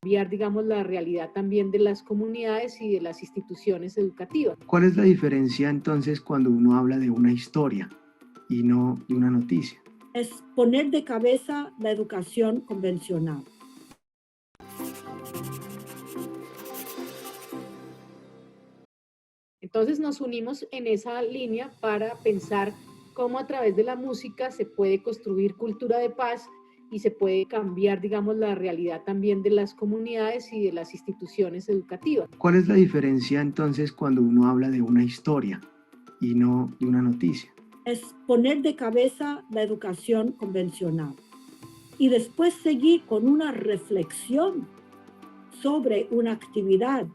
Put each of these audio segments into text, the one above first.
cambiar, digamos, la realidad también de las comunidades y de las instituciones educativas. ¿Cuál es la diferencia entonces cuando uno habla de una historia y no de una noticia? Es poner de cabeza la educación convencional. Entonces nos unimos en esa línea para pensar cómo a través de la música se puede construir cultura de paz y se puede cambiar, digamos, la realidad también de las comunidades y de las instituciones educativas. ¿Cuál es la diferencia entonces cuando uno habla de una historia y no de una noticia? Es poner de cabeza la educación convencional y después seguir con una reflexión sobre una actividad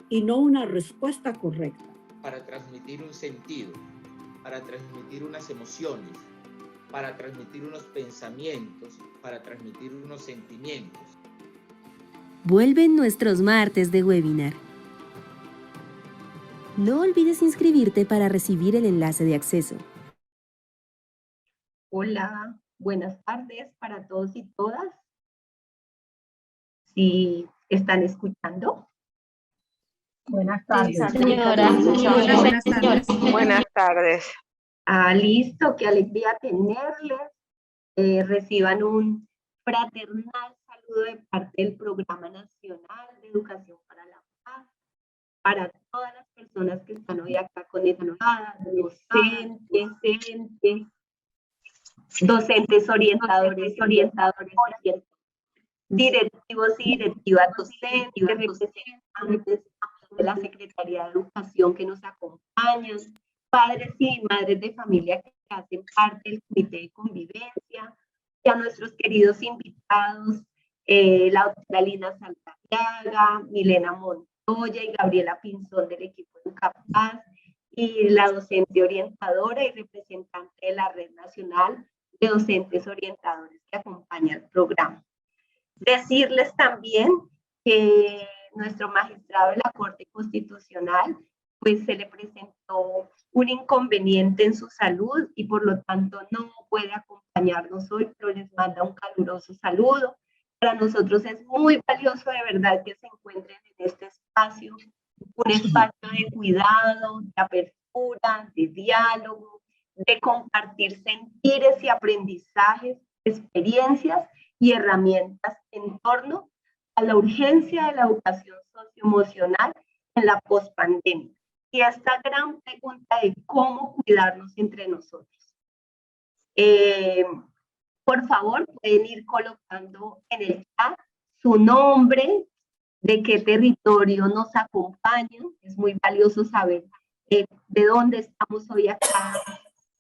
y no una respuesta correcta. Para transmitir un sentido, para transmitir unas emociones, para transmitir unos pensamientos, para transmitir unos sentimientos. Vuelven nuestros martes de webinar. No olvides inscribirte para recibir el enlace de acceso. Hola, buenas tardes para todos y todas. ¿Sí están escuchando? Buenas tardes. Sí, señora. Buenas tardes. Buenas tardes. Listo, qué alegría tenerles. Reciban un fraternal saludo de parte del Programa Nacional de Educación para la Paz, para todas las personas que están hoy acá conectadas, docentes, orientadores, directivos y directivas docentes, representantes de la Secretaría de Educación que nos acompañan, padres y madres de familia que hacen parte del Comité de Convivencia, y a nuestros queridos invitados, la doctora Lina Saldarriaga, Milena Montoya y Gabriela Pinzón del equipo Educapaz, y la docente orientadora y representante de la Red Nacional de Docentes Orientadores que acompaña el programa. Decirles también que nuestro magistrado de la Corte Constitucional, pues se le presentó un inconveniente en su salud y por lo tanto no puede acompañarnos hoy, pero les manda un caluroso saludo. Para nosotros es muy valioso de verdad que se encuentren en este espacio, un espacio de cuidado, de apertura, de diálogo, de compartir sentires y aprendizajes, experiencias y herramientas en torno a la urgencia de la educación socioemocional en la pospandemia y esta gran pregunta de cómo cuidarnos entre nosotros. Por favor, pueden ir colocando en el chat su nombre, de qué territorio nos acompañan. Es muy valioso saber de dónde estamos hoy acá,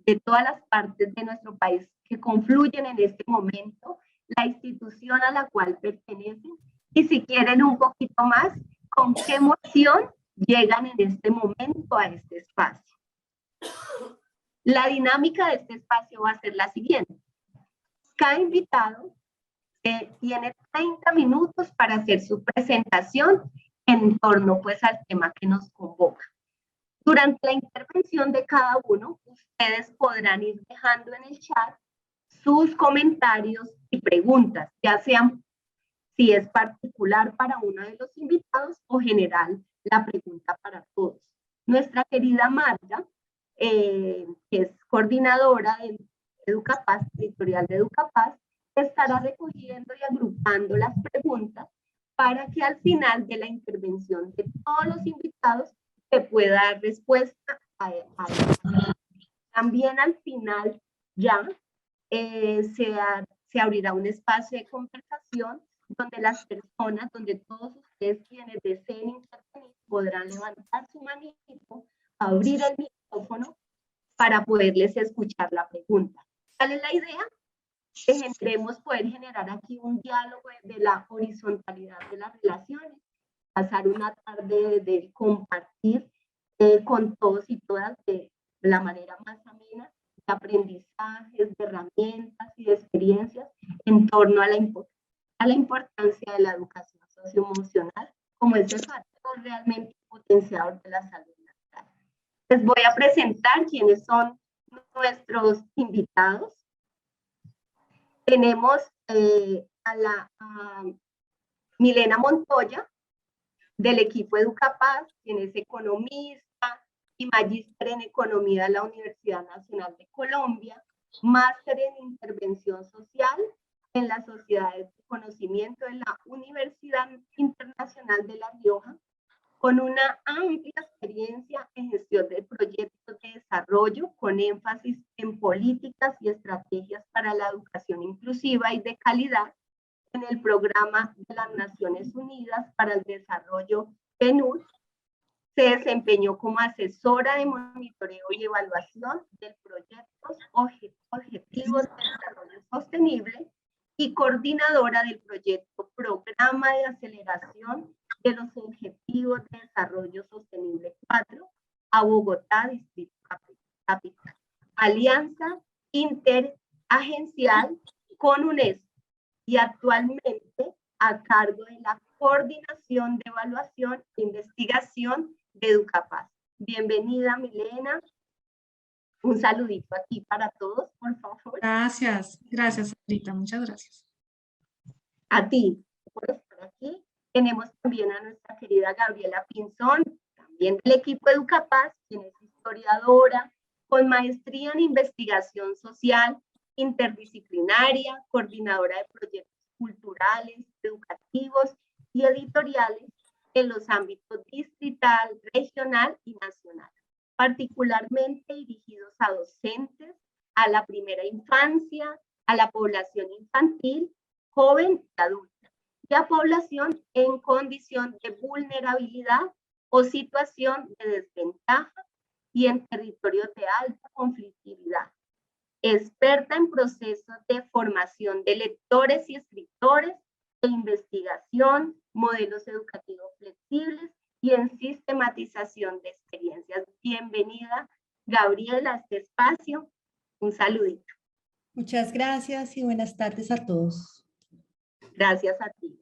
de todas las partes de nuestro país que confluyen en este momento, la institución a la cual pertenecen y si quieren un poquito más, con qué emoción llegan en este momento a este espacio. La dinámica de este espacio va a ser la siguiente. Cada invitado tiene 30 minutos para hacer su presentación en torno pues al tema que nos convoca. Durante la intervención de cada uno, ustedes podrán ir dejando en el chat sus comentarios y preguntas, ya sean si es particular para uno de los invitados o general la pregunta para todos. Nuestra querida Marta, que es coordinadora de Educapaz, territorial de Educapaz, estará recogiendo y agrupando las preguntas para que al final de la intervención de todos los invitados se pueda dar respuesta a eso. También al final ya se abrirá un espacio de conversación donde las personas, donde todos ustedes quienes deseen intervenir podrán levantar su manito, abrir el micrófono para poderles escuchar la pregunta. ¿Cuál es la idea? Que generemos, poder generar aquí un diálogo de la horizontalidad de las relaciones, pasar una tarde de compartir con todos y todas de la manera más amena, de aprendizajes, de herramientas y de experiencias en torno a la importancia de la educación socioemocional como ese factor realmente potenciador de la salud mental. Les voy a presentar quiénes son nuestros invitados. Tenemos a Milena Montoya, del equipo Educapaz, quien es economista y magíster en economía de la Universidad Nacional de Colombia, máster en intervención social en las sociedades de conocimiento de la Universidad Internacional de La Rioja, con una amplia experiencia en gestión de proyectos de desarrollo con énfasis en políticas y estrategias para la educación inclusiva y de calidad en el programa de las Naciones Unidas para el Desarrollo PNUD. Se desempeñó como asesora de monitoreo y evaluación de proyectos objetivos de desarrollo sostenible y coordinadora del proyecto Programa de Aceleración de los Objetivos de Desarrollo Sostenible 4 a Bogotá, Distrito Capital. Alianza interagencial con UNESCO y actualmente a cargo de la coordinación de evaluación e investigación de Educapaz. Bienvenida, Milena. Un saludito aquí para todos, por favor. Gracias, Rita, muchas gracias. A ti por estar aquí. Tenemos también a nuestra querida Gabriela Pinzón, también del equipo Educapaz, quien es historiadora, con maestría en investigación social interdisciplinaria, coordinadora de proyectos culturales, educativos y editoriales en los ámbitos distrital, regional y nacional, particularmente dirigidos a docentes, a la primera infancia, a la población infantil, joven y adulta, y a población en condición de vulnerabilidad o situación de desventaja y en territorios de alta conflictividad. Experta en procesos de formación de lectores y escritores, de investigación, modelos educativos flexibles y en sistematización de experiencias. Bienvenida, Gabriela, a este espacio. Un saludito. Muchas gracias y buenas tardes a todos. Gracias a ti.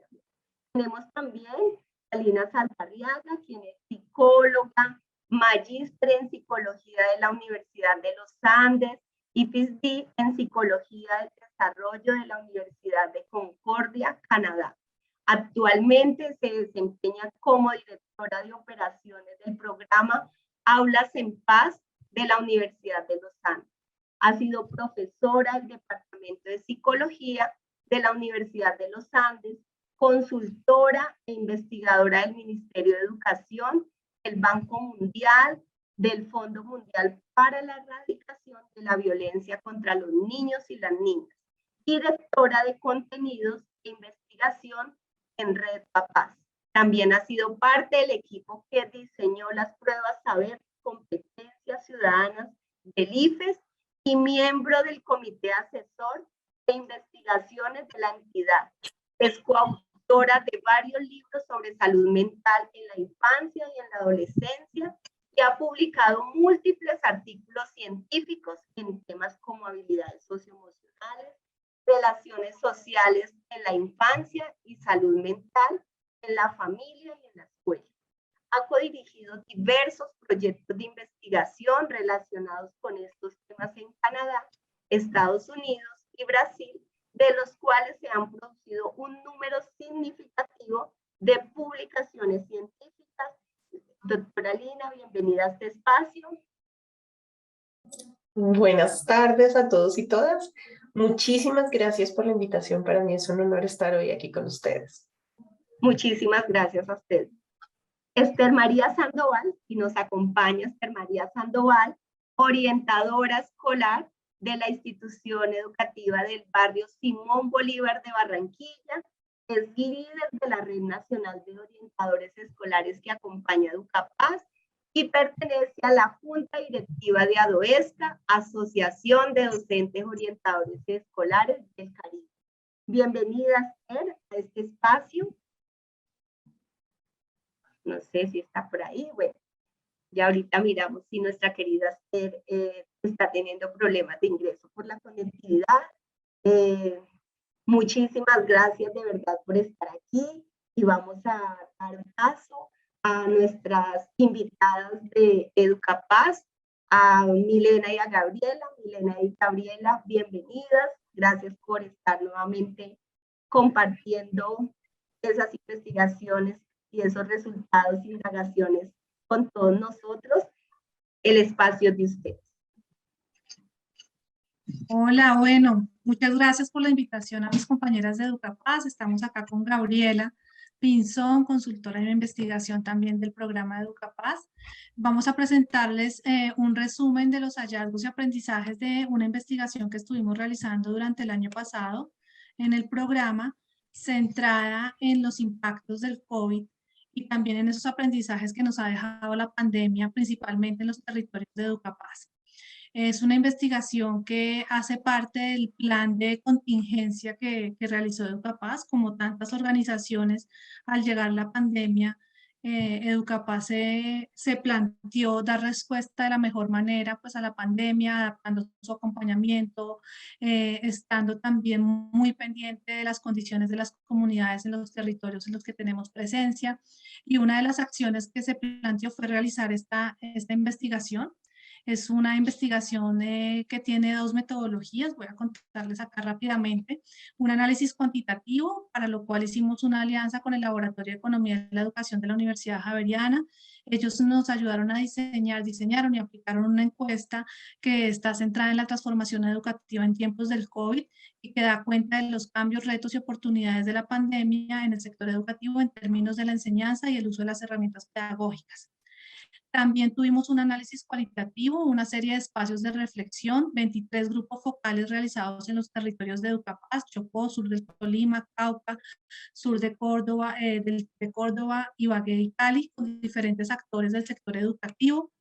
Tenemos también a Lina Saldarriaga, quien es psicóloga, magíster en psicología de la Universidad de los Andes y PhD en psicología del desarrollo de la Universidad de Concordia, Canadá. Actualmente se desempeña como directora de operaciones del programa Aulas en Paz de la Universidad de los Andes. Ha sido profesora del Departamento de Psicología de la Universidad de los Andes, consultora e investigadora del Ministerio de Educación, del Banco Mundial, del Fondo Mundial para la Erradicación de la Violencia contra los Niños y las Niñas, directora de contenidos e investigación en Red Papás. También ha sido parte del equipo que diseñó las pruebas Saber Competencias Ciudadanas del IFES y miembro del Comité Asesor de Investigaciones de la entidad. Es coautora de varios libros sobre salud mental en la infancia y en la adolescencia y ha publicado múltiples artículos científicos en temas como habilidades socioemocionales, relaciones sociales en la infancia y salud mental en la familia y en la escuela. Ha codirigido diversos proyectos de investigación relacionados con estos temas en Canadá, Estados Unidos y Brasil, de los cuales se han producido un número significativo de publicaciones científicas. Doctora Lina, bienvenida a este espacio. Buenas tardes a todos y todas. Muchísimas gracias por la invitación. Para mí es un honor estar hoy aquí con ustedes. Muchísimas gracias a usted. Esther María Sandoval, y nos acompaña Esther María Sandoval, orientadora escolar de la institución educativa del barrio Simón Bolívar de Barranquilla, es líder de la Red Nacional de Orientadores Escolares que acompaña a Educapaz y pertenece a la Junta Directiva de ADOESCA, Asociación de Docentes Orientadores Escolares del Caribe. Bienvenida, Esther, a este espacio. No sé si está por ahí. Bueno, ya ahorita miramos si nuestra querida Esther está teniendo problemas de ingreso por la conectividad. Muchísimas gracias de verdad por estar aquí y vamos a dar paso a nuestras invitadas de Educapaz, a Milena y a Gabriela. Milena y Gabriela, bienvenidas. Gracias por estar nuevamente compartiendo esas investigaciones y esos resultados, indagaciones con todos nosotros. El espacio de ustedes. Hola, bueno, muchas gracias por la invitación a mis compañeras de Educapaz. Estamos acá con Gabriela Pinzón, consultora de investigación también del programa de Educapaz. Vamos a presentarles un resumen de los hallazgos y aprendizajes de una investigación que estuvimos realizando durante el año pasado en el programa, centrada en los impactos del COVID y también en esos aprendizajes que nos ha dejado la pandemia, principalmente en los territorios de Educapaz. Es una investigación que hace parte del plan de contingencia que realizó Educapaz. Como tantas organizaciones, al llegar la pandemia, Educapaz se planteó dar respuesta de la mejor manera pues, a la pandemia, adaptando su acompañamiento, estando también muy pendiente de las condiciones de las comunidades en los territorios en los que tenemos presencia. Y una de las acciones que se planteó fue realizar esta investigación. Es una investigación que tiene dos metodologías, voy a contarles acá rápidamente. Un análisis cuantitativo, para lo cual hicimos una alianza con el Laboratorio de Economía de la Educación de la Universidad Javeriana. Ellos nos ayudaron a diseñaron y aplicaron una encuesta que está centrada en la transformación educativa en tiempos del COVID y que da cuenta de los cambios, retos y oportunidades de la pandemia en el sector educativo en términos de la enseñanza y el uso de las herramientas pedagógicas. También tuvimos un análisis cualitativo, una serie de espacios de reflexión, 23 grupos focales realizados en los territorios de Educapaz, Chocó, sur del Tolima, Cauca, sur de Córdoba, Ibagué y Cali, con diferentes actores del sector educativo.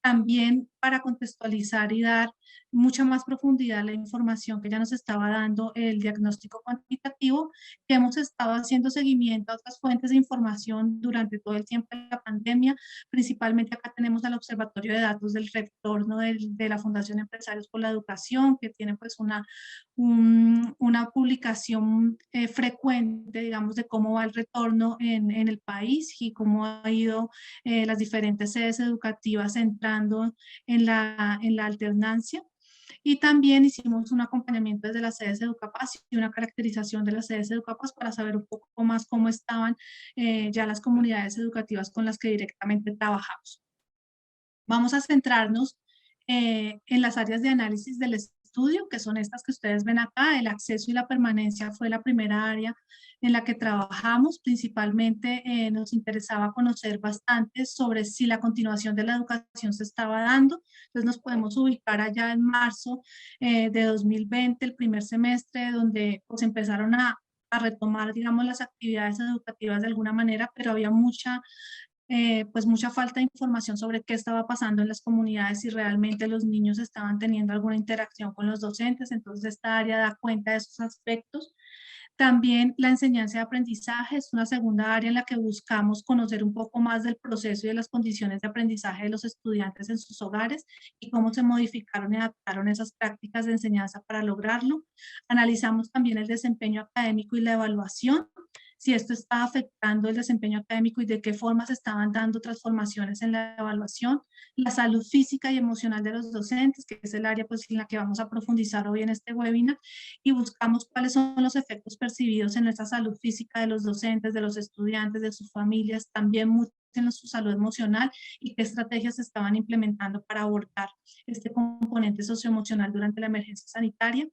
También para contextualizar y dar mucha más profundidad a la información que ya nos estaba dando el diagnóstico cuantitativo, que hemos estado haciendo seguimiento a otras fuentes de información durante todo el tiempo de la pandemia. Principalmente acá tenemos al Observatorio de Datos del Retorno de la Fundación Empresarios por la Educación, que tiene pues una publicación frecuente, digamos, de cómo va el retorno en el país y cómo ha ido las diferentes sedes educativas entrando en la alternancia. Y también hicimos un acompañamiento desde las sedes Educapaz y una caracterización de las sedes Educapaz para saber un poco más cómo estaban ya las comunidades educativas con las que directamente trabajamos. Vamos a centrarnos en las áreas de análisis del estudio, que son estas que ustedes ven acá. El acceso y la permanencia fue la primera área en la que trabajamos. Principalmente nos interesaba conocer bastante sobre si la continuación de la educación se estaba dando. Entonces nos podemos ubicar allá en marzo de 2020, el primer semestre, donde pues empezaron a retomar, digamos, las actividades educativas de alguna manera, pero había mucha falta de información sobre qué estaba pasando en las comunidades, si realmente los niños estaban teniendo alguna interacción con los docentes. Entonces esta área da cuenta de esos aspectos. También la enseñanza y aprendizaje es una segunda área en la que buscamos conocer un poco más del proceso y de las condiciones de aprendizaje de los estudiantes en sus hogares y cómo se modificaron y adaptaron esas prácticas de enseñanza para lograrlo. Analizamos también el desempeño académico y la evaluación, si esto está afectando el desempeño académico y de qué forma se estaban dando transformaciones en la evaluación, la salud física y emocional de los docentes, que es el área pues, en la que vamos a profundizar hoy en este webinar, y buscamos cuáles son los efectos percibidos en esa salud física de los docentes, de los estudiantes, de sus familias, también mucho en su salud emocional y qué estrategias se estaban implementando para abordar este componente socioemocional durante la emergencia sanitaria.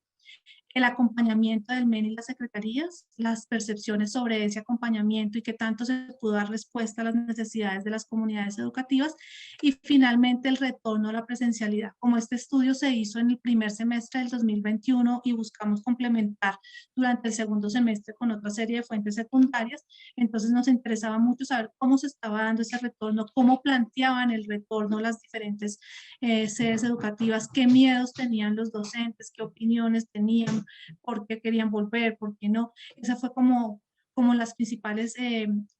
El acompañamiento del MEN y las secretarías, las percepciones sobre ese acompañamiento y qué tanto se pudo dar respuesta a las necesidades de las comunidades educativas, y finalmente el retorno a la presencialidad. Como este estudio se hizo en el primer semestre del 2021 y buscamos complementar durante el segundo semestre con otra serie de fuentes secundarias, entonces nos interesaba mucho saber cómo se estaba dando ese retorno, cómo planteaban el retorno las diferentes sedes educativas, qué miedos tenían los docentes, qué opiniones tenían, por qué querían volver, por qué no. Esa fue como las principales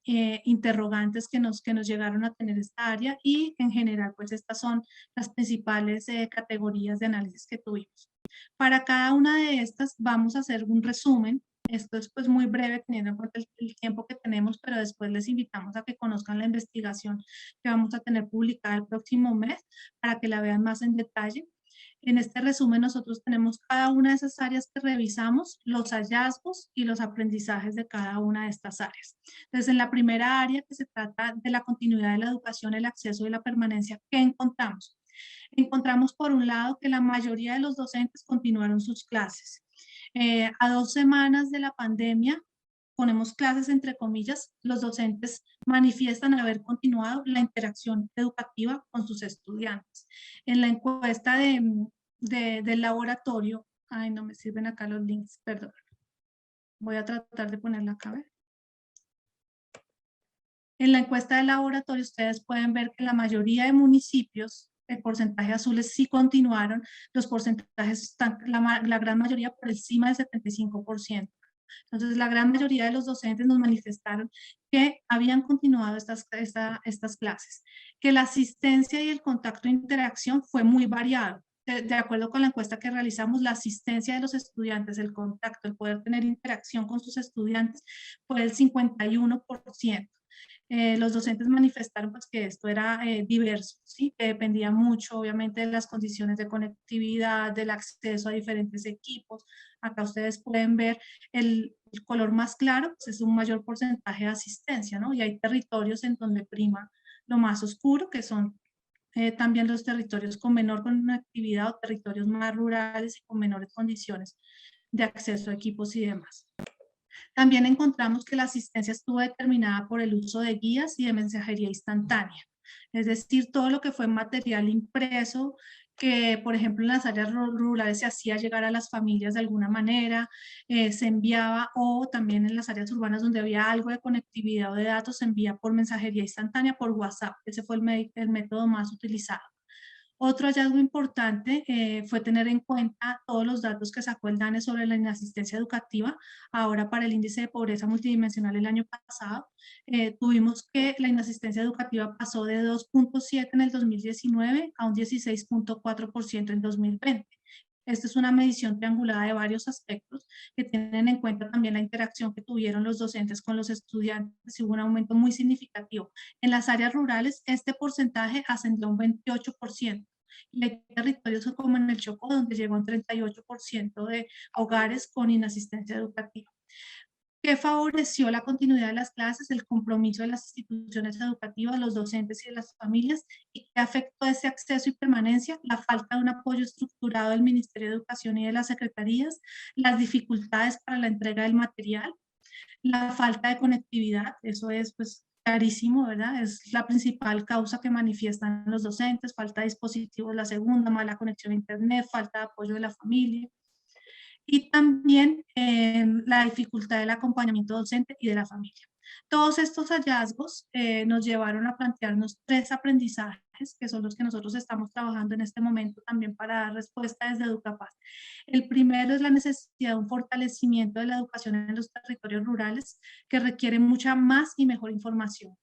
interrogantes que nos llegaron a tener esta área, y en general pues estas son las principales categorías de análisis que tuvimos. Para cada una de estas vamos a hacer un resumen. Esto es pues muy breve teniendo en cuenta el tiempo que tenemos, pero después les invitamos a que conozcan la investigación que vamos a tener publicada el próximo mes para que la vean más en detalle. En este resumen nosotros tenemos cada una de esas áreas que revisamos, los hallazgos y los aprendizajes de cada una de estas áreas. Entonces, en la primera área que se trata de la continuidad de la educación, el acceso y la permanencia, ¿qué encontramos? Encontramos por un lado que la mayoría de los docentes continuaron sus clases. A 2 semanas de la pandemia, ponemos clases entre comillas, los docentes manifiestan haber continuado la interacción educativa con sus estudiantes. En la encuesta del laboratorio, ay, no me sirven acá los links, perdón. Voy a tratar de ponerla acá, a ver. En la encuesta del laboratorio ustedes pueden ver que la mayoría de municipios, el porcentaje azules sí continuaron, los porcentajes están, la gran mayoría por encima del 75%. Entonces, la gran mayoría de los docentes nos manifestaron que habían continuado estas clases, que la asistencia y el contacto e interacción fue muy variado. De acuerdo con la encuesta que realizamos, la asistencia de los estudiantes, el contacto, el poder tener interacción con sus estudiantes fue del 51%. Los docentes manifestaron pues, que esto era diverso, ¿sí? Que dependía mucho, obviamente, de las condiciones de conectividad, del acceso a diferentes equipos. Acá ustedes pueden ver el color más claro, pues es un mayor porcentaje de asistencia, ¿no? Y hay territorios en donde prima lo más oscuro, que son también los territorios con menor conectividad o territorios más rurales y con menores condiciones de acceso a equipos y demás. También encontramos que la asistencia estuvo determinada por el uso de guías y de mensajería instantánea. Es decir, todo lo que fue material impreso, que por ejemplo en las áreas rurales se hacía llegar a las familias de alguna manera, se enviaba, o también en las áreas urbanas donde había algo de conectividad o de datos, se envía por mensajería instantánea, por WhatsApp. Ese fue el método más utilizado. Otro hallazgo importante fue tener en cuenta todos los datos que sacó el DANE sobre la inasistencia educativa. Ahora para el índice de pobreza multidimensional el año pasado, tuvimos que la inasistencia educativa pasó de 2.7 en el 2019 a un 16.4% en 2020. Esta es una medición triangulada de varios aspectos que tienen en cuenta también la interacción que tuvieron los docentes con los estudiantes y hubo un aumento muy significativo. En las áreas rurales, este porcentaje ascendió a un 28%. Y hay territorios como en el Chocó, donde llegó a un 38% de hogares con inasistencia educativa. ¿Qué favoreció la continuidad de las clases? El compromiso de las instituciones educativas, los docentes y de las familias. ¿Y qué afectó ese acceso y permanencia? La falta de un apoyo estructurado del Ministerio de Educación y de las secretarías, las dificultades para la entrega del material, la falta de conectividad, eso es pues clarísimo, ¿verdad? Es la principal causa que manifiestan los docentes, falta de dispositivos, la segunda, mala conexión a internet, falta de apoyo de la familia. Y también la dificultad del acompañamiento docente y de la familia. Todos estos hallazgos nos llevaron a plantearnos 3 aprendizajes, que son los que nosotros estamos trabajando en este momento también para dar respuesta desde Educapaz. El primero es la necesidad de un fortalecimiento de la educación en los territorios rurales, que requiere mucha más y mejor información.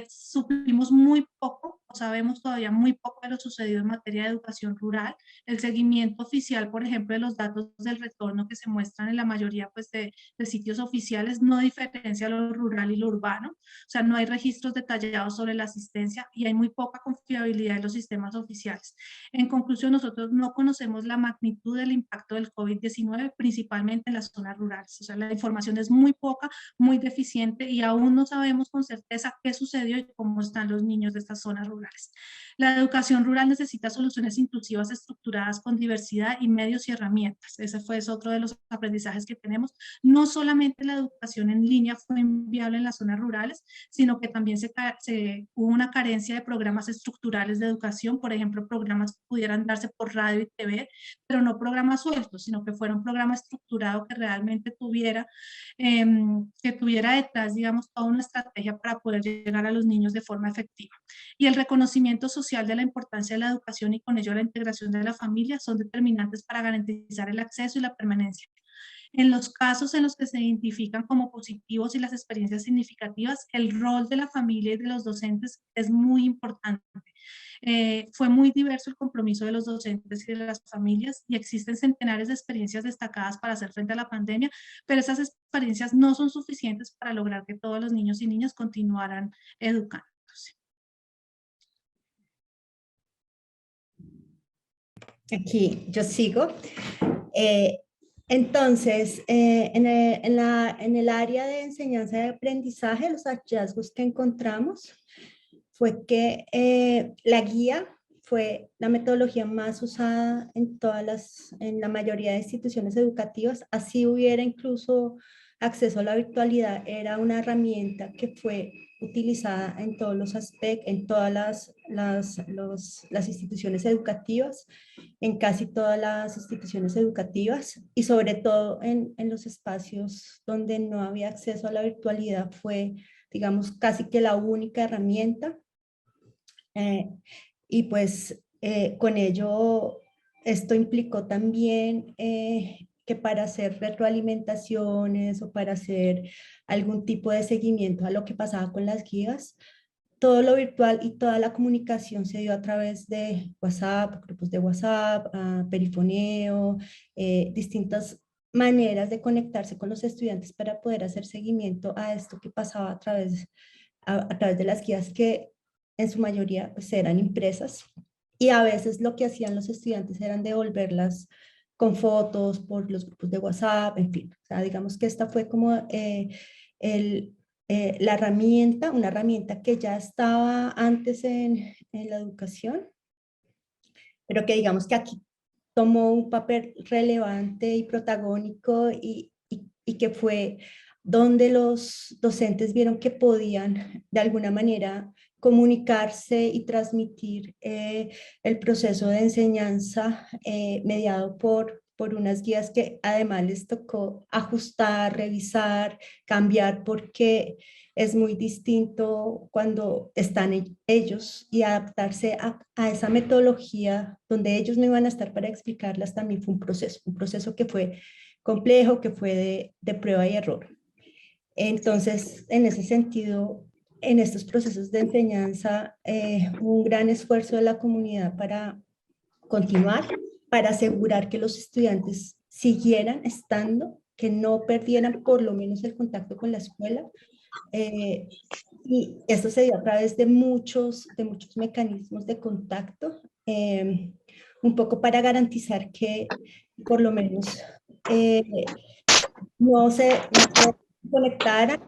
Supimos muy poco, o sabemos todavía muy poco de lo sucedido en materia de educación rural. El seguimiento oficial, por ejemplo, de los datos del retorno que se muestran en la mayoría pues, de sitios oficiales no diferencia lo rural y lo urbano. O sea, no hay registros detallados sobre la asistencia y hay muy poca confiabilidad en los sistemas oficiales. En conclusión, nosotros no conocemos la magnitud del impacto del COVID-19, principalmente en las zonas rurales. O sea, la información es muy poca, muy deficiente y aún no sabemos con certeza qué sucedió y cómo están los niños de estas zonas rurales. La educación rural necesita soluciones inclusivas estructuradas con diversidad y medios y herramientas. Ese fue otro de los aprendizajes que tenemos. No solamente la educación en línea fue inviable en las zonas rurales, sino que también hubo una carencia de programas estructurales de educación, por ejemplo, programas que pudieran darse por radio y TV, pero no programas sueltos, sino que fuera un programa estructurado que realmente tuviera detrás, digamos, toda una estrategia para poder llegar a los niños de forma efectiva. Y el reconocimiento social de la importancia de la educación y con ello la integración de la familia son determinantes para garantizar el acceso y la permanencia. En los casos en los que se identifican como positivos y las experiencias significativas, el rol de la familia y de los docentes es muy importante. Fue muy diverso el compromiso de los docentes y de las familias y existen centenares de experiencias destacadas para hacer frente a la pandemia, pero esas experiencias no son suficientes para lograr que todos los niños y niñas continuaran educándose. Aquí yo sigo. Entonces, en el área de enseñanza y aprendizaje, los hallazgos que encontramos fue que la guía fue la metodología más usada en la mayoría de instituciones educativas. Así hubiera incluso acceso a la virtualidad, era una herramienta que fue utilizada en todos los aspectos, en todas las instituciones educativas, en casi todas las instituciones educativas, y sobre todo en los espacios donde no había acceso a la virtualidad fue, digamos, casi que la única herramienta. Y pues con ello, esto implicó también que para hacer retroalimentaciones o para hacer algún tipo de seguimiento a lo que pasaba con las guías, todo lo virtual y toda la comunicación se dio a través de WhatsApp, grupos de WhatsApp, perifoneo, distintas maneras de conectarse con los estudiantes para poder hacer seguimiento a esto que pasaba a través de las guías que en su mayoría pues, eran impresas, y a veces lo que hacían los estudiantes eran devolverlas con fotos por los grupos de WhatsApp, en fin. O sea, digamos que esta fue como la herramienta, una herramienta que ya estaba antes en la educación, pero que digamos que aquí tomó un papel relevante y protagónico y que fue donde los docentes vieron que podían de alguna manera comunicarse y transmitir el proceso de enseñanza mediado por unas guías que además les tocó ajustar, revisar, cambiar, porque es muy distinto cuando están ellos, y adaptarse a esa metodología donde ellos no iban a estar para explicarlas también fue un proceso que fue complejo, que fue de prueba y error. Entonces, en ese sentido, en estos procesos de enseñanza, hubo un gran esfuerzo de la comunidad para continuar, para asegurar que los estudiantes siguieran estando, que no perdieran por lo menos el contacto con la escuela. Y esto se dio a través de muchos mecanismos de contacto, un poco para garantizar que por lo menos no se conectaran.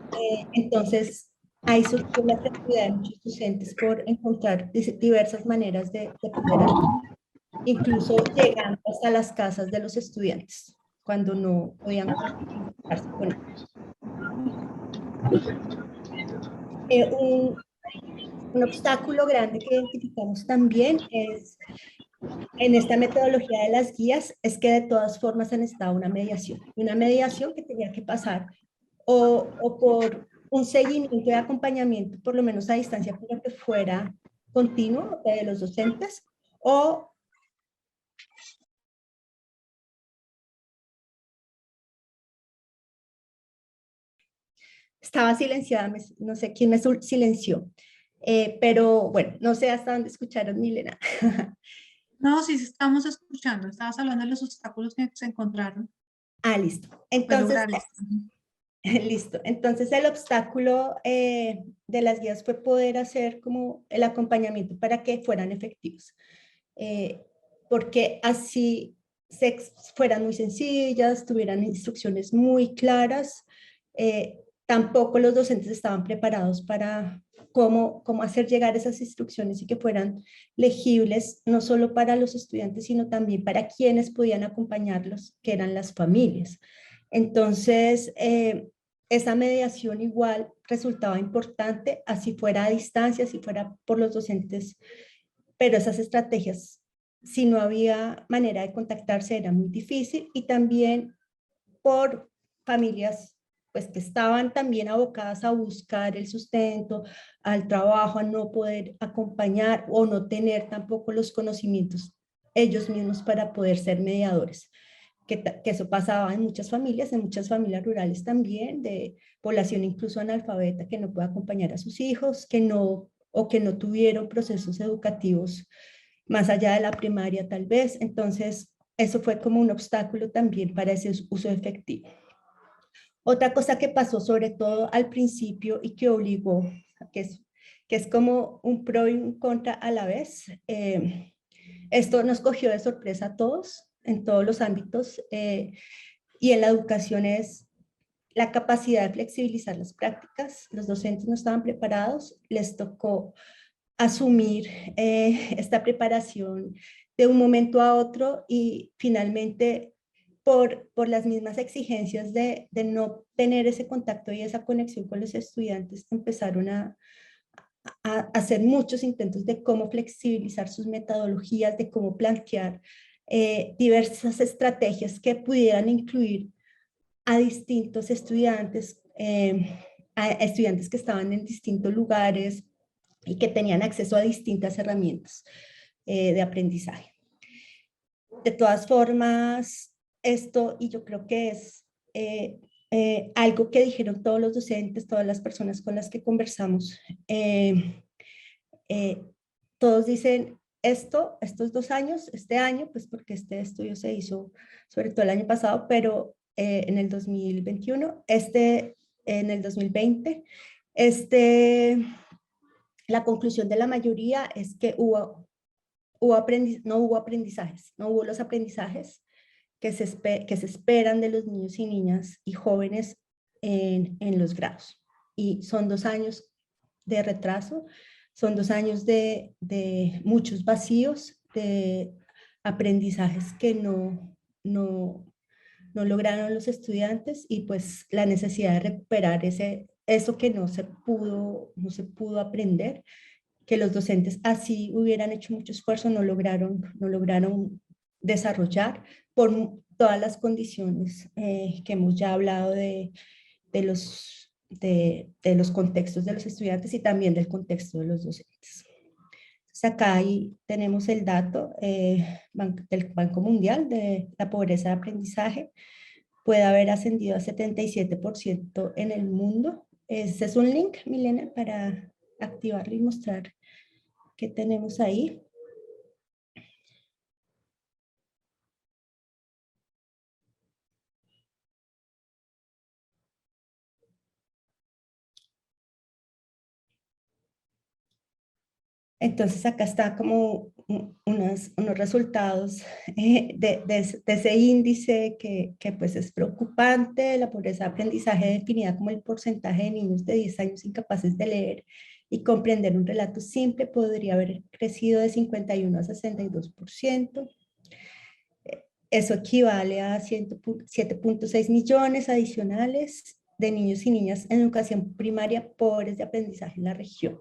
Entonces, ahí surgió la creatividad de muchos docentes por encontrar diversas maneras de poder hacer, incluso llegando hasta las casas de los estudiantes, cuando no podían comunicarse con ellos. Un obstáculo grande que identificamos también es en esta metodología de las guías es que de todas formas se necesitaba una mediación que tenía que pasar o por un seguimiento de acompañamiento, por lo menos a distancia, pero que fuera continuo de los docentes, o estaba silenciada, no sé quién me silenció, pero bueno, no sé hasta dónde escucharon, Milena. No, sí estamos escuchando, estabas hablando de los obstáculos que se encontraron. Ah, listo. Entonces, listo. Entonces el obstáculo de las guías fue poder hacer como el acompañamiento para que fueran efectivos. Porque así fueran muy sencillas, tuvieran instrucciones muy claras, tampoco los docentes estaban preparados para cómo hacer llegar esas instrucciones y que fueran legibles, no solo para los estudiantes, sino también para quienes podían acompañarlos, que eran las familias. Entonces, esa mediación igual resultaba importante, así fuera a distancia, así fuera por los docentes, pero esas estrategias, si no había manera de contactarse, era muy difícil, y también por familias pues que estaban también abocadas a buscar el sustento, al trabajo, a no poder acompañar o no tener tampoco los conocimientos ellos mismos para poder ser mediadores. Que eso pasaba en muchas familias rurales también, de población incluso analfabeta que no puede acompañar a sus hijos, que no tuvieron procesos educativos más allá de la primaria tal vez. Entonces, eso fue como un obstáculo también para ese uso efectivo. Otra cosa que pasó sobre todo al principio y que obligó, que es como un pro y un contra a la vez, Esto nos cogió de sorpresa a todos, en todos los ámbitos, y en la educación es la capacidad de flexibilizar las prácticas. Los docentes no estaban preparados, les tocó asumir esta preparación de un momento a otro y finalmente por las mismas exigencias de no tener ese contacto y esa conexión con los estudiantes, empezaron a hacer muchos intentos de cómo flexibilizar sus metodologías, de cómo plantear diversas estrategias que pudieran incluir a distintos estudiantes, a estudiantes que estaban en distintos lugares y que tenían acceso a distintas herramientas de aprendizaje. De todas formas, esto, y yo creo que es algo que dijeron todos los docentes, todas las personas con las que conversamos, todos dicen estos 2 años, este año, pues porque este estudio se hizo sobre todo el año pasado, pero en el 2021, en el 2020, la conclusión de la mayoría es que no hubo aprendizajes, no hubo los aprendizajes que se esperan de los niños y niñas y jóvenes en los grados. Y son 2 años de retraso, son 2 años de muchos vacíos, de aprendizajes que no lograron los estudiantes y pues la necesidad de recuperar eso que no se pudo aprender, que los docentes así hubieran hecho mucho esfuerzo, no lograron desarrollar por todas las condiciones que hemos ya hablado de los contextos de los estudiantes y también del contexto de los docentes. Entonces acá ahí tenemos el dato del Banco Mundial de la pobreza de aprendizaje. Puede haber ascendido a 77% en el mundo. Ese es un link, Milena, para activarlo y mostrar qué tenemos ahí. Entonces acá está como unos resultados de ese índice que pues es preocupante. La pobreza de aprendizaje definida como el porcentaje de niños de 10 años incapaces de leer y comprender un relato simple podría haber crecido de 51 a 62%. Eso equivale a 7.6 millones adicionales de niños y niñas en educación primaria pobres de aprendizaje en la región.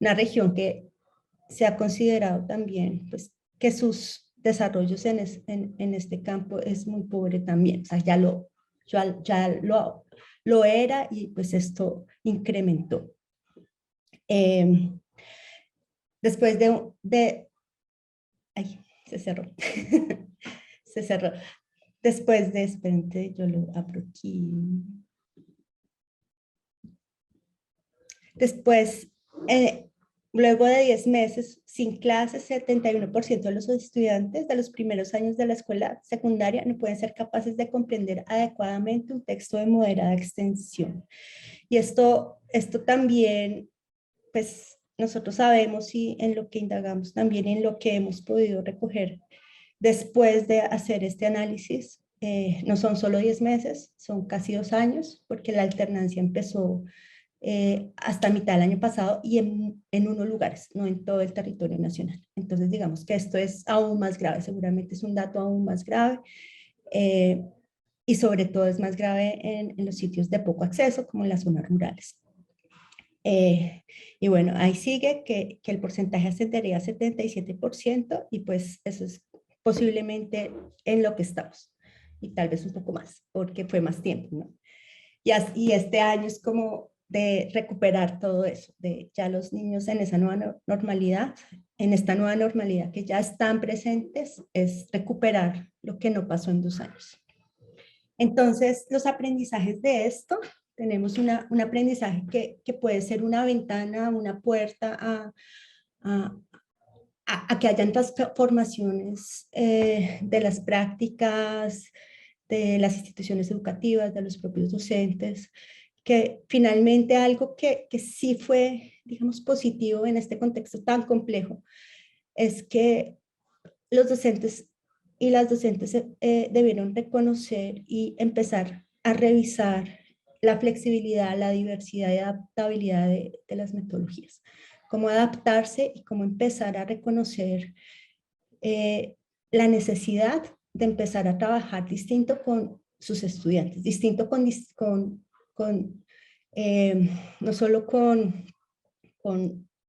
Una región que se ha considerado también pues, que sus desarrollos en este campo es muy pobre también. O sea, ya lo era y pues esto incrementó. Después ay, se cerró. Se cerró. Después de, espérate, yo lo abro aquí. Después, luego de 10 meses sin clases, 71% de los estudiantes de los primeros años de la escuela secundaria no pueden ser capaces de comprender adecuadamente un texto de moderada extensión. Y esto también, pues nosotros sabemos y en lo que indagamos también, en lo que hemos podido recoger después de hacer este análisis, no son solo 10 meses, son casi 2 años, porque la alternancia empezó hasta mitad del año pasado y en unos lugares, no en todo el territorio nacional. Entonces, digamos que esto es aún más grave, seguramente es un dato aún más grave y sobre todo es más grave en los sitios de poco acceso, como en las zonas rurales. Y bueno, ahí sigue que el porcentaje ascendería a 77% y pues eso es posiblemente en lo que estamos y tal vez un poco más, porque fue más tiempo, ¿no? Y este año es como de recuperar todo eso, de ya los niños en esa nueva normalidad, en esta nueva normalidad que ya están presentes, es recuperar lo que no pasó en 2 años. Entonces, los aprendizajes de esto, tenemos un aprendizaje que puede ser una ventana, una puerta a que hayan transformaciones de las prácticas, de las instituciones educativas, de los propios docentes, que finalmente algo que sí fue, digamos, positivo en este contexto tan complejo, es que los docentes y las docentes debieron reconocer y empezar a revisar la flexibilidad, la diversidad y adaptabilidad de las metodologías. Cómo adaptarse y cómo empezar a reconocer la necesidad de empezar a trabajar distinto con sus estudiantes, distinto no solo con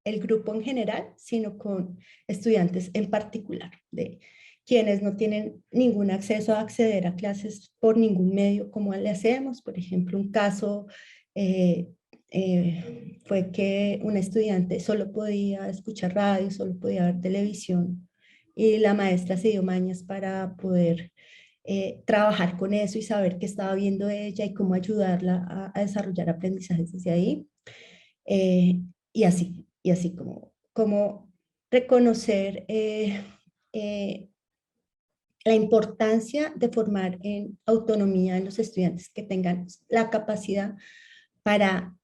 el grupo en general, sino con estudiantes en particular, de quienes no tienen ningún acceso a acceder a clases por ningún medio, como le hacemos. Por ejemplo, un caso fue que una estudiante solo podía escuchar radio, solo podía ver televisión, y la maestra se dio mañas para poder trabajar con eso y saber qué estaba viendo ella y cómo ayudarla a desarrollar aprendizajes desde ahí. Y así como reconocer la importancia de formar en autonomía en los estudiantes, que tengan la capacidad para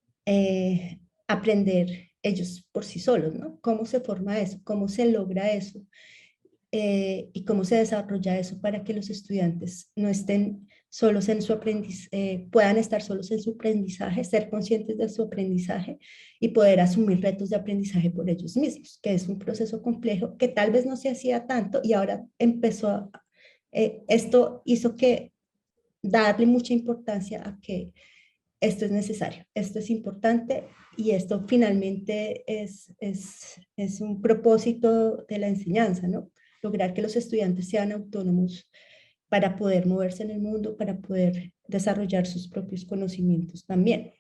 aprender ellos por sí solos, ¿no? ¿Cómo se forma eso? ¿Cómo se logra eso? Y cómo se desarrolla eso para que los estudiantes no estén solos en su aprendizaje, puedan estar solos en su aprendizaje, ser conscientes de su aprendizaje y poder asumir retos de aprendizaje por ellos mismos, que es un proceso complejo que tal vez no se hacía tanto y ahora esto hizo que darle mucha importancia a que esto es necesario, esto es importante y esto finalmente es un propósito de la enseñanza, ¿no? Lograr que los estudiantes sean autónomos para poder moverse en el mundo, para poder desarrollar sus propios conocimientos también.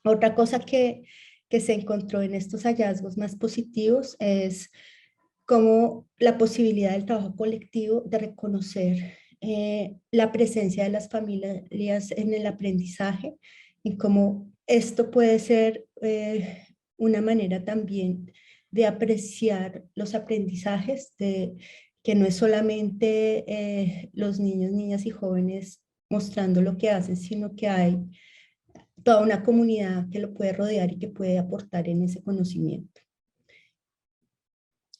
Otra cosa que se encontró en estos hallazgos más positivos es como la posibilidad del trabajo colectivo, de reconocer la presencia de las familias en el aprendizaje y cómo esto puede ser una manera también de apreciar los aprendizajes, que no es solamente los niños, niñas y jóvenes mostrando lo que hacen, sino que hay toda una comunidad que lo puede rodear y que puede aportar en ese conocimiento.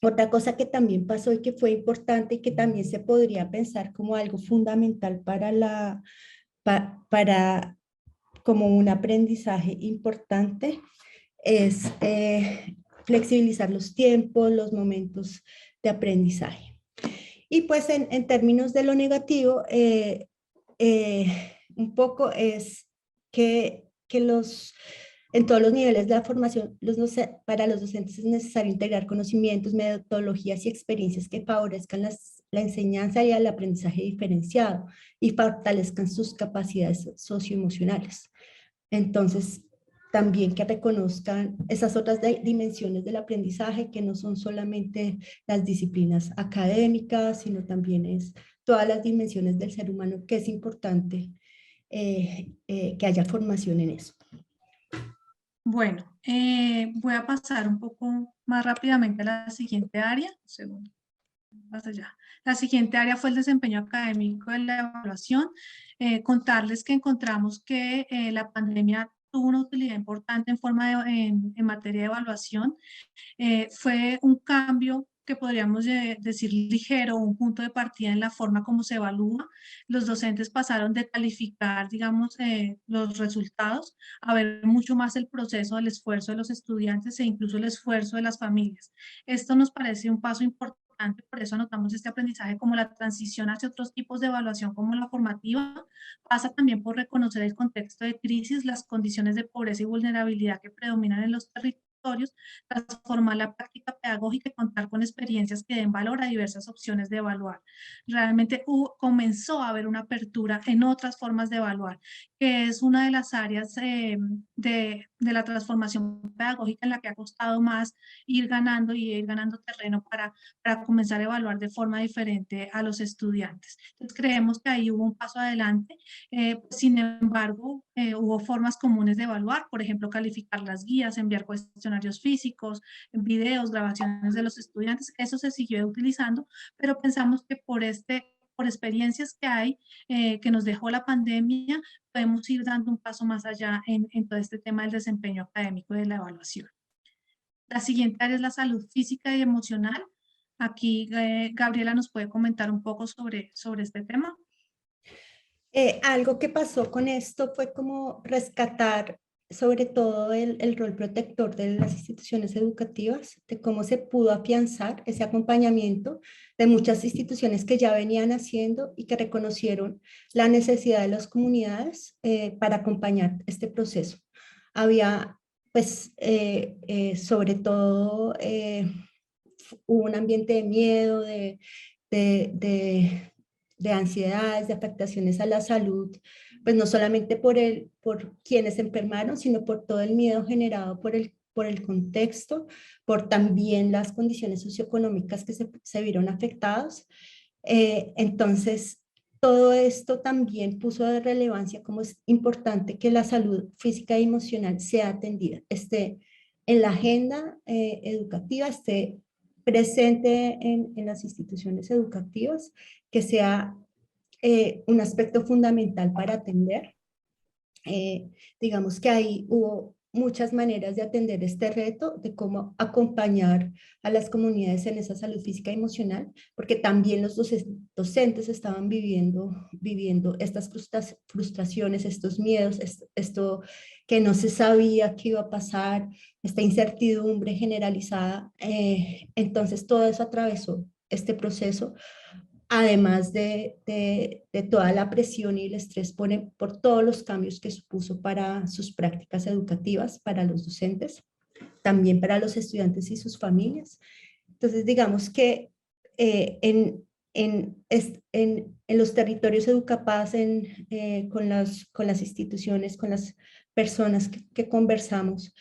Otra cosa que también pasó y que fue importante y que también se podría pensar como algo fundamental para como un aprendizaje importante es flexibilizar los tiempos, los momentos de aprendizaje. Y pues en términos de lo negativo, un poco es que en todos los niveles de la formación, para los docentes es necesario integrar conocimientos, metodologías y experiencias que favorezcan la enseñanza y el aprendizaje diferenciado y fortalezcan sus capacidades socioemocionales. Entonces, también que reconozcan esas otras dimensiones del aprendizaje, que no son solamente las disciplinas académicas, sino también es todas las dimensiones del ser humano, que es importante que haya formación en eso. Bueno, voy a pasar un poco más rápidamente a la siguiente área. Un segundo. Más allá. La siguiente área fue el desempeño académico de la evaluación. Contarles que encontramos que la pandemia tuvo una utilidad importante en materia de evaluación. Fue un cambio que podríamos decir ligero, un punto de partida en la forma como se evalúa. Los docentes pasaron de calificar, digamos, los resultados a ver mucho más el proceso, el esfuerzo de los estudiantes e incluso el esfuerzo de las familias. Esto nos parece un paso importante. Por eso anotamos este aprendizaje como la transición hacia otros tipos de evaluación como la formativa. Pasa también por reconocer el contexto de crisis, las condiciones de pobreza y vulnerabilidad que predominan en los territorios, transformar la práctica pedagógica y contar con experiencias que den valor a diversas opciones de evaluar. Realmente comenzó a haber una apertura en otras formas de evaluar, que es una de las áreas de la transformación pedagógica en la que ha costado más ir ganando terreno para comenzar a evaluar de forma diferente a los estudiantes. Entonces creemos que ahí hubo un paso adelante. Sin embargo, hubo formas comunes de evaluar, por ejemplo, calificar las guías, enviar cuestionarios físicos, videos, grabaciones de los estudiantes. Eso se siguió utilizando, pero pensamos que por experiencias que hay, que nos dejó la pandemia, podemos ir dando un paso más allá en todo este tema del desempeño académico y de la evaluación. La siguiente área es la salud física y emocional. Aquí Gabriela nos puede comentar un poco sobre este tema. Algo que pasó con esto fue como rescatar sobre todo el rol protector de las instituciones educativas, de cómo se pudo afianzar ese acompañamiento de muchas instituciones que ya venían haciendo y que reconocieron la necesidad de las comunidades para acompañar este proceso. Había, pues, sobre todo, hubo un ambiente de miedo, de, de ansiedades, de afectaciones a la salud, pues no solamente por quienes enfermaron, sino por todo el miedo generado por el contexto, por también las condiciones socioeconómicas que se vieron afectados. Entonces, todo esto también puso de relevancia cómo es importante que la salud física y emocional sea atendida, esté en la agenda educativa, esté presente en las instituciones educativas, que sea un aspecto fundamental para atender. Digamos que ahí hubo muchas maneras de atender este reto, de cómo acompañar a las comunidades en esa salud física y emocional, porque también los docentes estaban viviendo estas frustraciones, estos miedos, esto que no se sabía qué iba a pasar, esta incertidumbre generalizada. Entonces todo eso atravesó este proceso, además de toda la presión y el estrés por todos los cambios que supuso para sus prácticas educativas, para los docentes, también para los estudiantes y sus familias. Entonces, digamos que en los territorios Educapaz, con las instituciones, con las personas que conversamos,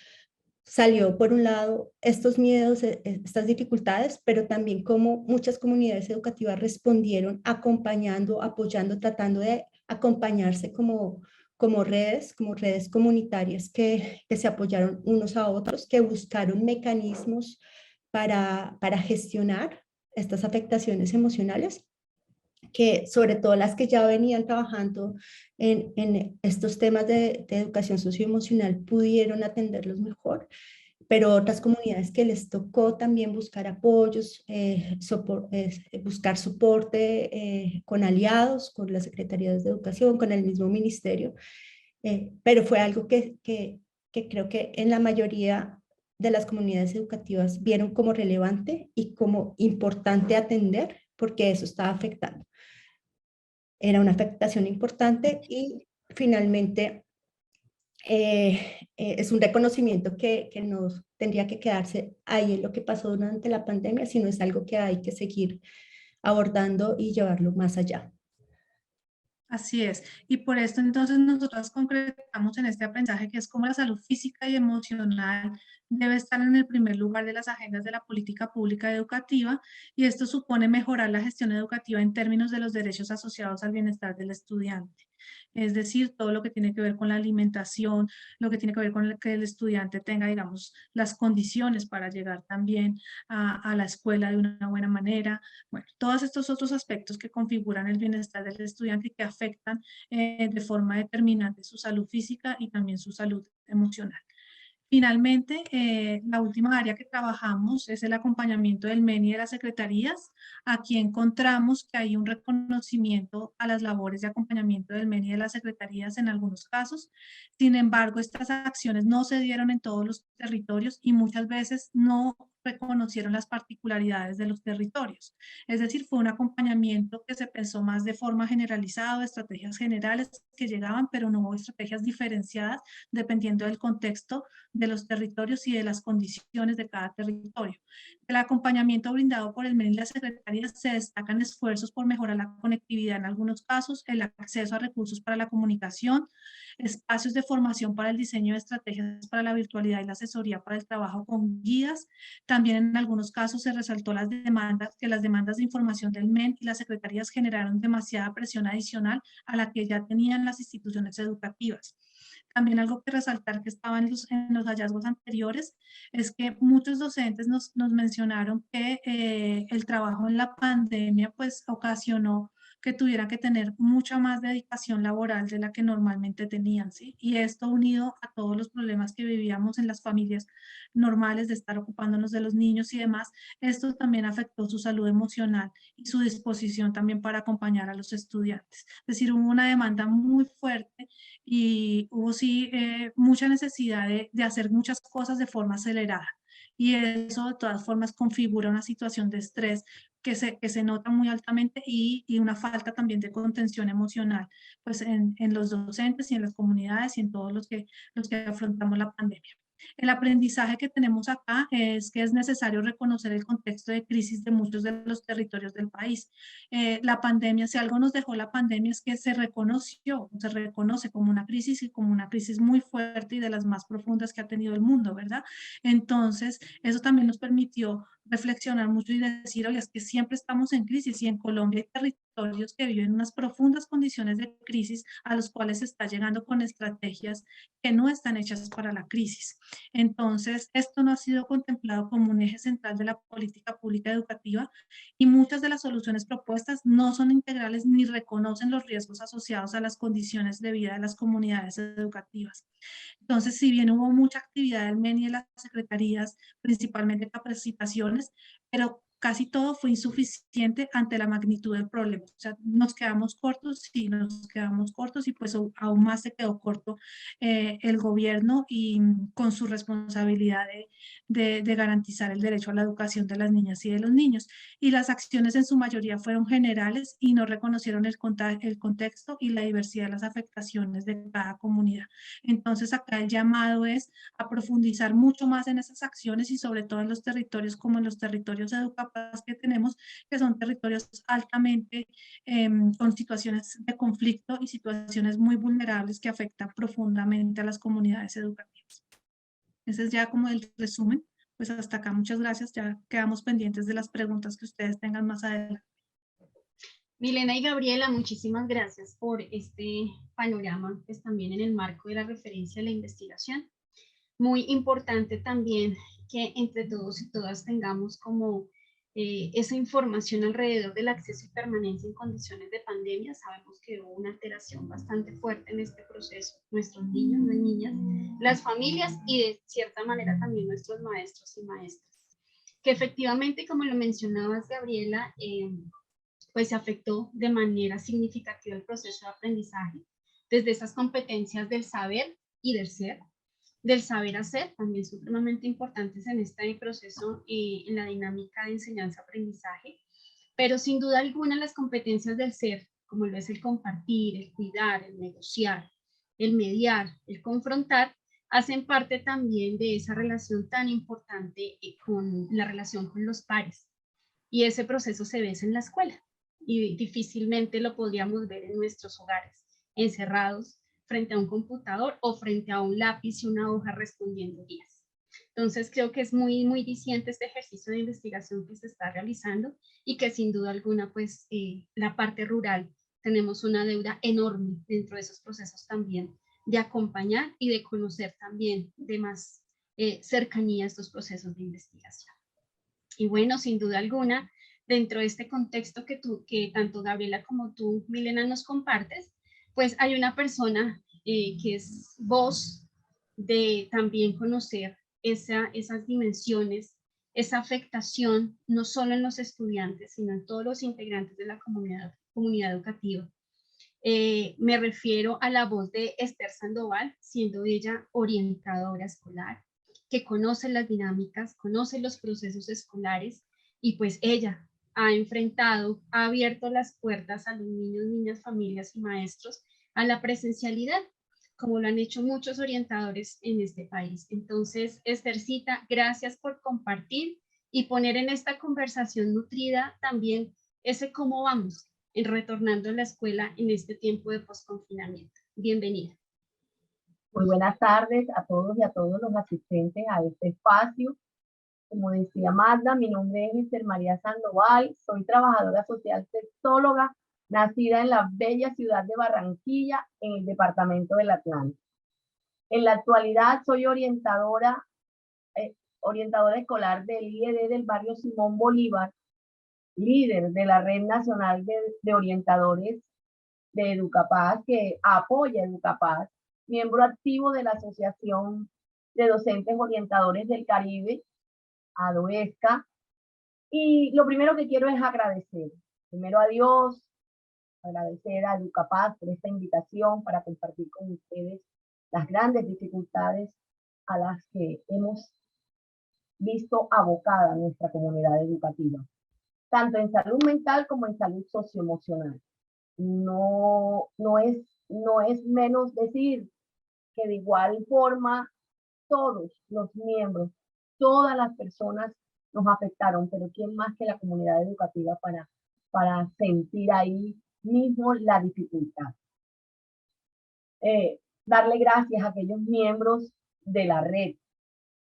salió por un lado estos miedos, estas dificultades, pero también cómo muchas comunidades educativas respondieron acompañando, apoyando, tratando de acompañarse como redes comunitarias que se apoyaron unos a otros, que buscaron mecanismos para gestionar estas afectaciones emocionales, que sobre todo las que ya venían trabajando en estos temas de educación socioemocional pudieron atenderlos mejor, pero otras comunidades que les tocó también buscar apoyos, buscar soporte con aliados, con las secretarías de educación, con el mismo ministerio, pero fue algo que creo que en la mayoría de las comunidades educativas vieron como relevante y como importante atender, porque eso estaba afectando. Era una afectación importante y finalmente es un reconocimiento que no tendría que quedarse ahí en lo que pasó durante la pandemia, sino es algo que hay que seguir abordando y llevarlo más allá. Así es, y por esto entonces nosotros concretamos en este aprendizaje que es como la salud física y emocional debe estar en el primer lugar de las agendas de la política pública educativa, y esto supone mejorar la gestión educativa en términos de los derechos asociados al bienestar del estudiante. Es decir, todo lo que tiene que ver con la alimentación, lo que tiene que ver con que el estudiante tenga, digamos, las condiciones para llegar también a la escuela de una buena manera. Bueno, todos estos otros aspectos que configuran el bienestar del estudiante y que afectan de forma determinante su salud física y también su salud emocional. Finalmente, la última área que trabajamos es el acompañamiento del MEN y de las secretarías. Aquí encontramos que hay un reconocimiento a las labores de acompañamiento del MEN y de las secretarías en algunos casos. Sin embargo, estas acciones no se dieron en todos los territorios y muchas veces no reconocieron las particularidades de los territorios. Es decir, fue un acompañamiento que se pensó más de forma generalizada, estrategias generales que llegaban, pero no hubo estrategias diferenciadas dependiendo del contexto de los territorios y de las condiciones de cada territorio. El acompañamiento brindado por el MEN y las secretarías se destacan esfuerzos por mejorar la conectividad en algunos casos, el acceso a recursos para la comunicación, espacios de formación para el diseño de estrategias para la virtualidad y la asesoría para el trabajo con guías. También en algunos casos se resaltó las demandas de información del MEN y las secretarías generaron demasiada presión adicional a la que ya tenían las instituciones educativas. También algo que resaltar que estaba en los hallazgos anteriores es que muchos docentes nos mencionaron que el trabajo en la pandemia pues ocasionó que tuvieran que tener mucha más dedicación laboral de la que normalmente tenían, ¿sí? Y esto unido a todos los problemas que vivíamos en las familias normales de estar ocupándonos de los niños y demás, esto también afectó su salud emocional y su disposición también para acompañar a los estudiantes. Es decir, hubo una demanda muy fuerte y hubo sí mucha necesidad de hacer muchas cosas de forma acelerada. Y eso de todas formas configura una situación de estrés que se nota muy altamente y una falta también de contención emocional pues en los docentes y en las comunidades y en todos los que afrontamos la pandemia. El aprendizaje que tenemos acá es que es necesario reconocer el contexto de crisis de muchos de los territorios del país. La pandemia, si algo nos dejó la pandemia es que se reconoce como una crisis y como una crisis muy fuerte y de las más profundas que ha tenido el mundo, ¿verdad? Entonces, eso también nos permitió reflexionar mucho y decir, oye, es que siempre estamos en crisis y en Colombia hay territorios que viven unas profundas condiciones de crisis a los cuales se está llegando con estrategias que no están hechas para la crisis. Entonces, esto no ha sido contemplado como un eje central de la política pública educativa y muchas de las soluciones propuestas no son integrales ni reconocen los riesgos asociados a las condiciones de vida de las comunidades educativas. Entonces, si bien hubo mucha actividad del MEN y de las secretarías, principalmente capacitaciones, pero casi todo fue insuficiente ante la magnitud del problema. O sea, nos quedamos cortos, sí, nos quedamos cortos y pues aún más se quedó corto el gobierno y con su responsabilidad de garantizar el derecho a la educación de las niñas y de los niños. Y las acciones en su mayoría fueron generales y no reconocieron el contexto y la diversidad de las afectaciones de cada comunidad. Entonces acá el llamado es a profundizar mucho más en esas acciones y sobre todo en los territorios como en los territorios educativos que tenemos, que son territorios altamente con situaciones de conflicto y situaciones muy vulnerables que afectan profundamente a las comunidades educativas. Ese es ya como el resumen. Pues hasta acá, muchas gracias. Ya quedamos pendientes de las preguntas que ustedes tengan más adelante. Milena y Gabriela, muchísimas gracias por este panorama, pues también en el marco de la referencia a la investigación. Muy importante también que entre todos y todas tengamos como esa información alrededor del acceso y permanencia en condiciones de pandemia. Sabemos que hubo una alteración bastante fuerte en este proceso. Nuestros niños, las niñas, las familias y de cierta manera también nuestros maestros y maestras. Que efectivamente, como lo mencionabas, Gabriela, pues se afectó de manera significativa el proceso de aprendizaje, desde esas competencias del saber y del ser, del saber hacer, también supremamente importantes en este proceso en la dinámica de enseñanza-aprendizaje, pero sin duda alguna las competencias del ser, como lo es el compartir, el cuidar, el negociar, el mediar, el confrontar, hacen parte también de esa relación tan importante con la relación con los pares. Y ese proceso se ve en la escuela y difícilmente lo podríamos ver en nuestros hogares, encerrados frente a un computador o frente a un lápiz y una hoja respondiendo guías. Entonces creo que es muy diciente este ejercicio de investigación que se está realizando y que sin duda alguna pues la parte rural tenemos una deuda enorme dentro de esos procesos también de acompañar y de conocer también de más cercanía estos procesos de investigación. Y bueno, sin duda alguna, dentro de este contexto que tanto Gabriela como tú, Milena, nos compartes, pues hay una persona que es voz de también conocer esas dimensiones, esa afectación, no solo en los estudiantes, sino en todos los integrantes de la comunidad educativa. Me refiero a la voz de Esther Sandoval, siendo ella orientadora escolar, que conoce las dinámicas, conoce los procesos escolares y pues ella ha enfrentado, ha abierto las puertas a los niños, niñas, familias y maestros a la presencialidad, como lo han hecho muchos orientadores en este país. Entonces, Esthercita, gracias por compartir y poner en esta conversación nutrida también ese cómo vamos en retornando a la escuela en este tiempo de posconfinamiento. Bienvenida. Muy buenas tardes a todos y a todos los asistentes a este espacio. Como decía Magda, mi nombre es Esther María Sandoval, soy trabajadora social sexóloga, nacida en la bella ciudad de Barranquilla, en el departamento del Atlántico. En la actualidad soy orientadora escolar del IED del barrio Simón Bolívar líder de la Red Nacional de Orientadores de Educapaz, que apoya Educapaz, miembro activo de la Asociación de Docentes Orientadores del Caribe, ADOESCA. Y lo primero que quiero es agradecer, primero a Dios, agradecer a Educapaz por esta invitación para compartir con ustedes las grandes dificultades a las que hemos visto abocada nuestra comunidad educativa, tanto en salud mental como en salud socioemocional. No es menos decir que de igual forma todos los miembros, todas las personas nos afectaron, pero ¿quién más que la comunidad educativa para sentir ahí mismo la dificultad? Darle gracias a aquellos miembros de la red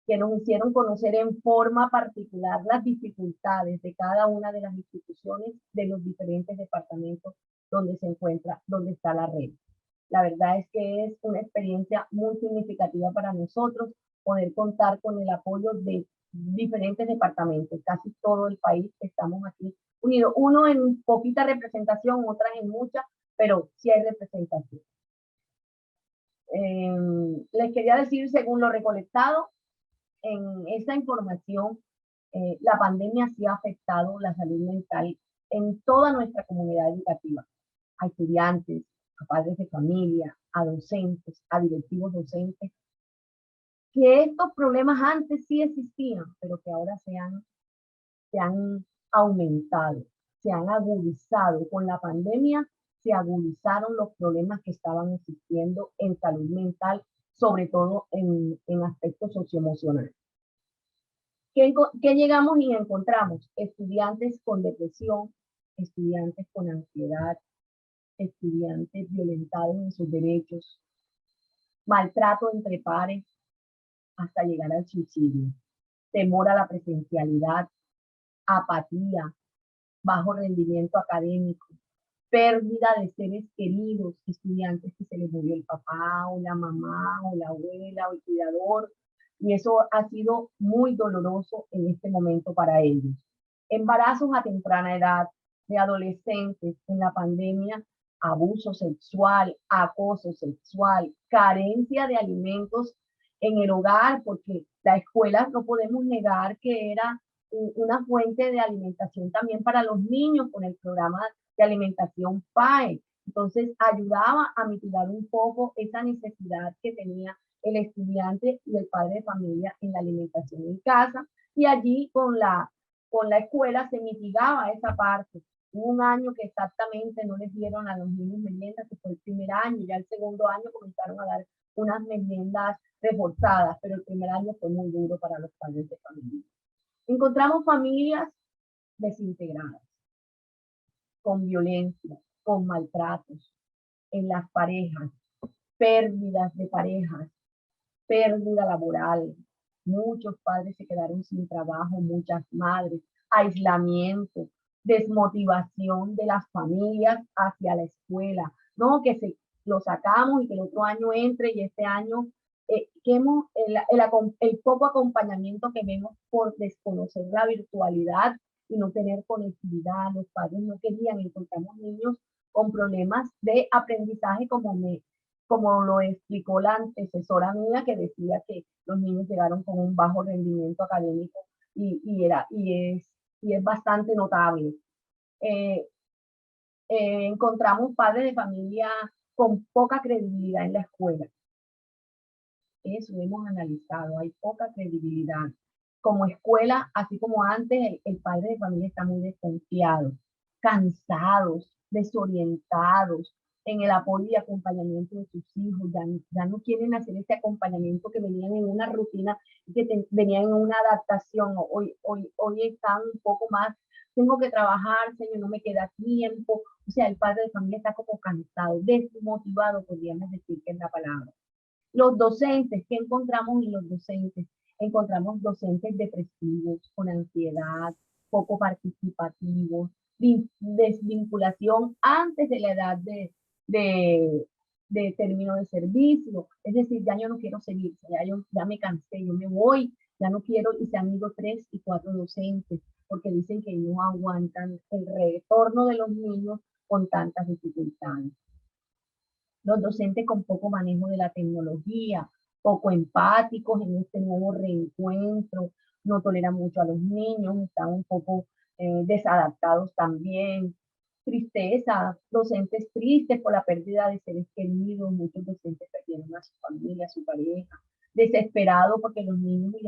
que nos hicieron conocer en forma particular las dificultades de cada una de las instituciones de los diferentes departamentos donde se encuentra, donde está la red. La verdad es que es una experiencia muy significativa para nosotros poder contar con el apoyo de diferentes departamentos. Casi todo el país estamos aquí unidos, uno en poquita representación, otras en mucha, pero sí hay representación. Les quería decir, según lo recolectado en esta información, la pandemia sí ha afectado la salud mental en toda nuestra comunidad educativa, a estudiantes, a padres de familia, a docentes, a directivos docentes, que estos problemas antes sí existían, pero que ahora se han aumentado, se han agudizado. Con la pandemia se agudizaron los problemas que estaban existiendo en salud mental, sobre todo en aspectos socioemocionales. ¿Qué llegamos y encontramos? Estudiantes con depresión, estudiantes con ansiedad, estudiantes violentados en sus derechos, maltrato entre pares, hasta llegar al suicidio, temor a la presencialidad, apatía, bajo rendimiento académico, pérdida de seres queridos, estudiantes que se les murió el papá o la mamá o la abuela o el cuidador, y eso ha sido muy doloroso en este momento para ellos. Embarazos a temprana edad de adolescentes en la pandemia, abuso sexual, acoso sexual, carencia de alimentos en el hogar, porque la escuela no podemos negar que era una fuente de alimentación también para los niños con el programa de alimentación PAE. Entonces ayudaba a mitigar un poco esa necesidad que tenía el estudiante y el padre de familia en la alimentación en casa, y allí con la escuela se mitigaba esa parte. Hubo un año que exactamente no les dieron a los niños meriendas, que fue el primer año, ya el segundo año comenzaron a dar unas meriendas reforzadas, pero el primer año fue muy duro para los padres de familia. Encontramos familias desintegradas, con violencia, con maltratos en las parejas, pérdidas de parejas, pérdida laboral. Muchos padres se quedaron sin trabajo, muchas madres, aislamiento, desmotivación de las familias hacia la escuela, no que lo sacamos y que el otro año entre, y este año el poco acompañamiento que vemos por desconocer la virtualidad y no tener conectividad. Los padres no querían. Encontramos niños con problemas de aprendizaje, como lo explicó la antecesora mía, que decía que los niños llegaron con un bajo rendimiento académico y es bastante notable. Encontramos padres de familia con poca credibilidad en la escuela. Eso hemos analizado, hay poca credibilidad. Como escuela, así como antes, el padre de familia está muy desconfiado, cansados, desorientados en el apoyo y acompañamiento de sus hijos. Ya no quieren hacer ese acompañamiento que venían en una rutina, que venían en una adaptación. Hoy están un poco más, tengo que trabajar, señor, no me queda tiempo. O sea, el padre de familia está como cansado, desmotivado, podríamos decir que es la palabra. Los docentes, ¿qué encontramos en los docentes? Encontramos docentes depresivos, con ansiedad, poco participativos, desvinculación antes de la edad de término de servicio. Es decir, ya yo no quiero seguir, ya me cansé, yo me voy, ya no quiero, y se han ido 3 y 4 docentes. porque dicen que no aguantan el retorno de los niños con tantas dificultades. Los docentes con poco manejo de la tecnología, poco empáticos en este nuevo reencuentro, no toleran mucho a los niños, están un poco desadaptados también. Tristeza, docentes tristes por la pérdida de seres queridos, muchos docentes perdieron a su familia, a su pareja, desesperados porque los niños y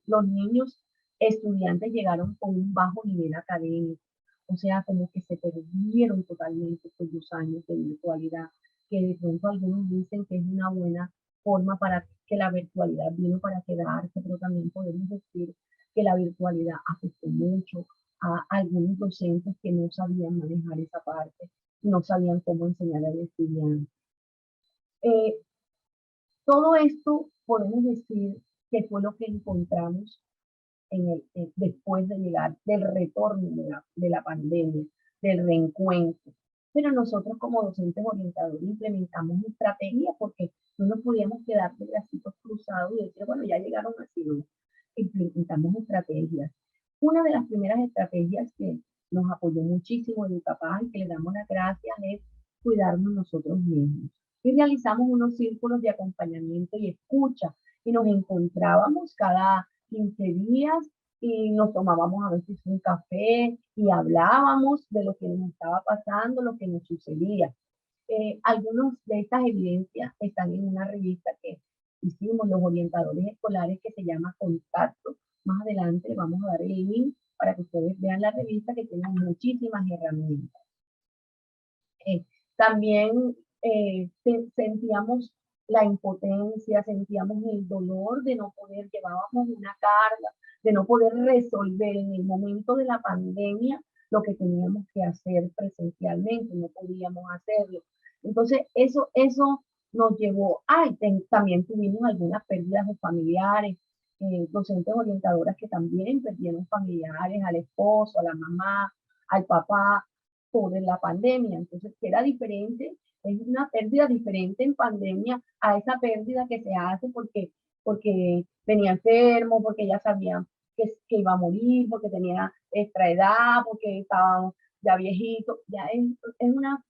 los niños estudiantes llegaron con un bajo nivel académico, o sea, como que se perdieron totalmente estos 2 años de virtualidad, que de pronto algunos dicen que es una buena forma para que la virtualidad vino para quedarse, pero también podemos decir que la virtualidad afectó mucho a algunos docentes que no sabían manejar esa parte, no sabían cómo enseñar al estudiante. Todo esto podemos decir que fue lo que encontramos después de llegar del retorno de la pandemia, del reencuentro. Pero nosotros como docentes orientadores implementamos estrategias porque no nos podíamos quedar de bracitos cruzados y decir, bueno, ya llegaron así, ¿no? Implementamos estrategias. Una de las primeras estrategias que nos apoyó muchísimo Educapaz y que le damos las gracias es cuidarnos nosotros mismos. Y realizamos unos círculos de acompañamiento y escucha y nos encontrábamos cada 15 días y nos tomábamos a veces un café y hablábamos de lo que nos estaba pasando, lo que nos sucedía. Algunas de estas evidencias están en una revista que hicimos los orientadores escolares que se llama Contacto. Más adelante vamos a dar el link para que ustedes vean la revista que tiene muchísimas herramientas. También sentíamos la impotencia, sentíamos el dolor de no poder, llevábamos una carga, de no poder resolver en el momento de la pandemia lo que teníamos que hacer presencialmente, no podíamos hacerlo. Entonces, eso nos llevó, también tuvimos algunas pérdidas de familiares, docentes orientadoras que también perdieron familiares, al esposo, a la mamá, al papá, por la pandemia. Entonces, que era diferente, es una pérdida diferente en pandemia a esa pérdida que se hace porque venía enfermo, porque ya sabía que iba a morir, porque tenía extra edad, porque estaba ya viejito. Ya es una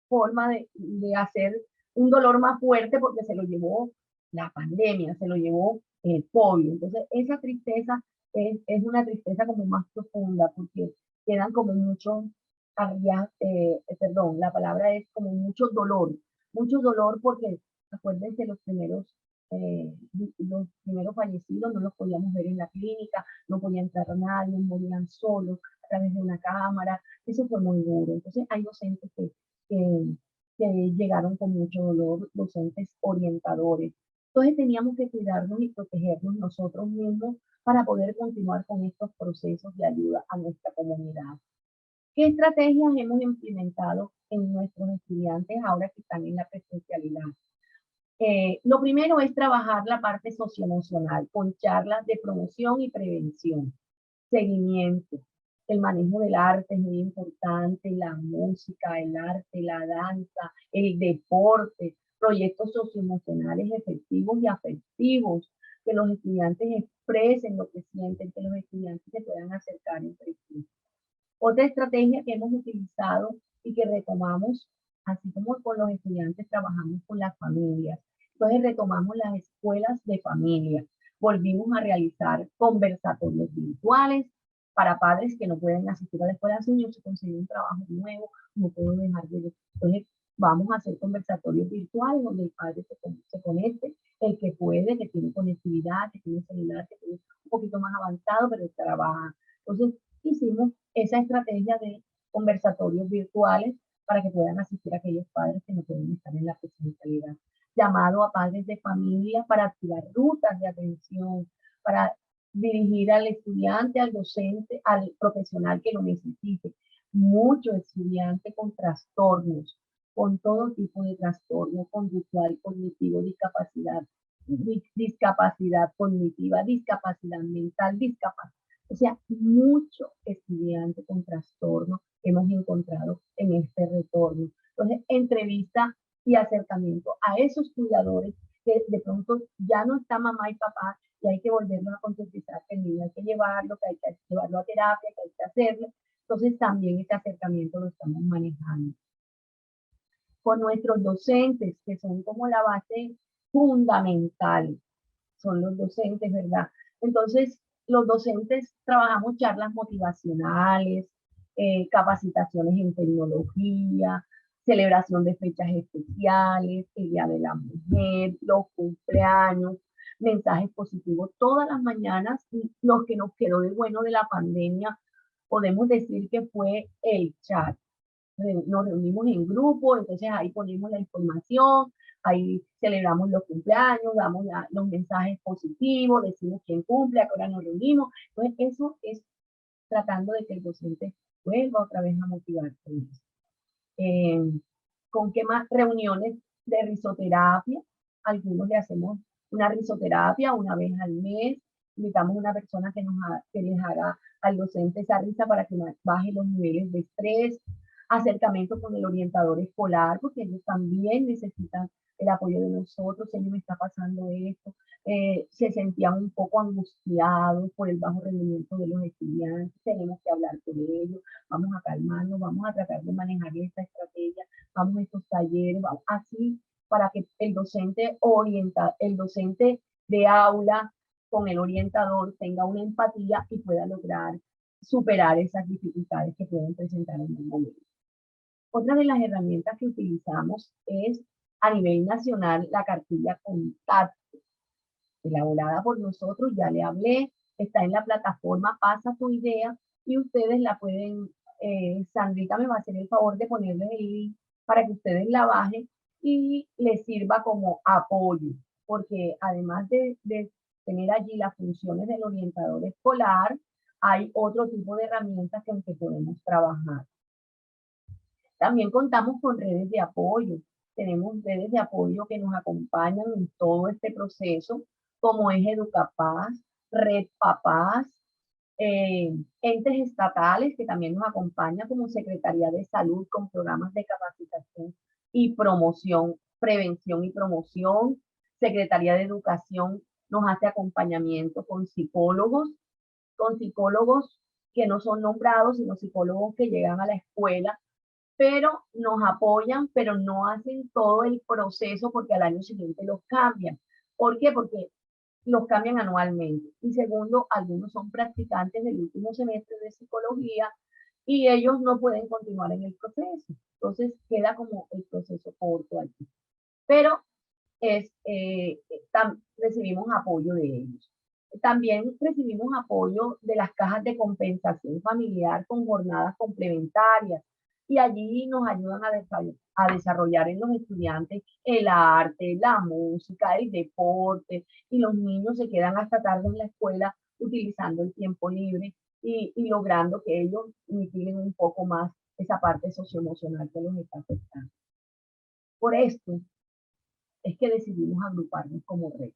forma de hacer un dolor más fuerte porque se lo llevó la pandemia, se lo llevó el COVID. Entonces, esa tristeza es una tristeza como más profunda porque quedan como muchos, perdón, la palabra es como mucho dolor porque acuérdense los primeros fallecidos no los podíamos ver en la clínica, no podía entrar nadie, morían solos a través de una cámara, eso fue muy duro. Entonces hay docentes que llegaron con mucho dolor, docentes orientadores. Entonces teníamos que cuidarnos y protegernos nosotros mismos para poder continuar con estos procesos de ayuda a nuestra comunidad. ¿Qué estrategias hemos implementado en nuestros estudiantes ahora que están en la presencialidad? Lo primero es trabajar la parte socioemocional con charlas de promoción y prevención, seguimiento. El manejo del arte es muy importante, la música, el arte, la danza, el deporte, proyectos socioemocionales efectivos y afectivos, que los estudiantes expresen lo que sienten, que los estudiantes se puedan acercar entre sí. Otra estrategia que hemos utilizado y que retomamos, así como con los estudiantes, trabajamos con las familias. Entonces retomamos las escuelas de familia. Volvimos a realizar conversatorios virtuales para padres que no pueden asistir a la escuela de sus niños, se consigue un trabajo nuevo, no puedo dejar de... Entonces vamos a hacer conversatorios virtuales donde el padre se conecte, el que puede, que tiene conectividad, que tiene celular, que tiene un poquito más avanzado, pero trabaja. Entonces hicimos esa estrategia de conversatorios virtuales para que puedan asistir a aquellos padres que no pueden estar en la presencialidad. Llamado a padres de familia para activar rutas de atención, para dirigir al estudiante, al docente, al profesional que lo necesite. Mucho estudiante con trastornos, con todo tipo de trastorno conductual, cognitivo, discapacidad cognitiva, discapacidad mental, o sea, mucho estudiante con trastorno hemos encontrado en este retorno. Entonces, entrevista y acercamiento a esos cuidadores que de pronto ya no está mamá y papá, que hay que volverlo a concientizar, que el niño hay que llevarlo, que hay que llevarlo a terapia, que hay que hacerlo. Entonces también este acercamiento lo estamos manejando. Con nuestros docentes, que son como la base fundamental, son los docentes, ¿verdad? Entonces, los docentes trabajamos charlas motivacionales, capacitaciones en tecnología, celebración de fechas especiales, el Día de la Mujer, los cumpleaños, mensajes positivos todas las mañanas. Y lo que nos quedó de bueno de la pandemia, podemos decir que fue el chat. Nos reunimos en grupo, entonces ahí ponemos la información, ahí celebramos los cumpleaños, damos los mensajes positivos, decimos quién cumple, a qué hora nos reunimos. Entonces eso es tratando de que el docente vuelva otra vez a motivarse. ¿Con qué más? Reuniones de risoterapia. Algunos le hacemos una risoterapia una vez al mes. Invitamos a una persona que les haga al docente esa risa para que baje los niveles de estrés. Acercamiento con el orientador escolar, porque ellos también necesitan el apoyo de nosotros. Ellos me está pasando esto. Se sentían un poco angustiados por el bajo rendimiento de los estudiantes. Tenemos que hablar con ellos. Vamos a calmarnos, vamos a tratar de manejar esta estrategia. Vamos a estos talleres, vamos, así para que el docente de aula con el orientador tenga una empatía y pueda lograr superar esas dificultades que pueden presentar en el momento. Otra de las herramientas que utilizamos es a nivel nacional la cartilla Contacto, elaborada por nosotros, ya le hablé, está en la plataforma Pasa tu Idea y ustedes la pueden, Sandrita me va a hacer el favor de ponerles el link para que ustedes la bajen y les sirva como apoyo, porque además de tener allí las funciones del orientador escolar, hay otro tipo de herramientas con que podemos trabajar. También contamos con redes de apoyo. Tenemos redes de apoyo que nos acompañan en todo este proceso, como es Educapaz, Red Papás, entes estatales que también nos acompañan como Secretaría de Salud con programas de capacitación y promoción, prevención y promoción. Secretaría de Educación nos hace acompañamiento con psicólogos que no son nombrados, sino psicólogos que llegan a la escuela, pero nos apoyan, pero no hacen todo el proceso porque al año siguiente los cambian. ¿Por qué? Porque los cambian anualmente. Y segundo, algunos son practicantes del último semestre de psicología y ellos no pueden continuar en el proceso. Entonces queda como el proceso corto aquí. Pero recibimos apoyo de ellos. También recibimos apoyo de las cajas de compensación familiar con jornadas complementarias. Y allí nos ayudan a desarrollar en los estudiantes el arte, la música, el deporte, y los niños se quedan hasta tarde en la escuela utilizando el tiempo libre y logrando que ellos mitiguen un poco más esa parte socioemocional que los está afectando. Por esto es que decidimos agruparnos como red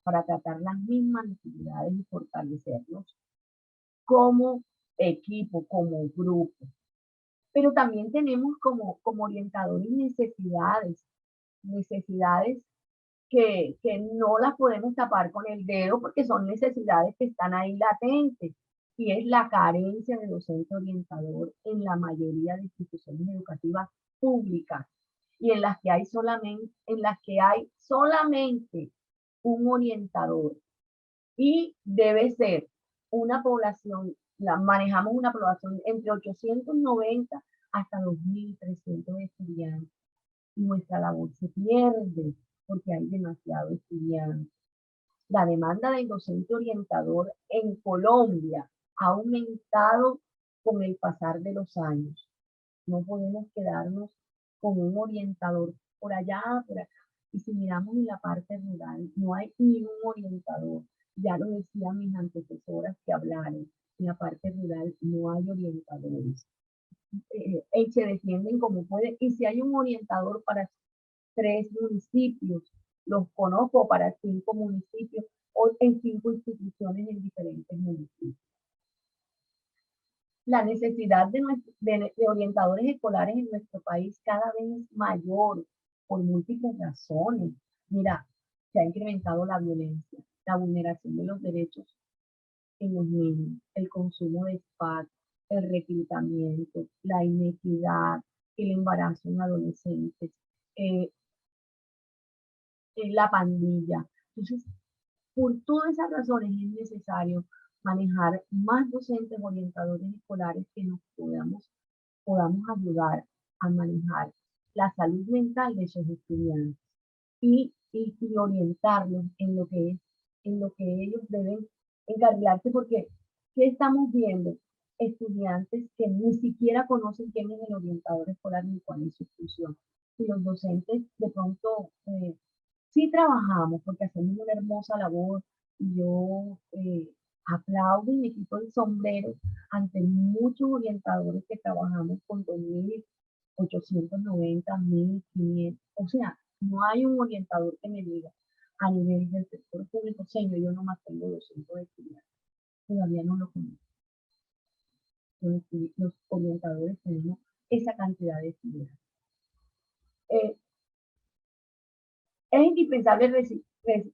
para tratar las mismas necesidades y fortalecernos como equipo, como grupo. Pero también tenemos como orientadores necesidades que no las podemos tapar con el dedo porque son necesidades que están ahí latentes, y es la carencia de docente orientador en la mayoría de instituciones educativas públicas y en las que hay solamente un orientador, y debe ser una población, manejamos una población entre 890 hasta 2.300 estudiantes, y nuestra labor se pierde porque hay demasiados estudiantes. La demanda del docente orientador en Colombia ha aumentado con el pasar de los años. No podemos quedarnos con un orientador por allá, por acá. Y si miramos en la parte rural, no hay ni un orientador. Ya lo decían mis antecesoras que hablaron. En la parte rural no hay orientadores. Se defienden como pueden. Y si hay un orientador para 3 municipios, los conozco, para 5 municipios o en 5 instituciones en diferentes municipios. La necesidad de orientadores escolares en nuestro país cada vez es mayor por múltiples razones. Mira, se ha incrementado la violencia, la vulneración de los derechos en los niños, el consumo de SPAC, el reclutamiento, la inequidad, el embarazo en adolescentes, la pandilla. Entonces, por todas esas razones es necesario manejar más docentes orientadores escolares que nos podamos ayudar a manejar la salud mental de esos estudiantes y orientarlos en lo que ellos deben encargarse, porque ¿qué estamos viendo? Estudiantes que ni siquiera conocen quién es el orientador escolar ni cuál es su función. Y los docentes de pronto sí trabajamos porque hacemos una hermosa labor y yo aplaudo y me quito el sombrero ante muchos orientadores que trabajamos con 2.890, 1.500, o sea, no hay un orientador que me diga a nivel del sector público, señor, yo nomás tengo 200 estudiantes, todavía no lo conozco. Los orientadores tenemos esa cantidad de estudiantes. Es indispensable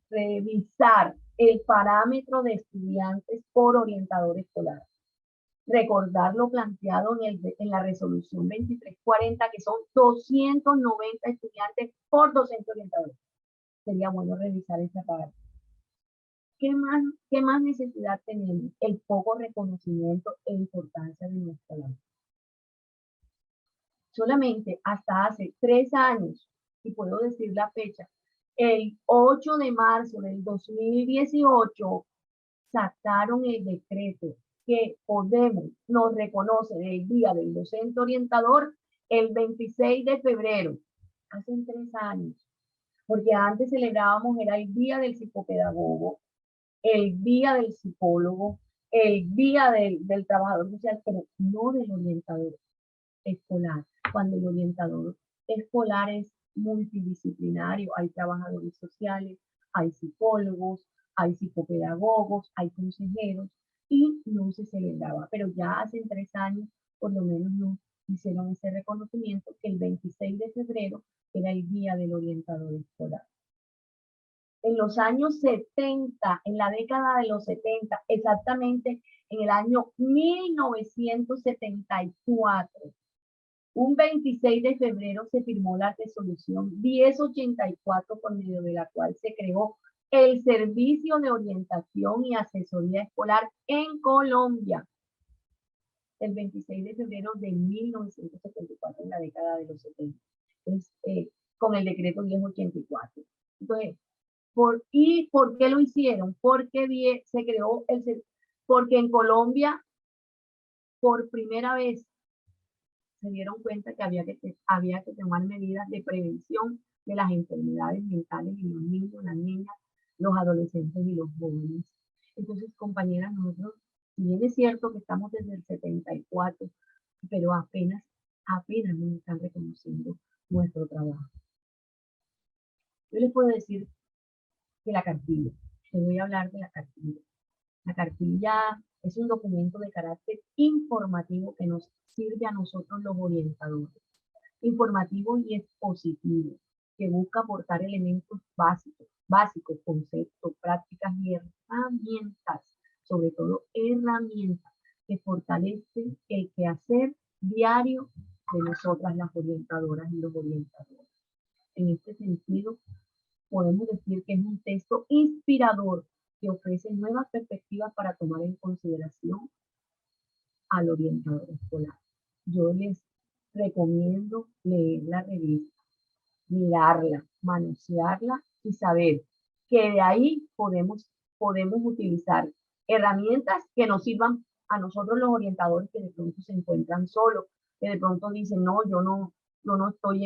revisar el parámetro de estudiantes por orientador escolar. Recordar lo planteado en la resolución 2340, que son 290 estudiantes por docente orientador. Sería bueno revisar esa parte. ¿Qué más necesidad tenemos? El poco reconocimiento e importancia de nuestra labor. Solamente hasta hace 3 años, y puedo decir la fecha, el 8 de marzo del 2018 sacaron el decreto que nos reconoce el Día del Docente Orientador el 26 de febrero, hace 3 años, porque antes celebrábamos era el Día del Psicopedagogo, el Día del Psicólogo, el Día del Trabajador Social, pero no del orientador escolar, cuando el orientador escolar es multidisciplinario, hay trabajadores sociales, hay psicólogos, hay psicopedagogos, hay consejeros, y no se celebraba, pero ya hace 3 años por lo menos nos hicieron ese reconocimiento que el 26 de febrero era el Día del Orientador Escolar. En los años 70, en la década de los 70, exactamente en el año 1974, un 26 de febrero se firmó la resolución 1084, por medio de la cual se creó el Servicio de Orientación y Asesoría Escolar en Colombia. El 26 de febrero de 1974, en la década de los 70. Entonces, con el decreto 1084. Entonces, ¿por qué lo hicieron? Porque se creó porque en Colombia, por primera vez, se dieron cuenta que había que tomar medidas de prevención de las enfermedades mentales en los niños, las niñas, los adolescentes y los jóvenes. Entonces, compañeras, nosotros, si bien es cierto que estamos desde el 74, pero apenas nos están reconociendo nuestro trabajo. Yo les puedo decir que la cartilla, les voy a hablar de la cartilla. La cartilla es un documento de carácter informativo que nos sirve a nosotros los orientadores. Informativo y expositivo, que busca aportar elementos básicos, conceptos, prácticas y herramientas, sobre todo herramientas que fortalecen el quehacer diario de nosotras las orientadoras y los orientadores. En este sentido, podemos decir que es un texto inspirador que ofrece nuevas perspectivas para tomar en consideración al orientador escolar. Yo les recomiendo leer la revista, mirarla, manosearla y saber que de ahí podemos utilizar herramientas que nos sirvan a nosotros los orientadores que de pronto se encuentran solos, que de pronto dicen, no, yo no estoy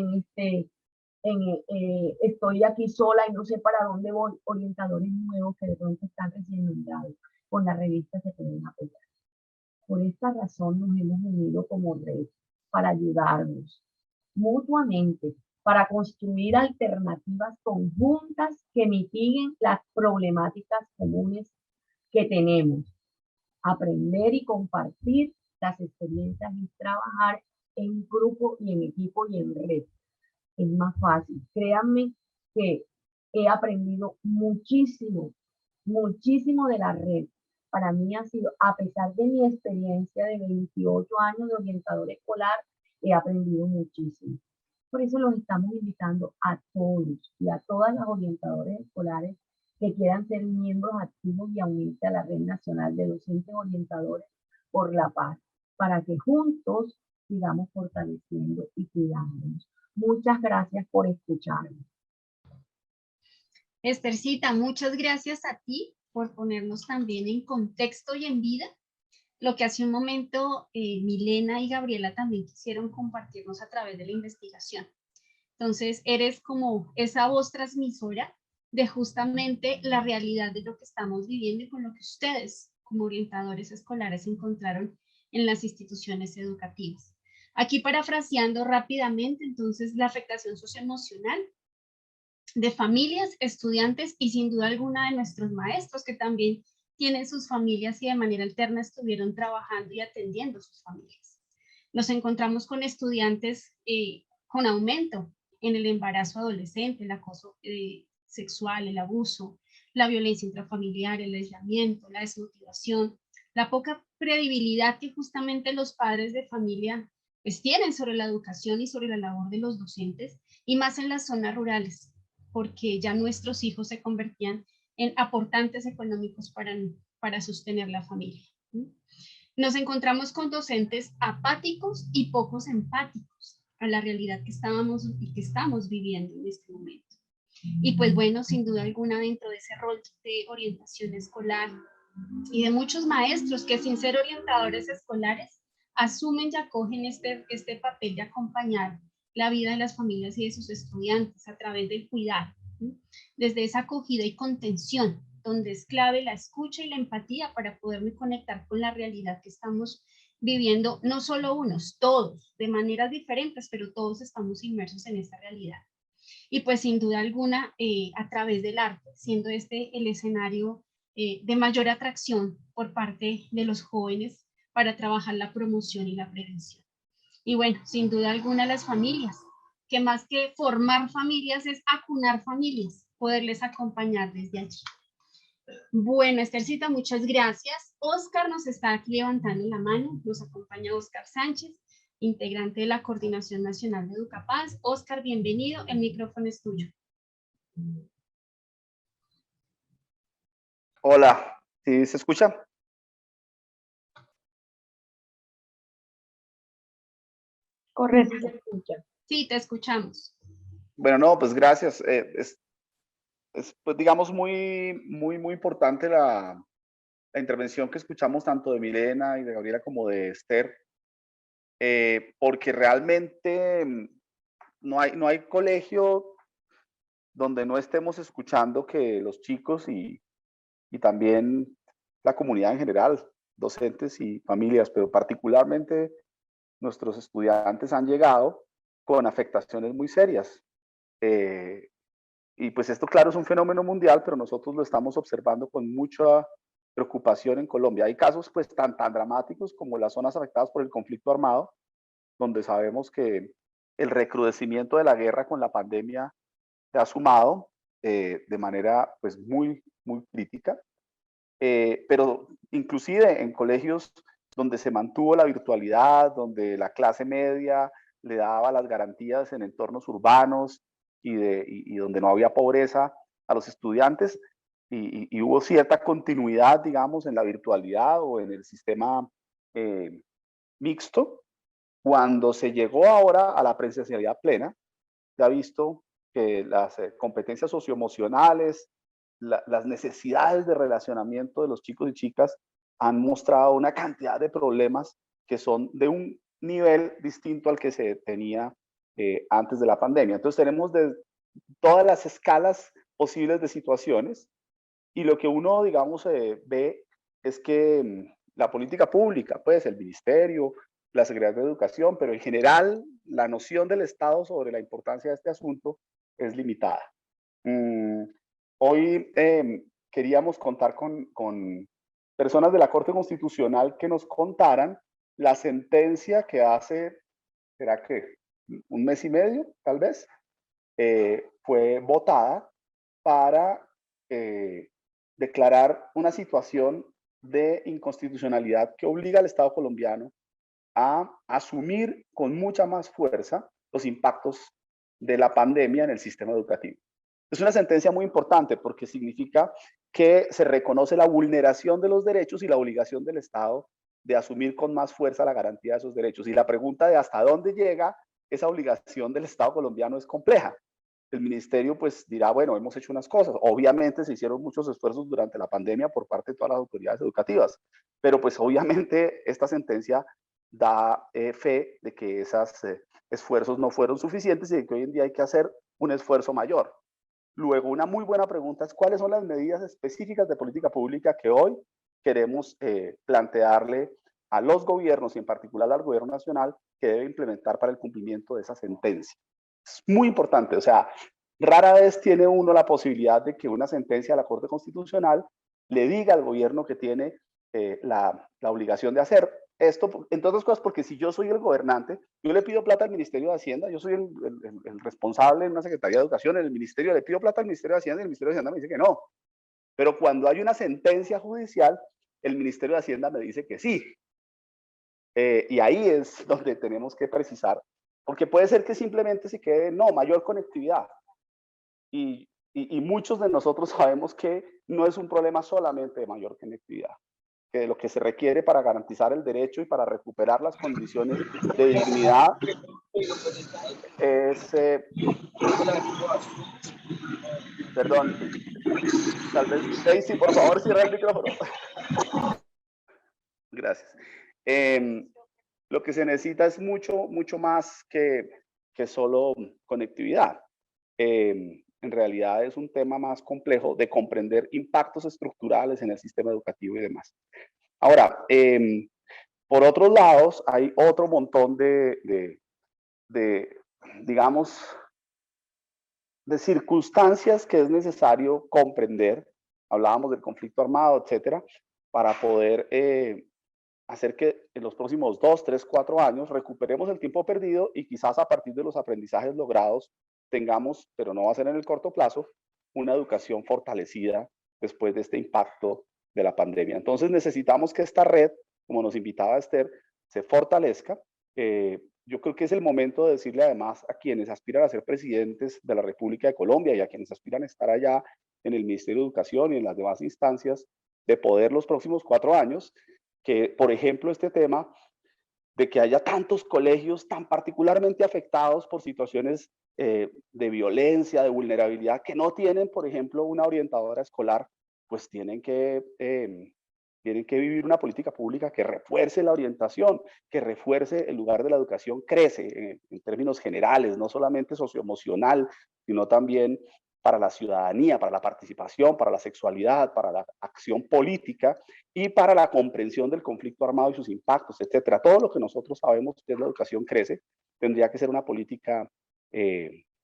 estoy aquí sola y no sé para dónde voy. Orientadores nuevos que de pronto están recién nombrados, con la revista se pueden apoyar. Por esta razón nos hemos unido como red para ayudarnos mutuamente, para construir alternativas conjuntas que mitiguen las problemáticas comunes que tenemos. Aprender y compartir las experiencias y trabajar en grupo y en equipo y en red. Es más fácil. Créanme que he aprendido muchísimo muchísimo de la red. Para mí ha sido, a pesar de mi experiencia de 28 años de orientador escolar, he aprendido muchísimo. Por eso los estamos invitando a todos y a todas las orientadoras escolares que quieran ser miembros activos y unirse a la Red Nacional de Docentes Orientadores por la Paz, para que juntos sigamos fortaleciendo y cuidándonos. Muchas gracias por escucharnos. Esthercita, muchas gracias a ti por ponernos también en contexto y en vida lo que hace un momento Milena y Gabriela también quisieron compartirnos a través de la investigación. Entonces, eres como esa voz transmisora de justamente la realidad de lo que estamos viviendo y con lo que ustedes, como orientadores escolares, encontraron en las instituciones educativas. Aquí parafraseando rápidamente, entonces, la afectación socioemocional de familias, estudiantes y sin duda alguna de nuestros maestros que también tienen sus familias y de manera alterna estuvieron trabajando y atendiendo sus familias. Nos encontramos con estudiantes con aumento en el embarazo adolescente, el acoso sexual, el abuso, la violencia intrafamiliar, el aislamiento, la desmotivación, la poca credibilidad que justamente los padres de familia pues, tienen sobre la educación y sobre la labor de los docentes, y más en las zonas rurales, porque ya nuestros hijos se convertían en aportantes económicos para sostener la familia. Nos encontramos con docentes apáticos y pocos empáticos a la realidad que estábamos y que estamos viviendo en este momento. Y pues bueno, sin duda alguna dentro de ese rol de orientación escolar y de muchos maestros que sin ser orientadores escolares asumen y acogen este papel de acompañar la vida de las familias y de sus estudiantes a través del cuidado, desde esa acogida y contención, donde es clave la escucha y la empatía para poderme conectar con la realidad que estamos viviendo, no solo unos, todos, de maneras diferentes, pero todos estamos inmersos en esta realidad. Y pues sin duda alguna, a través del arte, siendo este el escenario de mayor atracción por parte de los jóvenes para trabajar la promoción y la prevención. Y bueno, sin duda alguna las familias, que más que formar familias es acunar familias, poderles acompañar desde allí. Bueno, Esthercita, muchas gracias. Oscar nos está aquí levantando la mano, nos acompaña Oscar Sánchez, integrante de la Coordinación Nacional de Educapaz. Oscar, bienvenido, el micrófono es tuyo. Hola, ¿sí se escucha? Correcto, se escucha. Sí, te escuchamos. Bueno, no, pues gracias. Pues digamos muy importante la intervención que escuchamos tanto de Milena y de Gabriela como de Esther, porque realmente no hay colegio donde no estemos escuchando que los chicos y también la comunidad en general, docentes y familias, pero particularmente nuestros estudiantes han llegado con afectaciones muy serias. Y pues esto, claro, es un fenómeno mundial, pero nosotros lo estamos observando con mucha preocupación en Colombia. Hay casos pues tan dramáticos como las zonas afectadas por el conflicto armado, donde sabemos que el recrudecimiento de la guerra con la pandemia se ha sumado de manera pues muy crítica. Pero inclusive en colegios donde se mantuvo la virtualidad, donde la clase media le daba las garantías en entornos urbanos y donde no había pobreza a los estudiantes, y hubo cierta continuidad, digamos, en la virtualidad o en el sistema mixto. Cuando se llegó ahora a la presencialidad plena, se ha visto que las competencias socioemocionales, las necesidades de relacionamiento de los chicos y chicas han mostrado una cantidad de problemas que son de un nivel distinto al que se tenía antes de la pandemia. Entonces tenemos de todas las escalas posibles de situaciones, y lo que uno, digamos, ve es que la política pública, pues el ministerio, la Secretaría de Educación, pero en general la noción del Estado sobre la importancia de este asunto es limitada. Hoy queríamos contar con personas de la Corte Constitucional que nos contaran la sentencia que hace, ¿será que un mes y medio, tal vez? Fue votada para declarar una situación de inconstitucionalidad que obliga al Estado colombiano a asumir con mucha más fuerza los impactos de la pandemia en el sistema educativo. Es una sentencia muy importante porque significa que se reconoce la vulneración de los derechos y la obligación del Estado de asumir con más fuerza la garantía de esos derechos. Y la pregunta de hasta dónde llega esa obligación del Estado colombiano es compleja. El ministerio pues dirá, bueno, hemos hecho unas cosas. Obviamente se hicieron muchos esfuerzos durante la pandemia por parte de todas las autoridades educativas, pero pues obviamente esta sentencia da fe de que esos esfuerzos no fueron suficientes y de que hoy en día hay que hacer un esfuerzo mayor. Luego, una muy buena pregunta es cuáles son las medidas específicas de política pública que hoy queremos plantearle a los gobiernos y en particular al gobierno nacional que debe implementar para el cumplimiento de esa sentencia. Es muy importante, o sea, rara vez tiene uno la posibilidad de que una sentencia de la Corte Constitucional le diga al gobierno que tiene la obligación de hacer esto, entre otras cosas, porque si yo soy el gobernante, yo le pido plata al Ministerio de Hacienda, yo soy el responsable en una Secretaría de Educación, en el Ministerio le pido plata al Ministerio de Hacienda y el Ministerio de Hacienda me dice que no. Pero cuando hay una sentencia judicial, el Ministerio de Hacienda me dice que sí. Y ahí es donde tenemos que precisar, porque puede ser que simplemente se quede, no, mayor conectividad. Y muchos de nosotros sabemos que no es un problema solamente de mayor conectividad, que lo que se requiere para garantizar el derecho y para recuperar las condiciones de dignidad es... perdón, tal vez, Daisy, por favor, cierra el micrófono. Gracias. Lo que se necesita es mucho más que solo conectividad. En realidad es un tema más complejo de comprender impactos estructurales en el sistema educativo y demás. Ahora, por otros lados, hay otro montón digamos, de circunstancias que es necesario comprender. Hablábamos del conflicto armado, etcétera, para poder hacer que en los próximos 2, 3, 4 años recuperemos el tiempo perdido y quizás a partir de los aprendizajes logrados tengamos, pero no va a ser en el corto plazo, una educación fortalecida después de este impacto de la pandemia. Entonces necesitamos que esta red, como nos invitaba Esther, se fortalezca. Yo creo que es el momento de decirle además a quienes aspiran a ser presidentes de la República de Colombia y a quienes aspiran a estar allá en el Ministerio de Educación y en las demás instancias de poder los próximos 4 años, que por ejemplo este tema de que haya tantos colegios tan particularmente afectados por situaciones de violencia, de vulnerabilidad, que no tienen, por ejemplo, una orientadora escolar, pues tienen que vivir una política pública que refuerce la orientación, que refuerce el lugar de la educación, crece en términos generales, no solamente socioemocional, sino también para la ciudadanía, para la participación, para la sexualidad, para la acción política y para la comprensión del conflicto armado y sus impactos, etcétera. Todo lo que nosotros sabemos que es la educación crece, tendría que ser una política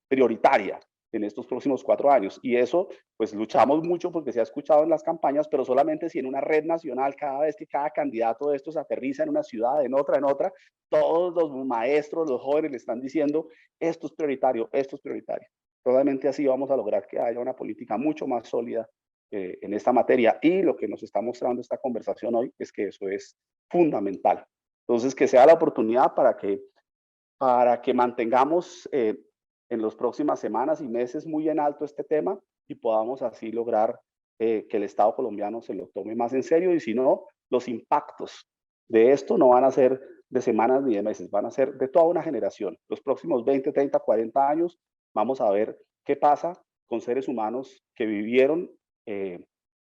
prioritaria en estos próximos 4 años. Y eso, pues luchamos mucho porque se ha escuchado en las campañas, pero solamente si en una red nacional, cada vez que cada candidato de estos aterriza en una ciudad, en otra, todos los maestros, los jóvenes le están diciendo, esto es prioritario, esto es prioritario. Solamente así vamos a lograr que haya una política mucho más sólida en esta materia. Y lo que nos está mostrando esta conversación hoy es que eso es fundamental. Entonces, que sea la oportunidad para que mantengamos en las próximas semanas y meses muy en alto este tema y podamos así lograr que el Estado colombiano se lo tome más en serio, y si no, los impactos de esto no van a ser de semanas ni de meses, van a ser de toda una generación. Los próximos 20, 30, 40 años vamos a ver qué pasa con seres humanos que vivieron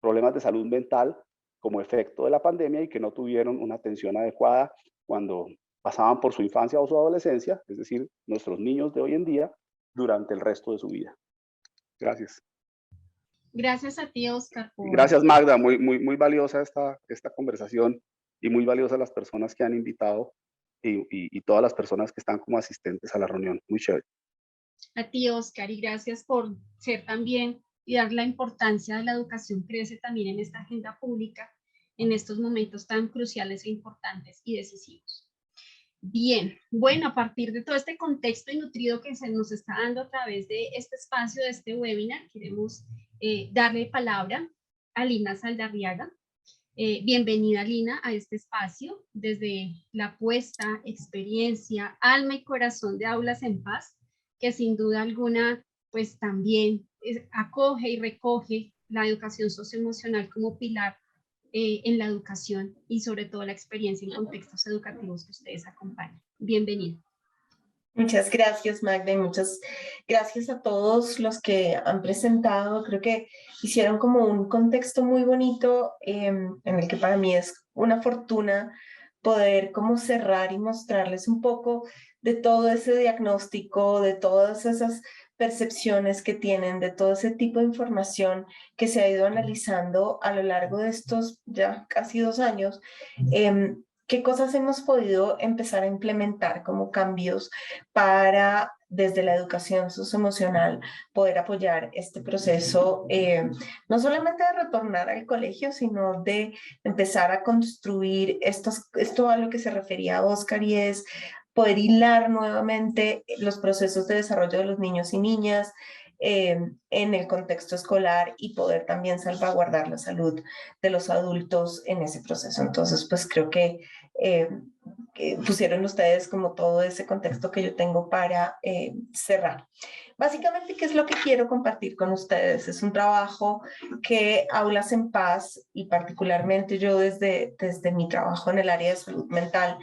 problemas de salud mental como efecto de la pandemia y que no tuvieron una atención adecuada cuando pasaban por su infancia o su adolescencia, es decir, nuestros niños de hoy en día, durante el resto de su vida. Gracias. Gracias a ti, Oscar. Gracias, Magda. Muy valiosa esta conversación y muy valiosas las personas que han invitado y todas las personas que están como asistentes a la reunión. Muy chévere. A ti, Oscar, y gracias por ser también y dar la importancia de la educación crece también en esta agenda pública en estos momentos tan cruciales e importantes y decisivos. Bien, bueno, a partir de todo este contexto y nutrido que se nos está dando a través de este espacio, de este webinar, queremos darle palabra a Lina Saldarriaga. Bienvenida, Lina, a este espacio desde la apuesta, experiencia, alma y corazón de Aulas en Paz, que sin duda alguna pues también acoge y recoge la educación socioemocional como pilar en la educación y sobre todo la experiencia en contextos educativos que ustedes acompañan. Bienvenida. Muchas gracias, Magda, y muchas gracias a todos los que han presentado. Creo que hicieron como un contexto muy bonito en el que para mí es una fortuna poder como cerrar y mostrarles un poco de todo ese diagnóstico, de todas esas percepciones que tienen, de todo ese tipo de información que se ha ido analizando a lo largo de estos ya casi 2 años. ¿Qué cosas hemos podido empezar a implementar como cambios para, desde la educación socioemocional, poder apoyar este proceso, no solamente de retornar al colegio, sino de empezar a construir esto a lo que se refería Oscar, y es poder hilar nuevamente los procesos de desarrollo de los niños y niñas en el contexto escolar y poder también salvaguardar la salud de los adultos en ese proceso? Entonces, pues creo que pusieron ustedes como todo ese contexto que yo tengo para cerrar. Básicamente, ¿qué es lo que quiero compartir con ustedes? Es un trabajo que Aulas en Paz, y particularmente yo desde mi trabajo en el área de salud mental,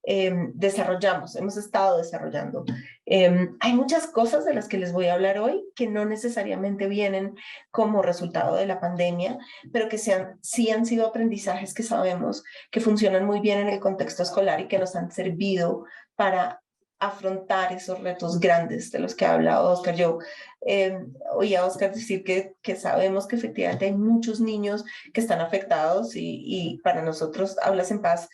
hemos estado desarrollando. Hay muchas cosas de las que les voy a hablar hoy que no necesariamente vienen como resultado de la pandemia, pero que sí han sido aprendizajes que sabemos que funcionan muy bien en el contexto escolar y que nos han servido para afrontar esos retos grandes de los que ha hablado Oscar. Yo oí a Oscar decir que sabemos que efectivamente hay muchos niños que están afectados y para nosotros Aulas en Paz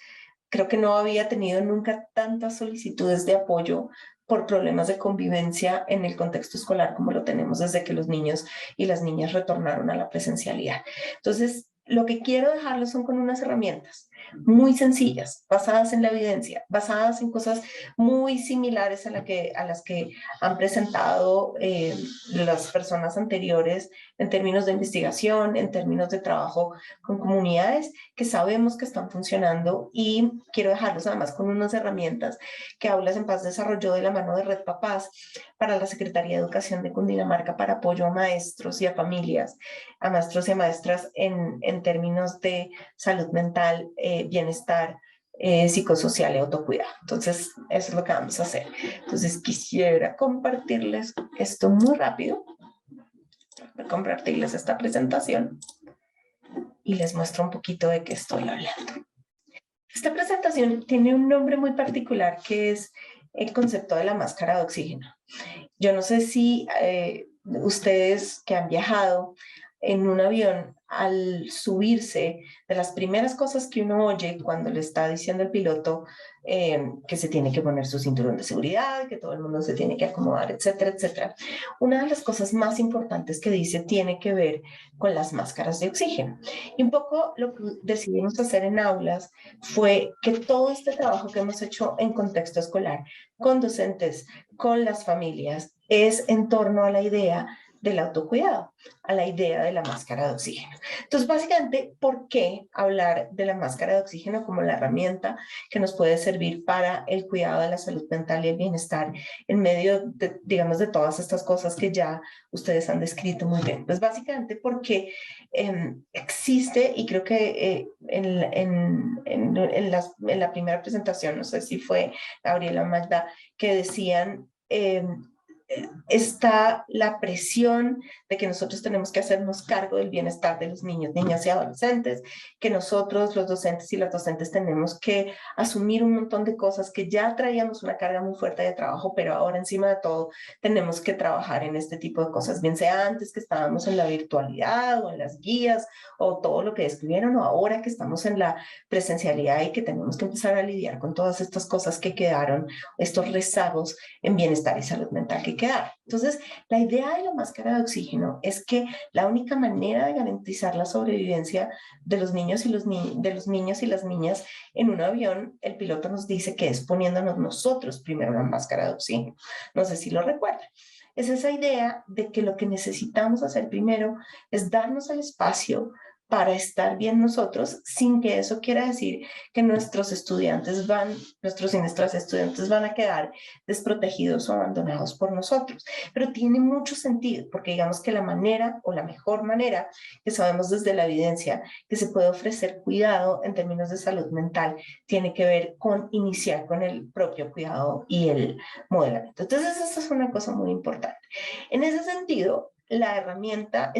creo que no había tenido nunca tantas solicitudes de apoyo por problemas de convivencia en el contexto escolar como lo tenemos desde que los niños y las niñas retornaron a la presencialidad. Entonces, lo que quiero dejarlos son con unas herramientas muy sencillas, basadas en la evidencia, basadas en cosas muy similares a las que han presentado las personas anteriores en términos de investigación, en términos de trabajo con comunidades que sabemos que están funcionando, y quiero dejarlos además con unas herramientas que Aulas en Paz desarrolló de la mano de Red Papás para la Secretaría de Educación de Cundinamarca para apoyo a maestros y a familias, a maestros y a maestras en términos de salud mental, bienestar psicosocial y autocuidado. Entonces, eso es lo que vamos a hacer. Entonces, quisiera compartirles esto muy rápido, compartirles esta presentación y les muestro un poquito de qué estoy hablando. Esta presentación tiene un nombre muy particular que es el concepto de la máscara de oxígeno. Yo no sé si ustedes que han viajado en un avión, al subirse, de las primeras cosas que uno oye cuando le está diciendo el piloto que se tiene que poner su cinturón de seguridad, que todo el mundo se tiene que acomodar, etcétera, etcétera. Una de las cosas más importantes que dice tiene que ver con las máscaras de oxígeno. Y un poco lo que decidimos hacer en Aulas fue que todo este trabajo que hemos hecho en contexto escolar, con docentes, con las familias, es en torno a la idea del autocuidado, a la idea de la máscara de oxígeno. Entonces, básicamente, ¿por qué hablar de la máscara de oxígeno como la herramienta que nos puede servir para el cuidado de la salud mental y el bienestar en medio de, digamos, de todas estas cosas que ya ustedes han descrito muy bien? Pues básicamente porque existe, y creo que en la primera presentación, no sé si fue Gabriela o Magda, que decían está la presión de que nosotros tenemos que hacernos cargo del bienestar de los niños, niñas y adolescentes, que nosotros, los docentes y las docentes, tenemos que asumir un montón de cosas que ya traíamos una carga muy fuerte de trabajo, pero ahora encima de todo tenemos que trabajar en este tipo de cosas, bien sea antes que estábamos en la virtualidad o en las guías o todo lo que describieron, o ahora que estamos en la presencialidad y que tenemos que empezar a lidiar con todas estas cosas que quedaron, estos rezagos en bienestar y salud mental que quedar. Entonces, la idea de la máscara de oxígeno es que la única manera de garantizar la sobrevivencia de los niños y las niñas en un avión, el piloto nos dice que es poniéndonos nosotros primero la máscara de oxígeno. No sé si lo recuerdan. Es esa idea de que lo que necesitamos hacer primero es darnos el espacio para estar bien nosotros, sin que eso quiera decir que nuestros estudiantes nuestros y nuestras estudiantes van a quedar desprotegidos o abandonados por nosotros. Pero tiene mucho sentido, porque digamos que la manera o la mejor manera que sabemos desde la evidencia que se puede ofrecer cuidado en términos de salud mental tiene que ver con iniciar con el propio cuidado y el modelamiento. Entonces, esa es una cosa muy importante. En ese sentido, la herramienta,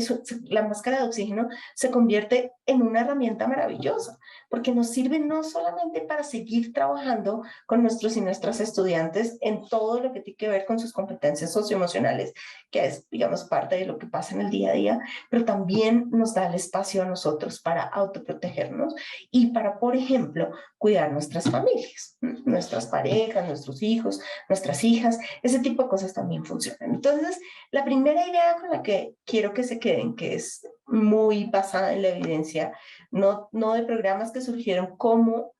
la máscara de oxígeno se convierte en una herramienta maravillosa, porque nos sirve no solamente para seguir trabajando con nuestros y nuestras estudiantes en todo lo que tiene que ver con sus competencias socioemocionales, que es, digamos, parte de lo que pasa en el día a día, pero también nos da el espacio a nosotros para autoprotegernos y para, por ejemplo, cuidar nuestras familias, nuestras parejas, nuestros hijos, nuestras hijas, ese tipo de cosas también funcionan. Entonces, la primera idea con la que quiero que se queden, que es muy basada en la evidencia, no de programas que surgieron como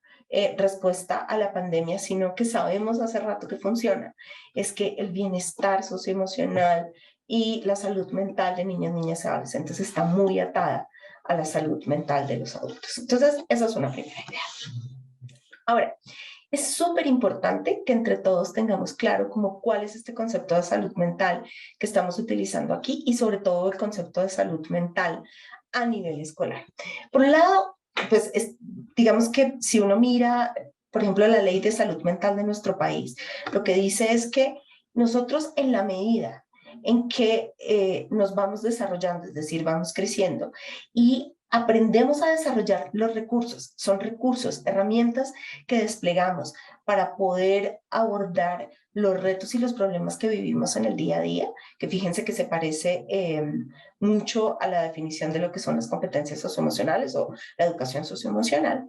respuesta a la pandemia, sino que sabemos hace rato que funciona, es que el bienestar socioemocional y la salud mental de niñas y adolescentes está muy atada a la salud mental de los adultos. Entonces, esa es una primera idea. Ahora, es súper importante que entre todos tengamos claro como cuál es este concepto de salud mental que estamos utilizando aquí y sobre todo el concepto de salud mental a nivel escolar. Por un lado, pues digamos que si uno mira, por ejemplo, la ley de salud mental de nuestro país, lo que dice es que nosotros en la medida en que nos vamos desarrollando, es decir, vamos creciendo y aprendemos a desarrollar los recursos, son recursos, herramientas que desplegamos para poder abordar los retos y los problemas que vivimos en el día a día, que fíjense que se parece mucho a la definición de lo que son las competencias socioemocionales o la educación socioemocional.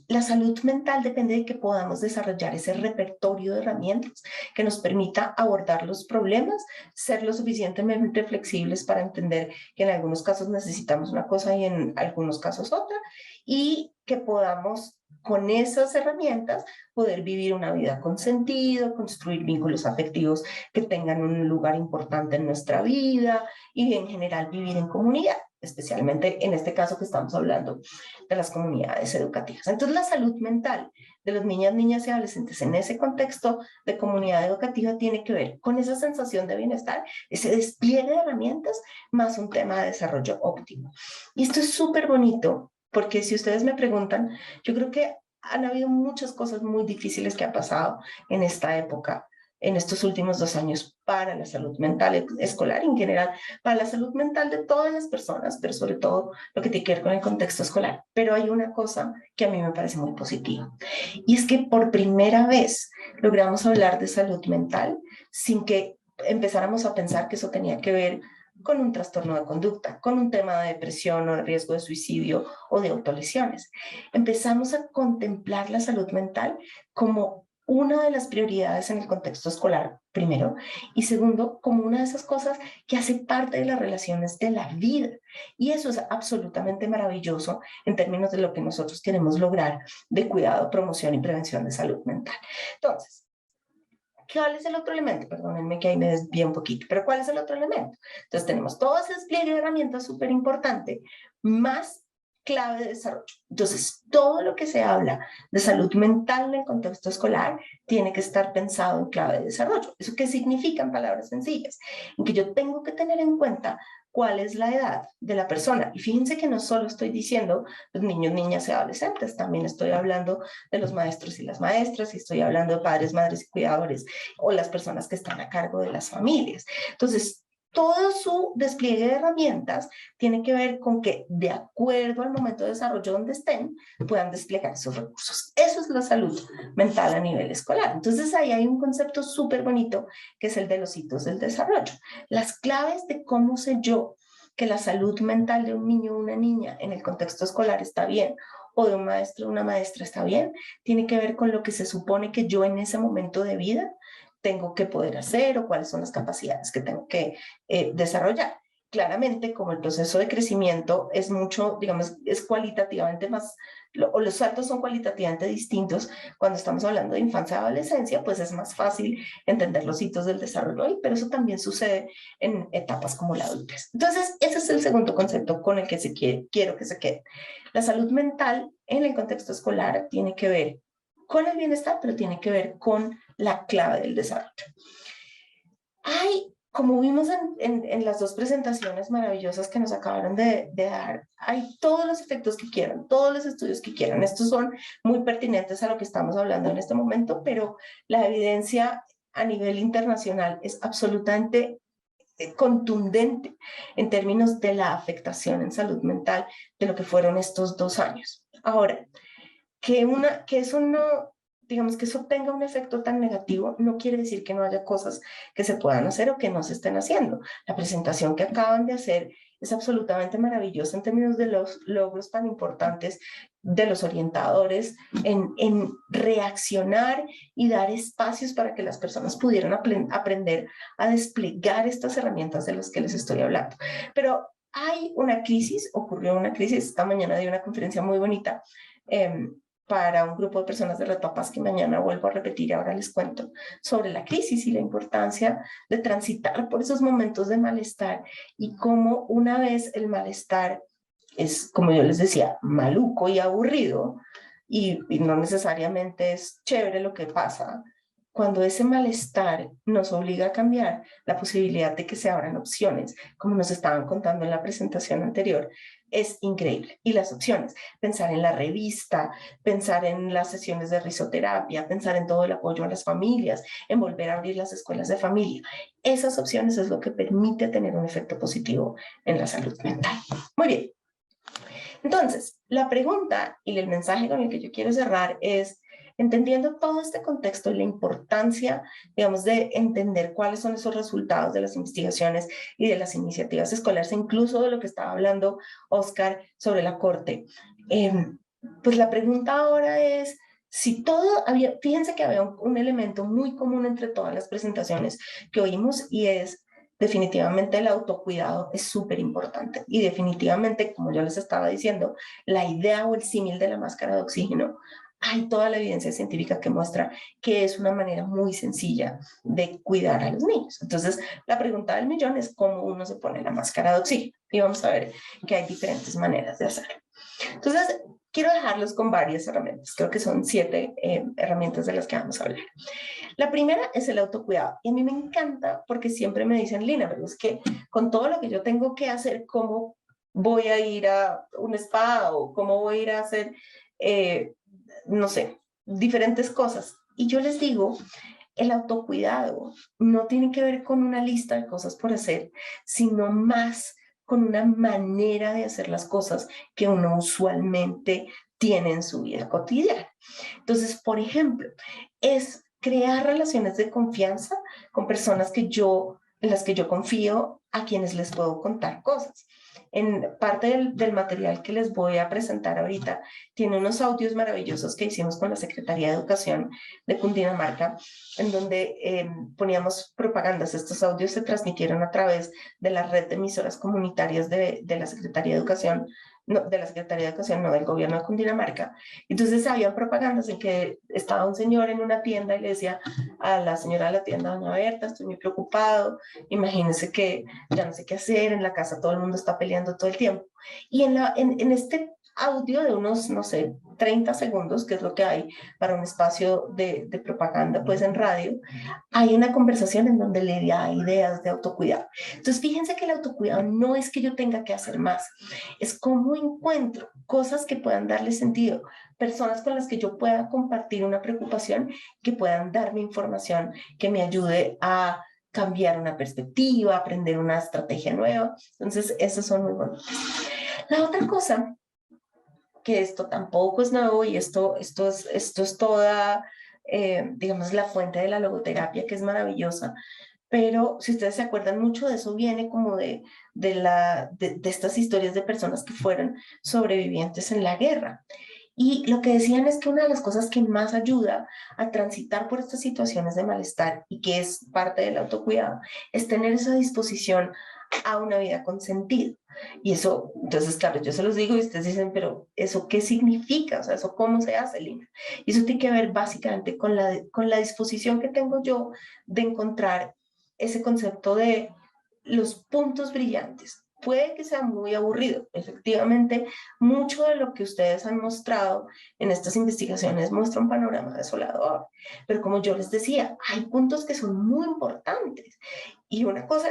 La salud mental depende de que podamos desarrollar ese repertorio de herramientas que nos permita abordar los problemas, ser lo suficientemente flexibles para entender que en algunos casos necesitamos una cosa y en algunos casos otra, y que podamos con esas herramientas poder vivir una vida con sentido, construir vínculos afectivos que tengan un lugar importante en nuestra vida y en general vivir en comunidad, especialmente en este caso que estamos hablando de las comunidades educativas. Entonces, la salud mental de los niñas y adolescentes en ese contexto de comunidad educativa tiene que ver con esa sensación de bienestar, ese despliegue de herramientas, más un tema de desarrollo óptimo. Y esto es súper bonito, porque si ustedes me preguntan, yo creo que han habido muchas cosas muy difíciles que han pasado en esta época, en estos últimos 2 años, para la salud mental escolar en general, para la salud mental de todas las personas, pero sobre todo lo que tiene que ver con el contexto escolar. Pero hay una cosa que a mí me parece muy positiva, y es que por primera vez logramos hablar de salud mental sin que empezáramos a pensar que eso tenía que ver con un trastorno de conducta, con un tema de depresión o de riesgo de suicidio o de autolesiones. Empezamos a contemplar la salud mental como una de las prioridades en el contexto escolar, primero, y segundo, como una de esas cosas que hace parte de las relaciones de la vida. Y eso es absolutamente maravilloso en términos de lo que nosotros queremos lograr de cuidado, promoción y prevención de salud mental. Entonces, ¿cuál es el otro elemento? Perdónenme que ahí me desvié un poquito, pero ¿cuál es el otro elemento? Entonces tenemos todo ese despliegue de herramientas súper importante, más clave de desarrollo. Entonces, todo lo que se habla de salud mental en el contexto escolar tiene que estar pensado en clave de desarrollo. ¿Eso qué significa en palabras sencillas? En que yo tengo que tener en cuenta cuál es la edad de la persona. Y fíjense que no solo estoy diciendo los niños, niñas y adolescentes, también estoy hablando de los maestros y las maestras, y estoy hablando de padres, madres y cuidadores, o las personas que están a cargo de las familias. Entonces, todo su despliegue de herramientas tiene que ver con que, de acuerdo al momento de desarrollo donde estén, puedan desplegar sus recursos. Eso es la salud mental a nivel escolar. Entonces, ahí hay un concepto súper bonito, que es el de los hitos del desarrollo. Las claves de cómo sé yo que la salud mental de un niño o una niña en el contexto escolar está bien, o de un maestro o una maestra está bien, tiene que ver con lo que se supone que yo en ese momento de vida tengo que poder hacer o cuáles son las capacidades que tengo que desarrollar. claramente, como el proceso de crecimiento es mucho, digamos, es cualitativamente más, o los saltos son cualitativamente distintos, cuando estamos hablando de infancia y adolescencia, pues es más fácil entender los hitos del desarrollo ahí, pero eso también sucede en etapas como la adultez. Entonces, ese es el segundo concepto con el que quiero que se quede. La salud mental en el contexto escolar tiene que ver con el bienestar, pero tiene que ver con la clave del desarrollo. Como vimos en las dos presentaciones maravillosas que nos acabaron de dar, hay todos los efectos que quieran, todos los estudios que quieran. Estos son muy pertinentes a lo que estamos hablando en este momento, pero la evidencia a nivel internacional es absolutamente contundente en términos de la afectación en salud mental de lo que fueron estos 2 años. Ahora, que eso no, digamos que eso tenga un efecto tan negativo, no quiere decir que no haya cosas que se puedan hacer o que no se estén haciendo. La presentación que acaban de hacer es absolutamente maravillosa en términos de los logros tan importantes de los orientadores en reaccionar y dar espacios para que las personas pudieran aprender a desplegar estas herramientas de las que les estoy hablando. Pero hay una crisis, ocurrió una crisis, esta mañana di una conferencia muy bonita, para un grupo de personas de Reto a Paz que mañana vuelvo a repetir y ahora les cuento sobre la crisis y la importancia de transitar por esos momentos de malestar y cómo una vez el malestar es, como yo les decía, maluco y aburrido y no necesariamente es chévere lo que pasa, cuando ese malestar nos obliga a cambiar, la posibilidad de que se abran opciones, como nos estaban contando en la presentación anterior, es increíble. Y las opciones, pensar en la revista, pensar en las sesiones de risoterapia, pensar en todo el apoyo a las familias, en volver a abrir las escuelas de familia. Esas opciones es lo que permite tener un efecto positivo en la salud mental. Muy bien. Entonces, la pregunta y el mensaje con el que yo quiero cerrar es, entendiendo todo este contexto y la importancia, digamos, de entender cuáles son esos resultados de las investigaciones y de las iniciativas escolares, incluso de lo que estaba hablando Oscar sobre la corte, pues la pregunta ahora es, si todo había, fíjense que había un elemento muy común entre todas las presentaciones que oímos y es, definitivamente el autocuidado es súper importante y definitivamente, como yo les estaba diciendo, la idea o el símil de la máscara de oxígeno, hay toda la evidencia científica que muestra que es una manera muy sencilla de cuidar a los niños. Entonces, la pregunta del millón es cómo uno se pone la máscara de oxígeno y vamos a ver que hay diferentes maneras de hacerlo. Entonces, quiero dejarlos con varias herramientas. Creo que son 7 herramientas de las que vamos a hablar. La primera es el autocuidado. Y a mí me encanta porque siempre me dicen, Lina, pero es que con todo lo que yo tengo que hacer, ¿cómo voy a ir a un spa o cómo voy a ir a hacer, no sé, diferentes cosas? Y yo les digo, el autocuidado no tiene que ver con una lista de cosas por hacer, sino más con una manera de hacer las cosas que uno usualmente tiene en su vida cotidiana. Entonces, por ejemplo, es crear relaciones de confianza con personas en las que yo confío, a quienes les puedo contar cosas. En parte del material que les voy a presentar ahorita, tiene unos audios maravillosos que hicimos con la Secretaría de Educación de Cundinamarca, en donde poníamos propagandas. Estos audios se transmitieron a través de la red de emisoras comunitarias de la Secretaría de Educación, no del gobierno de Cundinamarca. Entonces había propagandas en que estaba un señor en una tienda y le decía a la señora de la tienda, doña Berta, estoy muy preocupado, imagínese que ya no sé qué hacer, en la casa todo el mundo está peleando todo el tiempo. Y en este audio de unos, no sé, 30 segundos, que es lo que hay para un espacio de propaganda, pues en radio, hay una conversación en donde le da ideas de autocuidado. Entonces, fíjense que el autocuidado no es que yo tenga que hacer más, es cómo encuentro cosas que puedan darle sentido, personas con las que yo pueda compartir una preocupación, que puedan darme información que me ayude a cambiar una perspectiva, aprender una estrategia nueva. Entonces, esos son muy bonitos. La otra cosa, que esto tampoco es nuevo y esto es toda, digamos, la fuente de la logoterapia, que es maravillosa, pero si ustedes se acuerdan, mucho de eso viene como de estas historias de personas que fueron sobrevivientes en la guerra. Y lo que decían es que una de las cosas que más ayuda a transitar por estas situaciones de malestar y que es parte del autocuidado es tener esa disposición a una vida con sentido. Y eso, entonces, claro, yo se los digo y ustedes dicen, pero ¿eso qué significa? O sea, ¿eso cómo se hace, Lina? Y eso tiene que ver básicamente con la disposición que tengo yo de encontrar ese concepto de los puntos brillantes. Puede que sea muy aburrido. Efectivamente, mucho de lo que ustedes han mostrado en estas investigaciones muestra un panorama desolador. Pero como yo les decía, hay puntos que son muy importantes. Y una cosa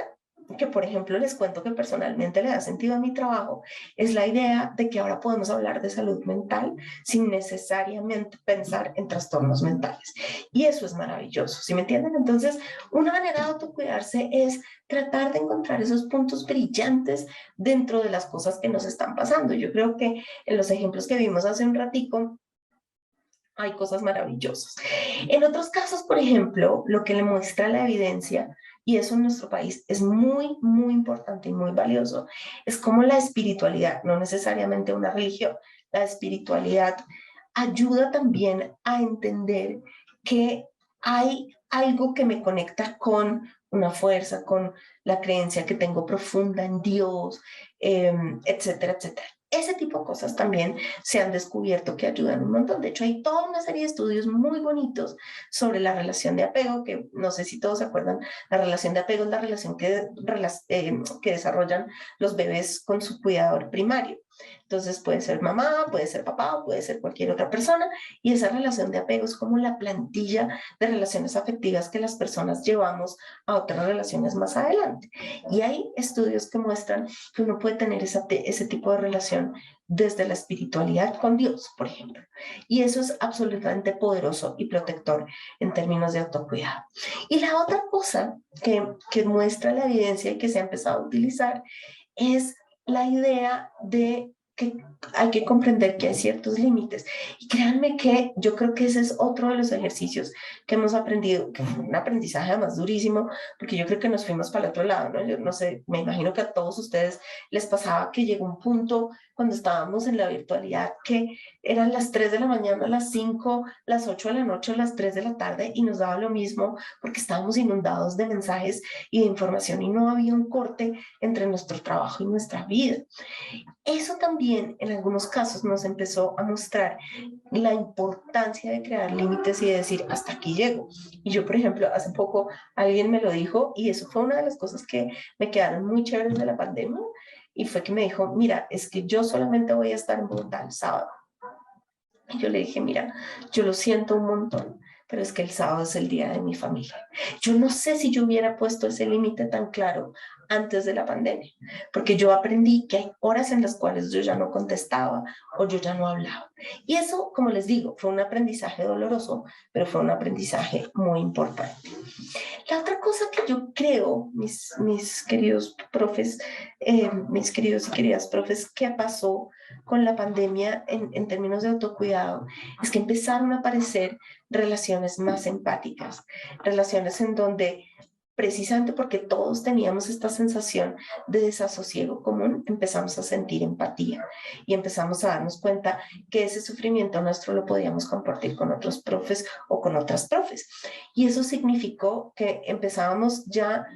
que, por ejemplo, les cuento que personalmente le da sentido a mi trabajo, es la idea de que ahora podemos hablar de salud mental sin necesariamente pensar en trastornos mentales. Y eso es maravilloso, ¿sí me entienden? Entonces, una manera de autocuidarse es tratar de encontrar esos puntos brillantes dentro de las cosas que nos están pasando. Yo creo que en los ejemplos que vimos hace un ratico, hay cosas maravillosas. En otros casos, por ejemplo, lo que le muestra la evidencia, y eso en nuestro país es muy, muy importante y muy valioso, es como la espiritualidad, no necesariamente una religión, la espiritualidad ayuda también a entender que hay algo que me conecta con una fuerza, con la creencia que tengo profunda en Dios, etcétera, etcétera. Ese tipo de cosas también se han descubierto que ayudan un montón. De hecho, hay toda una serie de estudios muy bonitos sobre la relación de apego, que no sé si todos se acuerdan, la relación de apego es la relación que desarrollan los bebés con su cuidador primario. Entonces puede ser mamá, puede ser papá, puede ser cualquier otra persona, y esa relación de apego es como la plantilla de relaciones afectivas que las personas llevamos a otras relaciones más adelante. Y hay estudios que muestran que uno puede tener ese tipo de relación desde la espiritualidad con Dios, por ejemplo. Y eso es absolutamente poderoso y protector en términos de autocuidado. Y la otra cosa que muestra la evidencia y que se ha empezado a utilizar es la idea de que hay que comprender que hay ciertos límites. Y créanme que yo creo que ese es otro de los ejercicios que hemos aprendido, que fue un aprendizaje además durísimo, porque yo creo que nos fuimos para el otro lado, ¿no? Yo no sé, me imagino que a todos ustedes les pasaba que llegó un punto cuando estábamos en la virtualidad que eran las 3 de la mañana, las 5, las 8 de la noche, las 3 de la tarde, y nos daba lo mismo porque estábamos inundados de mensajes y de información y no había un corte entre nuestro trabajo y nuestra vida. Eso también en algunos casos nos empezó a mostrar la importancia de crear límites y de decir hasta aquí llego. Y yo, por ejemplo, hace poco alguien me lo dijo y eso fue una de las cosas que me quedaron muy chéveres de la pandemia, y fue que me dijo, mira, es que yo solamente voy a estar en Bogotá el sábado. Y yo le dije, mira, yo lo siento un montón, pero es que el sábado es el día de mi familia. Yo no sé si yo hubiera puesto ese límite tan claro antes de la pandemia, porque yo aprendí que hay horas en las cuales yo ya no contestaba o yo ya no hablaba. Y eso, como les digo, fue un aprendizaje doloroso, pero fue un aprendizaje muy importante. La otra cosa que yo creo, mis queridos profes, mis queridos y queridas profes, que pasó con la pandemia en términos de autocuidado, es que empezaron a aparecer relaciones más empáticas, relaciones en donde precisamente porque todos teníamos esta sensación de desasosiego común, empezamos a sentir empatía y empezamos a darnos cuenta que ese sufrimiento nuestro lo podíamos compartir con otros profes o con otras profes. Y eso significó que empezábamos ya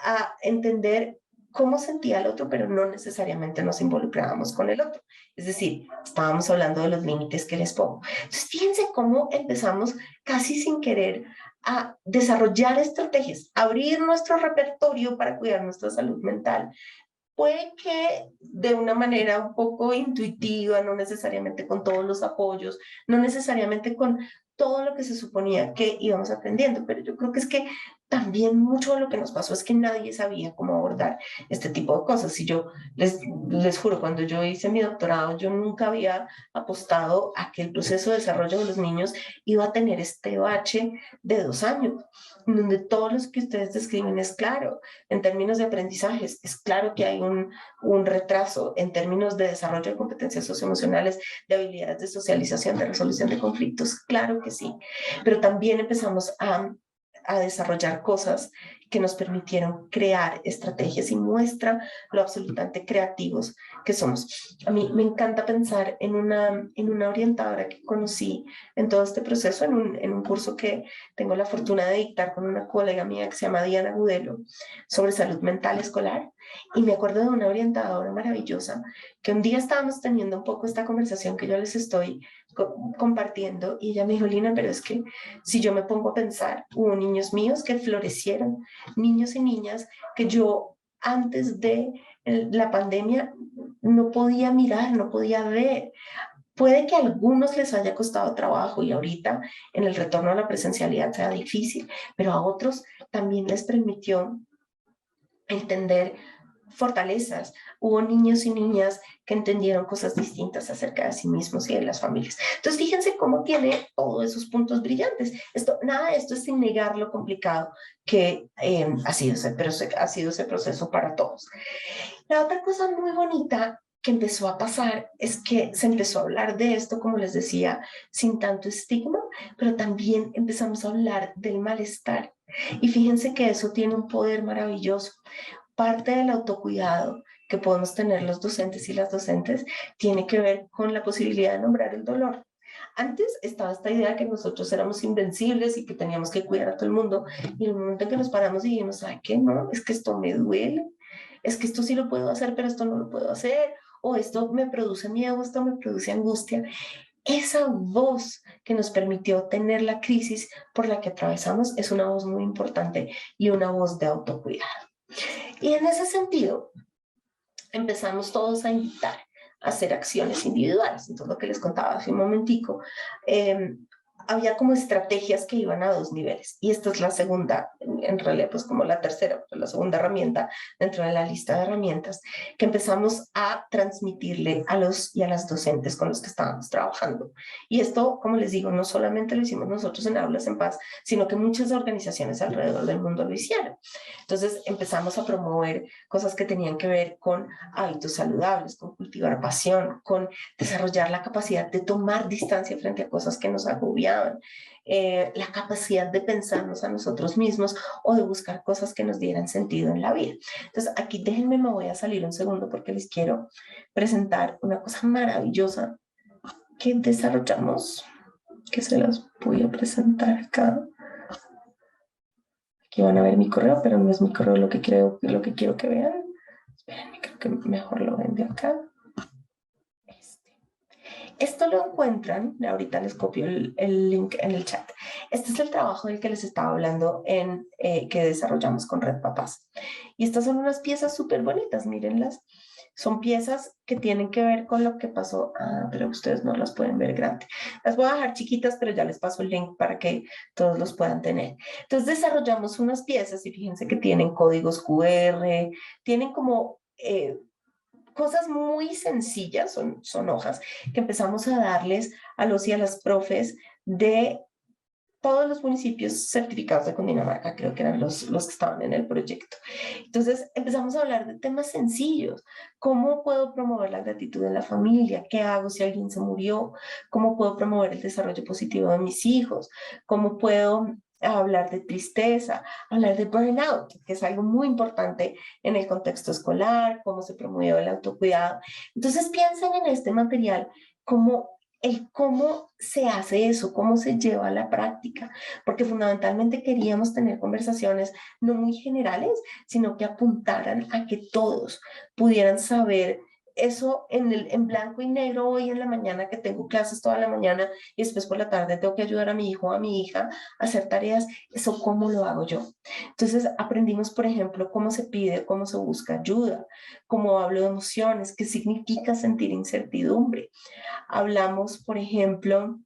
a entender cómo sentía el otro, pero no necesariamente nos involucrábamos con el otro. Es decir, estábamos hablando de los límites que les pongo. Entonces, fíjense cómo empezamos casi sin querer a desarrollar estrategias, abrir nuestro repertorio para cuidar nuestra salud mental. Puede que de una manera un poco intuitiva, no necesariamente con todos los apoyos, no necesariamente con todo lo que se suponía que íbamos aprendiendo, pero yo creo que es que también mucho de lo que nos pasó es que nadie sabía cómo abordar este tipo de cosas. Y yo les juro, cuando yo hice mi doctorado, yo nunca había apostado a que el proceso de desarrollo de los niños iba a tener este bache de 2 años, donde todo lo que ustedes describen es claro. En términos de aprendizajes, es claro que hay un retraso en términos de desarrollo de competencias socioemocionales, de habilidades de socialización, de resolución de conflictos, claro que sí. Pero también empezamos a a desarrollar cosas que nos permitieron crear estrategias y muestra lo absolutamente creativos que somos. A mí me encanta pensar en una orientadora que conocí en todo este proceso, en un curso que tengo la fortuna de dictar con una colega mía que se llama Diana Gudelo, sobre salud mental escolar. Y me acuerdo de una orientadora maravillosa que un día estábamos teniendo un poco esta conversación que yo les estoy compartiendo, y ella me dijo: Lina, pero es que si yo me pongo a pensar, hubo niños míos que florecieron, niños y niñas que yo antes de la pandemia no podía mirar, no podía ver. Puede que a algunos les haya costado trabajo y ahorita en el retorno a la presencialidad sea difícil, pero a otros también les permitió entender fortalezas. Hubo niños y niñas que entendieron cosas distintas acerca de sí mismos y de las familias. Entonces, fíjense cómo tiene todos esos puntos brillantes. Nada de esto es sin negar lo complicado que ha sido ese proceso para todos. La otra cosa muy bonita que empezó a pasar es que se empezó a hablar de esto, como les decía, sin tanto estigma, pero también empezamos a hablar del malestar. Y fíjense que eso tiene un poder maravilloso. Parte del autocuidado que podemos tener los docentes y las docentes tiene que ver con la posibilidad de nombrar el dolor. Antes estaba esta idea que nosotros éramos invencibles y que teníamos que cuidar a todo el mundo, y en el momento en que nos paramos y dijimos: ¿ay qué? No, es que esto me duele, es que esto sí lo puedo hacer, pero esto no lo puedo hacer, o esto me produce miedo, esto me produce angustia. Esa voz que nos permitió tener la crisis por la que atravesamos es una voz muy importante y una voz de autocuidado. Y en ese sentido, empezamos todos a invitar a hacer acciones individuales. Entonces, lo que les contaba hace un momentico, había como estrategias que iban a 2 niveles. Y esta es la segunda, en realidad, pues como la tercera, la segunda herramienta dentro de la lista de herramientas que empezamos a transmitirle a los y a las docentes con los que estábamos trabajando. Y esto, como les digo, no solamente lo hicimos nosotros en Aulas en Paz, sino que muchas organizaciones alrededor del mundo lo hicieron. Entonces empezamos a promover cosas que tenían que ver con hábitos saludables, con cultivar pasión, con desarrollar la capacidad de tomar distancia frente a cosas que nos agobiaban, la capacidad de pensarnos a nosotros mismos o de buscar cosas que nos dieran sentido en la vida. Entonces aquí déjenme, me voy a salir un segundo porque les quiero presentar una cosa maravillosa que desarrollamos, que se las voy a presentar acá. Aquí van a ver mi correo, pero no es mi correo lo que quiero que vean. Espérenme, creo que mejor lo ven de acá. Esto lo encuentran, ahorita les copio el link en el chat. Este es el trabajo del que les estaba hablando que desarrollamos con Red Papás. Y estas son unas piezas súper bonitas, mírenlas. Son piezas que tienen que ver con lo que pasó. Pero ustedes no las pueden ver grande. Las voy a dejar chiquitas, pero ya les paso el link para que todos los puedan tener. Entonces desarrollamos unas piezas y fíjense que tienen códigos QR, tienen como cosas muy sencillas, son hojas que empezamos a darles a los y a las profes de todos los municipios certificados de Cundinamarca, creo que eran los que estaban en el proyecto. Entonces empezamos a hablar de temas sencillos. ¿Cómo puedo promover la gratitud en la familia? ¿Qué hago si alguien se murió? ¿Cómo puedo promover el desarrollo positivo de mis hijos? ¿Cómo puedo hablar de tristeza, hablar de burnout, que es algo muy importante en el contexto escolar, cómo se promueve el autocuidado? Entonces piensen en este material como cómo se hace eso, cómo se lleva a la práctica, porque fundamentalmente queríamos tener conversaciones no muy generales, sino que apuntaran a que todos pudieran saber eso en blanco y negro hoy en la mañana, que tengo clases toda la mañana y después por la tarde tengo que ayudar a mi hijo o a mi hija a hacer tareas. Eso, ¿cómo lo hago yo? Entonces aprendimos, por ejemplo, cómo se pide, cómo se busca ayuda, cómo hablo de emociones, qué significa sentir incertidumbre. Hablamos, por ejemplo,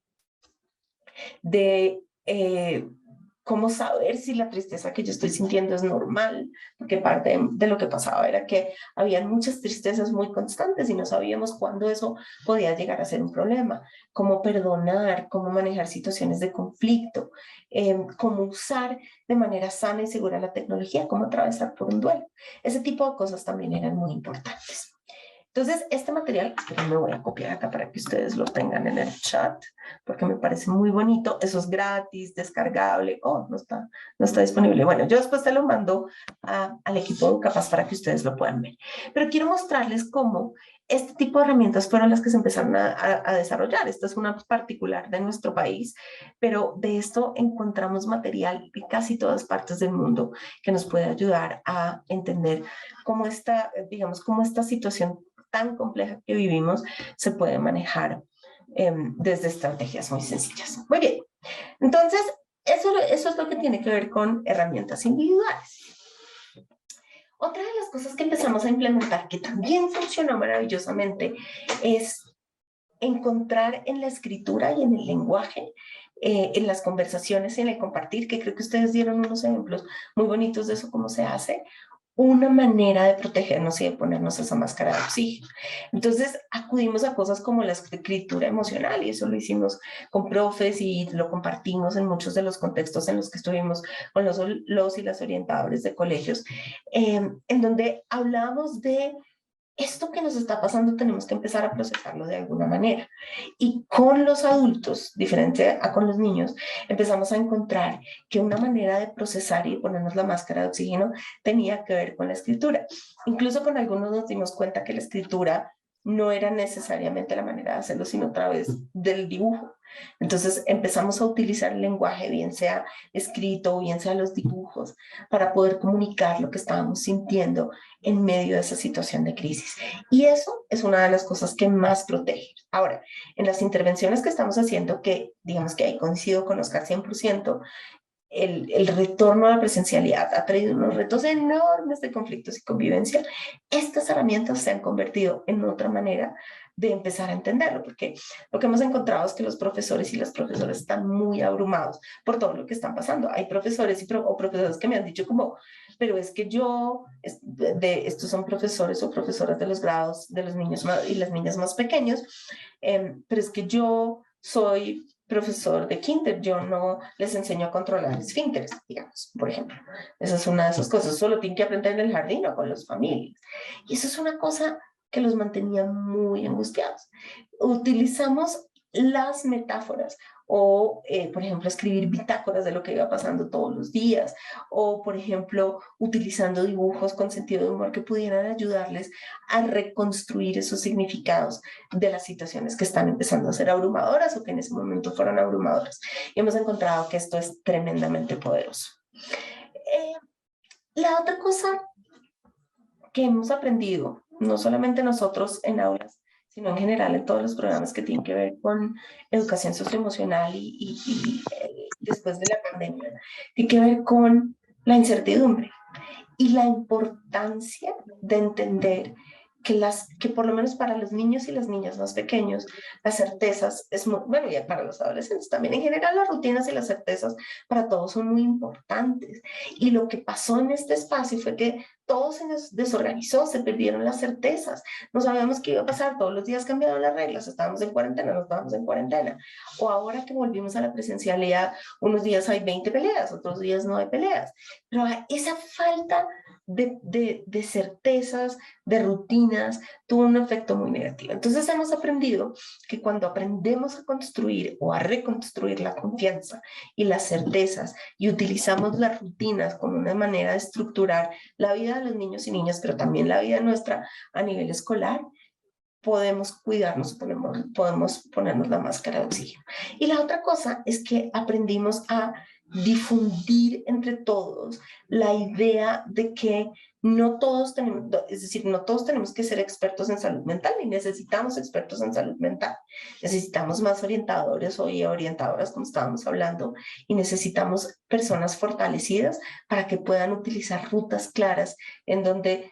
de cómo saber si la tristeza que yo estoy sintiendo es normal, porque parte de lo que pasaba era que había muchas tristezas muy constantes y no sabíamos cuándo eso podía llegar a ser un problema. Cómo perdonar, cómo manejar situaciones de conflicto, cómo usar de manera sana y segura la tecnología, cómo atravesar por un duelo. Ese tipo de cosas también eran muy importantes. Entonces, este material, me voy a copiar acá para que ustedes lo tengan en el chat, porque me parece muy bonito. Eso es gratis, descargable. Oh, no está disponible. Bueno, yo después te lo mando al equipo de Educapaz para que ustedes lo puedan ver. Pero quiero mostrarles cómo este tipo de herramientas fueron las que se empezaron a desarrollar. Esta es una particular de nuestro país, pero de esto encontramos material de casi todas partes del mundo que nos puede ayudar a entender cómo esta, digamos, cómo esta situación tan compleja que vivimos se puede manejar desde estrategias muy sencillas. Muy bien, entonces eso es lo que tiene que ver con herramientas individuales. Otra de las cosas que empezamos a implementar que también funcionó maravillosamente es encontrar en la escritura y en el lenguaje, en las conversaciones y en el compartir, que creo que ustedes dieron unos ejemplos muy bonitos de eso, cómo se hace, una manera de protegernos y de ponernos esa máscara de oxígeno. Entonces acudimos a cosas como la escritura emocional, y eso lo hicimos con profes y lo compartimos en muchos de los contextos en los que estuvimos con los y las orientadores de colegios, en donde hablábamos de esto que nos está pasando tenemos que empezar a procesarlo de alguna manera. Y con los adultos, diferente a con los niños, empezamos a encontrar que una manera de procesar y ponernos la máscara de oxígeno tenía que ver con la escritura. Incluso con algunos nos dimos cuenta que la escritura no era necesariamente la manera de hacerlo, sino a través del dibujo. Entonces empezamos a utilizar el lenguaje, bien sea escrito o bien sea los dibujos, para poder comunicar lo que estábamos sintiendo en medio de esa situación de crisis. Y eso es una de las cosas que más protege. Ahora, en las intervenciones que estamos haciendo, que digamos que ahí coincido con Oscar 100%, el retorno a la presencialidad ha traído unos retos enormes de conflictos y convivencia. Estas herramientas se han convertido en otra manera de empezar a entenderlo, porque lo que hemos encontrado es que los profesores y las profesoras están muy abrumados por todo lo que están pasando. Hay profesores o profesoras que me han dicho como, pero es que yo, estos son profesores o profesoras de los grados de los niños y las niñas más pequeños, pero es que yo soy profesor de kinder, yo no les enseño a controlar esfínteres, digamos, por ejemplo. Esa es una de esas cosas, solo tienen que aprender en el jardín o con las familias. Y eso es una cosa que los mantenía muy angustiados. Utilizamos las metáforas o, por ejemplo, escribir bitácoras de lo que iba pasando todos los días, o, por ejemplo, utilizando dibujos con sentido de humor que pudieran ayudarles a reconstruir esos significados de las situaciones que están empezando a ser abrumadoras o que en ese momento fueron abrumadoras. Y hemos encontrado que esto es tremendamente poderoso. La otra cosa que hemos aprendido, no solamente nosotros en aulas, sino en general en todos los programas que tienen que ver con educación socioemocional y después de la pandemia, tiene que ver con la incertidumbre y la importancia de entender que por lo menos para los niños y las niñas más pequeños, las certezas es muy, bueno, y para los adolescentes también en general, las rutinas y las certezas para todos son muy importantes. Y lo que pasó en este espacio fue que todo se nos desorganizó, se perdieron las certezas, no sabíamos qué iba a pasar, todos los días cambiaron las reglas, estábamos en cuarentena, no estábamos en cuarentena, o ahora que volvimos a la presencialidad, unos días hay 20 peleas, otros días no hay peleas, pero esa falta de certezas, de rutinas, tuvo un efecto muy negativo. Entonces hemos aprendido que cuando aprendemos a construir o a reconstruir la confianza y las certezas y utilizamos las rutinas como una manera de estructurar la vida de los niños y niñas, pero también la vida nuestra a nivel escolar, podemos cuidarnos, podemos ponernos la máscara de oxígeno. Y la otra cosa es que aprendimos a difundir entre todos la idea de que no todos tenemos, es decir, no todos tenemos que ser expertos en salud mental, ni necesitamos expertos en salud mental. Necesitamos más orientadores o orientadoras, como estábamos hablando, y necesitamos personas fortalecidas para que puedan utilizar rutas claras en donde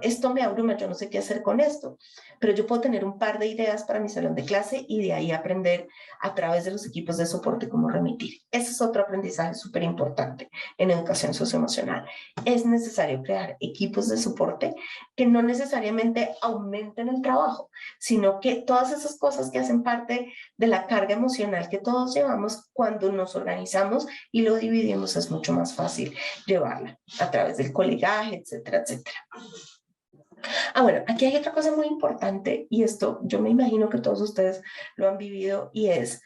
esto me abruma, yo no sé qué hacer con esto, pero yo puedo tener un par de ideas para mi salón de clase y de ahí aprender a través de los equipos de soporte cómo remitir. Ese es otro aprendizaje súper importante en educación socioemocional. Es necesario crear equipos de soporte que no necesariamente aumenten el trabajo, sino que todas esas cosas que hacen parte de la carga emocional que todos llevamos, cuando nos organizamos y lo dividimos, es mucho más fácil llevarla a través del colegaje, etcétera, etcétera. Bueno, aquí hay otra cosa muy importante y esto yo me imagino que todos ustedes lo han vivido y es,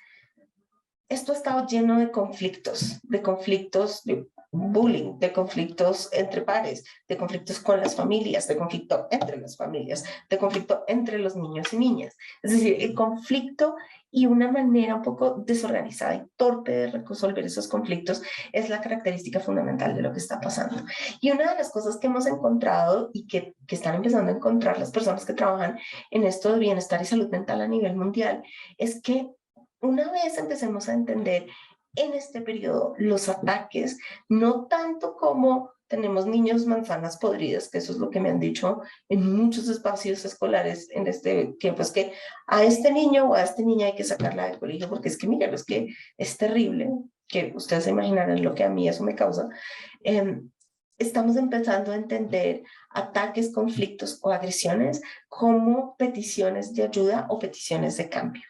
esto ha estado lleno de conflictos de bullying, de conflictos entre pares, de conflictos con las familias, de conflicto entre las familias, de conflicto entre los niños y niñas. Es decir, el conflicto y una manera un poco desorganizada y torpe de resolver esos conflictos es la característica fundamental de lo que está pasando. Y una de las cosas que hemos encontrado y que están empezando a encontrar las personas que trabajan en esto de bienestar y salud mental a nivel mundial es que una vez empecemos a entender en este periodo los ataques, no tanto como tenemos niños manzanas podridas, que eso es lo que me han dicho en muchos espacios escolares en este tiempo, es que a este niño o a esta niña hay que sacarla del colegio porque es que, mira, es que es terrible, que ustedes se imaginarán lo que a mí eso me causa. Estamos empezando a entender ataques, conflictos o agresiones como peticiones de ayuda o peticiones de cambio.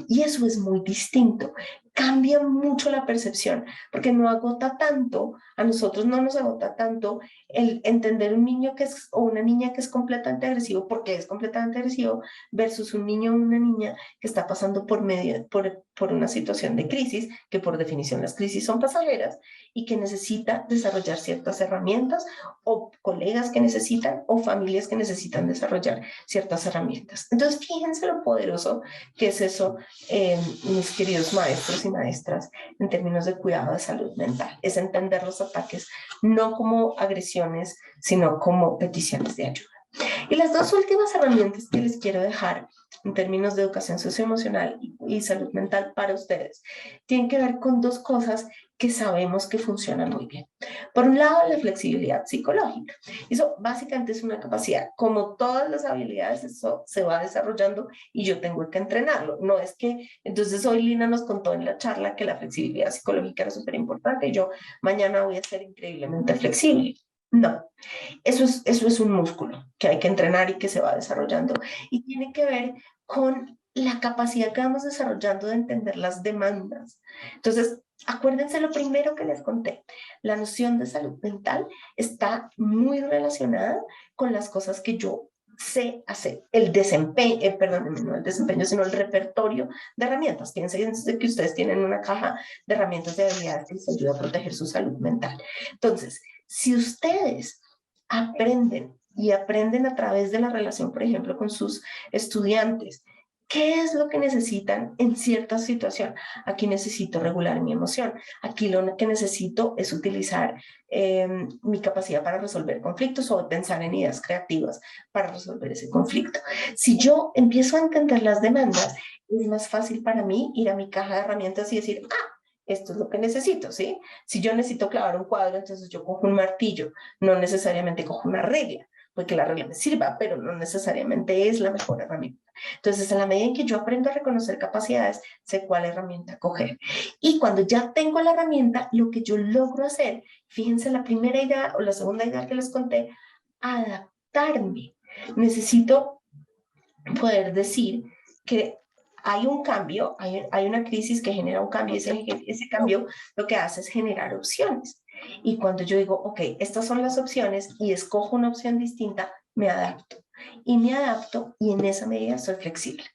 Y eso es muy distinto. Cambia mucho la percepción, porque no agota tanto, a nosotros no nos agota tanto el entender un niño que es, o una niña que es completamente agresivo, porque es completamente agresivo, versus un niño o una niña que está pasando por una situación de crisis, que por definición las crisis son pasajeras, y que necesita desarrollar ciertas herramientas, o colegas que necesitan, o familias que necesitan desarrollar ciertas herramientas. Entonces, fíjense lo poderoso que es eso, mis queridos maestros y maestras, en términos de cuidado de salud mental. Es entender los ataques no como agresiones, sino como peticiones de ayuda. Y las dos últimas herramientas que les quiero dejar en términos de educación socioemocional y salud mental para ustedes tienen que ver con dos cosas que sabemos que funcionan muy bien. Por un lado, la flexibilidad psicológica. Eso básicamente es una capacidad. Como todas las habilidades, eso se va desarrollando y yo tengo que entrenarlo. No es que, entonces hoy Lina nos contó en la charla que la flexibilidad psicológica era súper importante y yo mañana voy a ser increíblemente flexible. No, eso es un músculo que hay que entrenar y que se va desarrollando y tiene que ver con la capacidad que vamos desarrollando de entender las demandas. Entonces, acuérdense lo primero que les conté, la noción de salud mental está muy relacionada con las cosas que yo sé hacer, el desempeño, perdónenme, no el desempeño, sino el repertorio de herramientas. Piensen que ustedes tienen una caja de herramientas de habilidades que les ayuda a proteger su salud mental. Entonces, si ustedes aprenden y aprenden a través de la relación, por ejemplo, con sus estudiantes, ¿qué es lo que necesitan en cierta situación? Aquí necesito regular mi emoción. Aquí lo que necesito es utilizar mi capacidad para resolver conflictos o pensar en ideas creativas para resolver ese conflicto. Si yo empiezo a entender las demandas, es más fácil para mí ir a mi caja de herramientas y decir, esto es lo que necesito, ¿sí? Si yo necesito clavar un cuadro, entonces yo cojo un martillo, no necesariamente cojo una regla, porque la regla me sirva, pero no necesariamente es la mejor herramienta. Entonces, a la medida en que yo aprendo a reconocer capacidades, sé cuál herramienta coger. Y cuando ya tengo la herramienta, lo que yo logro hacer, fíjense la primera idea o la segunda idea que les conté, adaptarme. Necesito poder decir que hay un cambio, hay una crisis que genera un cambio, ese cambio lo que hace es generar opciones. Y cuando yo digo, ok, estas son las opciones y escojo una opción distinta, me adapto. Y me adapto y en esa medida soy flexible.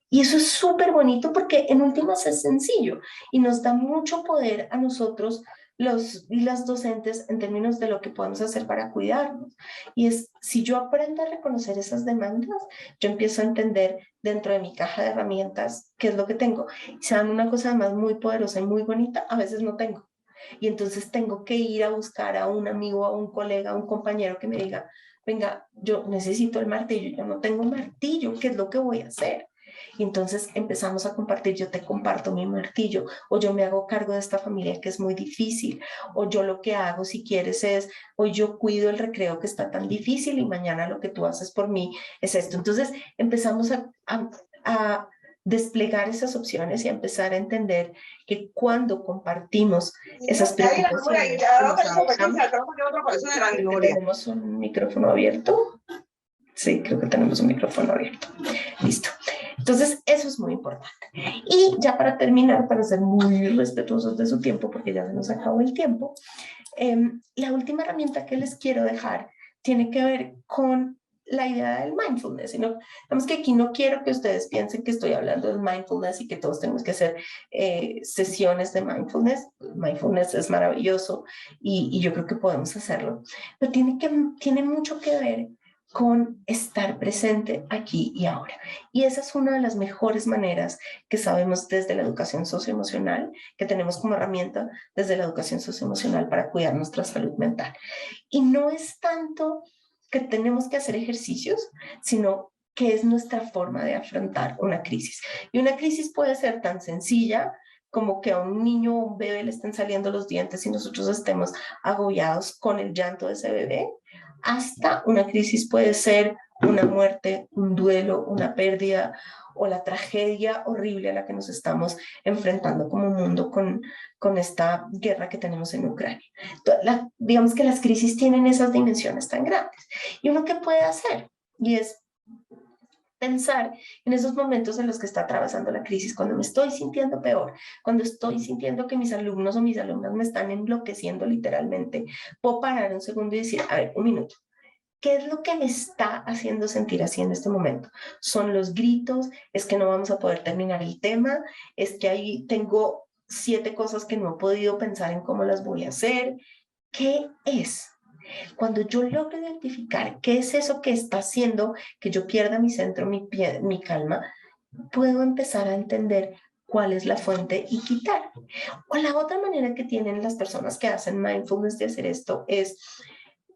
Y eso es súper bonito porque en últimas es sencillo y nos da mucho poder a nosotros y las docentes en términos de lo que podemos hacer para cuidarnos. Y es, si yo aprendo a reconocer esas demandas, yo empiezo a entender dentro de mi caja de herramientas qué es lo que tengo. Y saben una cosa además muy poderosa y muy bonita, a veces no tengo. Y entonces tengo que ir a buscar a un amigo, a un colega, a un compañero que me diga, venga, yo necesito el martillo, yo no tengo martillo, ¿qué es lo que voy a hacer? Y entonces empezamos a compartir, yo te comparto mi martillo, o yo me hago cargo de esta familia que es muy difícil, o yo lo que hago si quieres es, hoy yo cuido el recreo que está tan difícil y mañana lo que tú haces por mí es esto. Entonces empezamos a desplegar esas opciones y a empezar a entender que cuando compartimos esas preocupaciones, ¿tenemos un micrófono abierto? Sí, creo que tenemos un micrófono abierto. Listo. Entonces, eso es muy importante. Y ya para terminar, para ser muy respetuosos de su tiempo, porque ya se nos acabó el tiempo, la última herramienta que les quiero dejar tiene que ver con la idea del mindfulness, sino digamos que aquí no quiero que ustedes piensen que estoy hablando del mindfulness y que todos tenemos que hacer sesiones de mindfulness. Mindfulness es maravilloso y yo creo que podemos hacerlo, pero tiene mucho que ver con estar presente aquí y ahora. Y esa es una de las mejores maneras que sabemos desde la educación socioemocional, que tenemos como herramienta desde la educación socioemocional para cuidar nuestra salud mental. Y no es tanto que tenemos que hacer ejercicios, sino que es nuestra forma de afrontar una crisis. Y una crisis puede ser tan sencilla como que a un niño o un bebé le estén saliendo los dientes y nosotros estemos agobiados con el llanto de ese bebé, hasta una crisis puede ser una muerte, un duelo, una pérdida o la tragedia horrible a la que nos estamos enfrentando como mundo con esta guerra que tenemos en Ucrania. Digamos que las crisis tienen esas dimensiones tan grandes. ¿Y uno qué puede hacer? Y es pensar en esos momentos en los que está atravesando la crisis, cuando me estoy sintiendo peor, cuando estoy sintiendo que mis alumnos o mis alumnas me están enloqueciendo literalmente, puedo parar un segundo y decir, a ver, un minuto, ¿qué es lo que me está haciendo sentir así en este momento? ¿Son los gritos? ¿Es que no vamos a poder terminar el tema? ¿Es que ahí tengo 7 cosas que no he podido pensar en cómo las voy a hacer? ¿Qué es? Cuando yo logro identificar qué es eso que está haciendo que yo pierda mi centro, mi calma, puedo empezar a entender cuál es la fuente y quitar. O la otra manera que tienen las personas que hacen mindfulness de hacer esto es,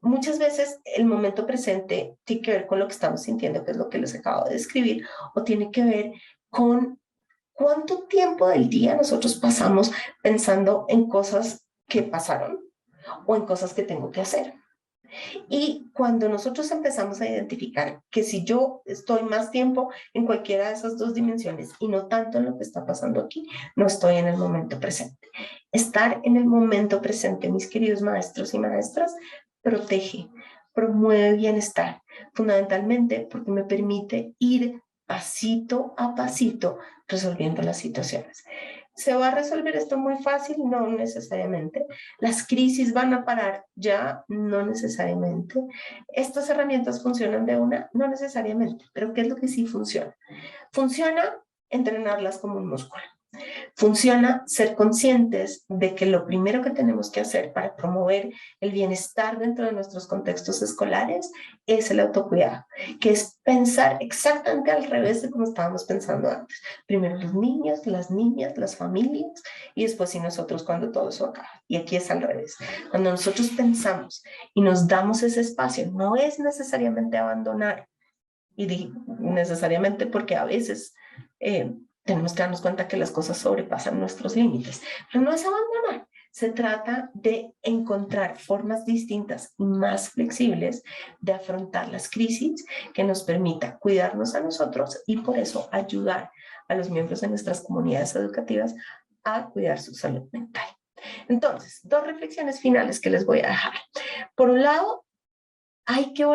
muchas veces el momento presente tiene que ver con lo que estamos sintiendo, que es lo que les acabo de describir, o tiene que ver con cuánto tiempo del día nosotros pasamos pensando en cosas que pasaron o en cosas que tengo que hacer. Y cuando nosotros empezamos a identificar que si yo estoy más tiempo en cualquiera de esas 2 dimensiones y no tanto en lo que está pasando aquí, no estoy en el momento presente. Estar en el momento presente, mis queridos maestros y maestras, protege, promueve bienestar, fundamentalmente porque me permite ir pasito a pasito resolviendo las situaciones. ¿Se va a resolver esto muy fácil? No necesariamente. ¿Las crisis van a parar ya? No necesariamente. ¿Estas herramientas funcionan de una? No necesariamente. Pero ¿qué es lo que sí funciona? Funciona entrenarlas como un músculo. Funciona ser conscientes de que lo primero que tenemos que hacer para promover el bienestar dentro de nuestros contextos escolares es el autocuidado, que es pensar exactamente al revés de como estábamos pensando antes. Primero los niños, las niñas, las familias y después sí nosotros cuando todo eso acaba. Y aquí es al revés. Cuando nosotros pensamos y nos damos ese espacio, no es necesariamente abandonar, y digo necesariamente porque a veces tenemos que darnos cuenta que las cosas sobrepasan nuestros límites, pero no es abandonar, se trata de encontrar formas distintas y más flexibles de afrontar las crisis que nos permita cuidarnos a nosotros y por eso ayudar a los miembros de nuestras comunidades educativas a cuidar su salud mental. Entonces, 2 reflexiones finales que les voy a dejar. Por un lado,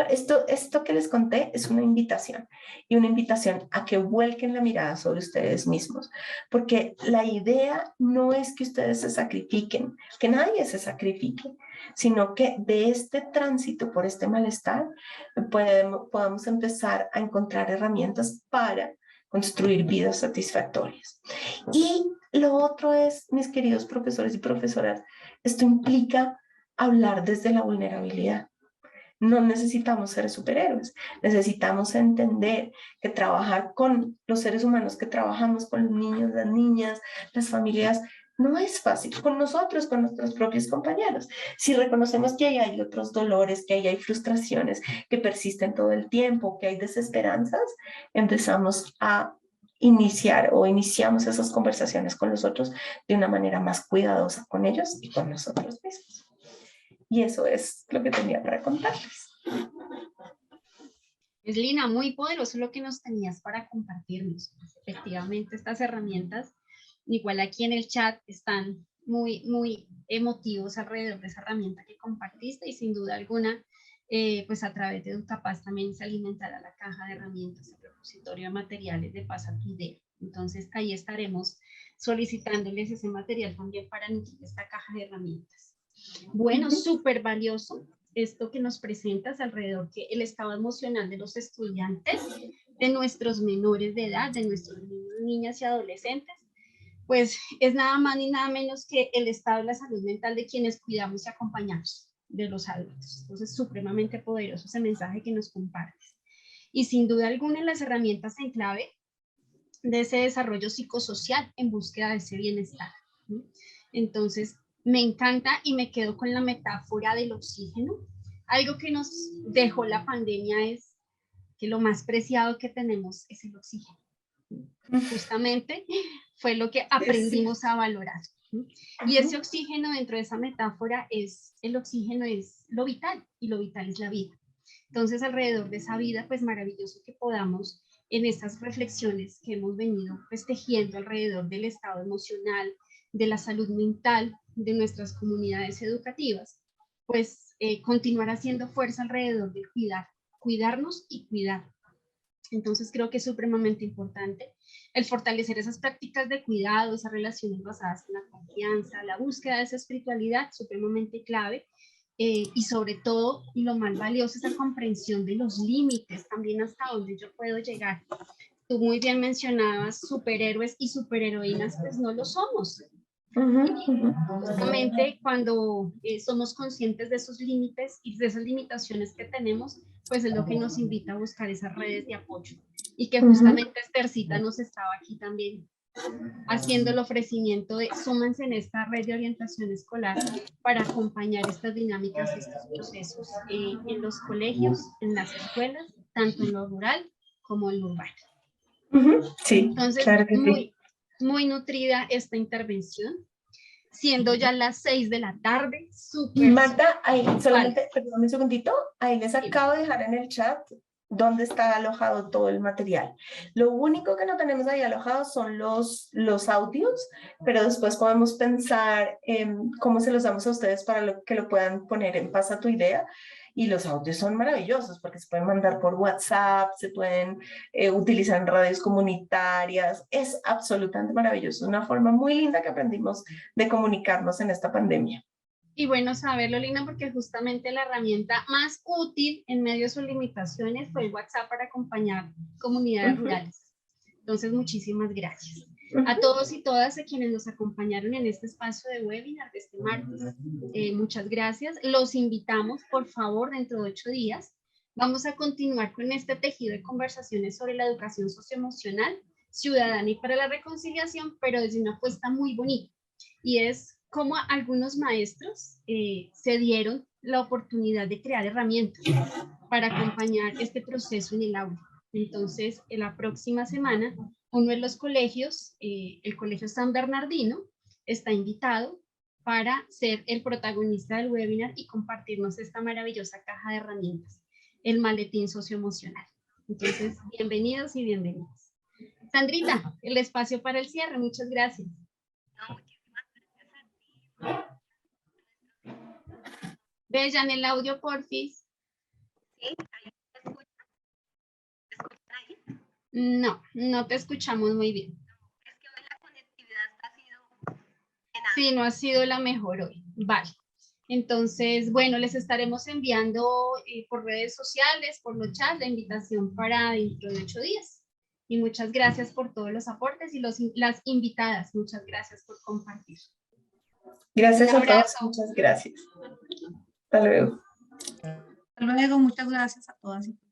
esto que les conté es una invitación y una invitación a que vuelquen la mirada sobre ustedes mismos, porque la idea no es que ustedes se sacrifiquen, que nadie se sacrifique, sino que de este tránsito por este malestar podamos empezar a encontrar herramientas para construir vidas satisfactorias. Y lo otro es, mis queridos profesores y profesoras, esto implica hablar desde la vulnerabilidad. No necesitamos ser superhéroes, necesitamos entender que trabajar con los seres humanos que trabajamos, con los niños, las niñas, las familias, no es fácil, con nosotros, con nuestros propios compañeros. Si reconocemos que ahí hay otros dolores, que ahí hay frustraciones que persisten todo el tiempo, que hay desesperanzas, empezamos a iniciamos esas conversaciones con los otros de una manera más cuidadosa con ellos y con nosotros mismos. Y eso es lo que tenía para contarles. Pues Lina, muy poderoso lo que nos tenías para compartirnos. Efectivamente, estas herramientas, igual aquí en el chat, están muy emotivos alrededor de esa herramienta que compartiste y sin duda alguna, pues a través de Educapaz también se alimentará la caja de herramientas, el repositorio de materiales de Paz a tu Idea. Entonces ahí estaremos solicitándoles ese material también para nutrir esta caja de herramientas. Bueno, súper valioso. esto que nos presentas alrededor que el estado emocional de los estudiantes, de nuestros menores de edad, de nuestros niños, niñas y adolescentes, pues es nada más ni nada menos que el estado de la salud mental de quienes cuidamos y acompañamos de los adultos. Entonces, supremamente poderoso ese mensaje que nos compartes. Y sin duda alguna, las herramientas en clave de ese desarrollo psicosocial en búsqueda de ese bienestar, ¿no? Entonces, me encanta y me quedo con la metáfora del oxígeno. Algo que nos dejó la pandemia es que lo más preciado que tenemos es el oxígeno. Justamente fue lo que aprendimos a valorar. Y ese oxígeno dentro de esa metáfora es, el oxígeno es lo vital y lo vital es la vida. Entonces alrededor de esa vida, pues maravilloso que podamos en estas reflexiones que hemos venido pues tejiendo alrededor del estado emocional, de la salud mental, de nuestras comunidades educativas, pues continuar haciendo fuerza alrededor del cuidarnos y cuidar. Entonces creo que es supremamente importante el fortalecer esas prácticas de cuidado, esas relaciones basadas en la confianza, la búsqueda de esa espiritualidad, supremamente clave, y sobre todo, y lo más valioso, esa comprensión de los límites, también hasta dónde yo puedo llegar. Tú muy bien mencionabas superhéroes y superheroínas, pues no lo somos. Justamente cuando somos conscientes de esos límites y de esas limitaciones que tenemos, pues es lo que nos invita a buscar esas redes de apoyo. Y que justamente Esthercita nos estaba aquí también haciendo el ofrecimiento de súmense en esta red de orientación escolar para acompañar estas dinámicas, estos procesos en los colegios, en las escuelas, tanto en lo rural como en lo urbano. Sí, entonces, claro que muy nutrida esta intervención, siendo ya las 6 de la tarde, Marta, ahí solamente, perdón un segundito, ahí les acabo de dejar en el chat dónde está alojado todo el material. Lo único que no tenemos ahí alojado son los audios, pero después podemos pensar en cómo se los damos a ustedes para que lo puedan poner en Pasa tu Idea. Y los audios son maravillosos porque se pueden mandar por WhatsApp, se pueden utilizar en radios comunitarias. Es absolutamente maravilloso, una forma muy linda que aprendimos de comunicarnos en esta pandemia. Y bueno saberlo, Lina, porque justamente la herramienta más útil en medio de sus limitaciones fue el WhatsApp para acompañar comunidades rurales. Entonces, muchísimas gracias. A todos y todas a quienes nos acompañaron en este espacio de webinar de este martes, muchas gracias. Los invitamos, por favor, dentro de 8 días. Vamos a continuar con este tejido de conversaciones sobre la educación socioemocional, ciudadana y para la reconciliación, pero desde una apuesta muy bonita. Y es cómo algunos maestros se dieron la oportunidad de crear herramientas para acompañar este proceso en el aula. Entonces, en la próxima semana, uno de los colegios, el Colegio San Bernardino, está invitado para ser el protagonista del webinar y compartirnos esta maravillosa caja de herramientas, el maletín socioemocional. Entonces, bienvenidos y bienvenidas. Sandrita, el espacio para el cierre. Muchas gracias. Ve ya en el audio, porfis. ¿Sí? ¿Ahí te escuchan? ¿Te escuchan ahí? No, no te escuchamos muy bien. Es que hoy la conectividad ha sido... Sí, no ha sido la mejor hoy. Vale. Entonces, bueno, les estaremos enviando por redes sociales, por los chats, la invitación para dentro de 8 días. Y muchas gracias por todos los aportes y las invitadas. Muchas gracias por compartir. Gracias a todos. Muchas gracias. Hasta luego. Hasta luego. Muchas gracias a todas y todos.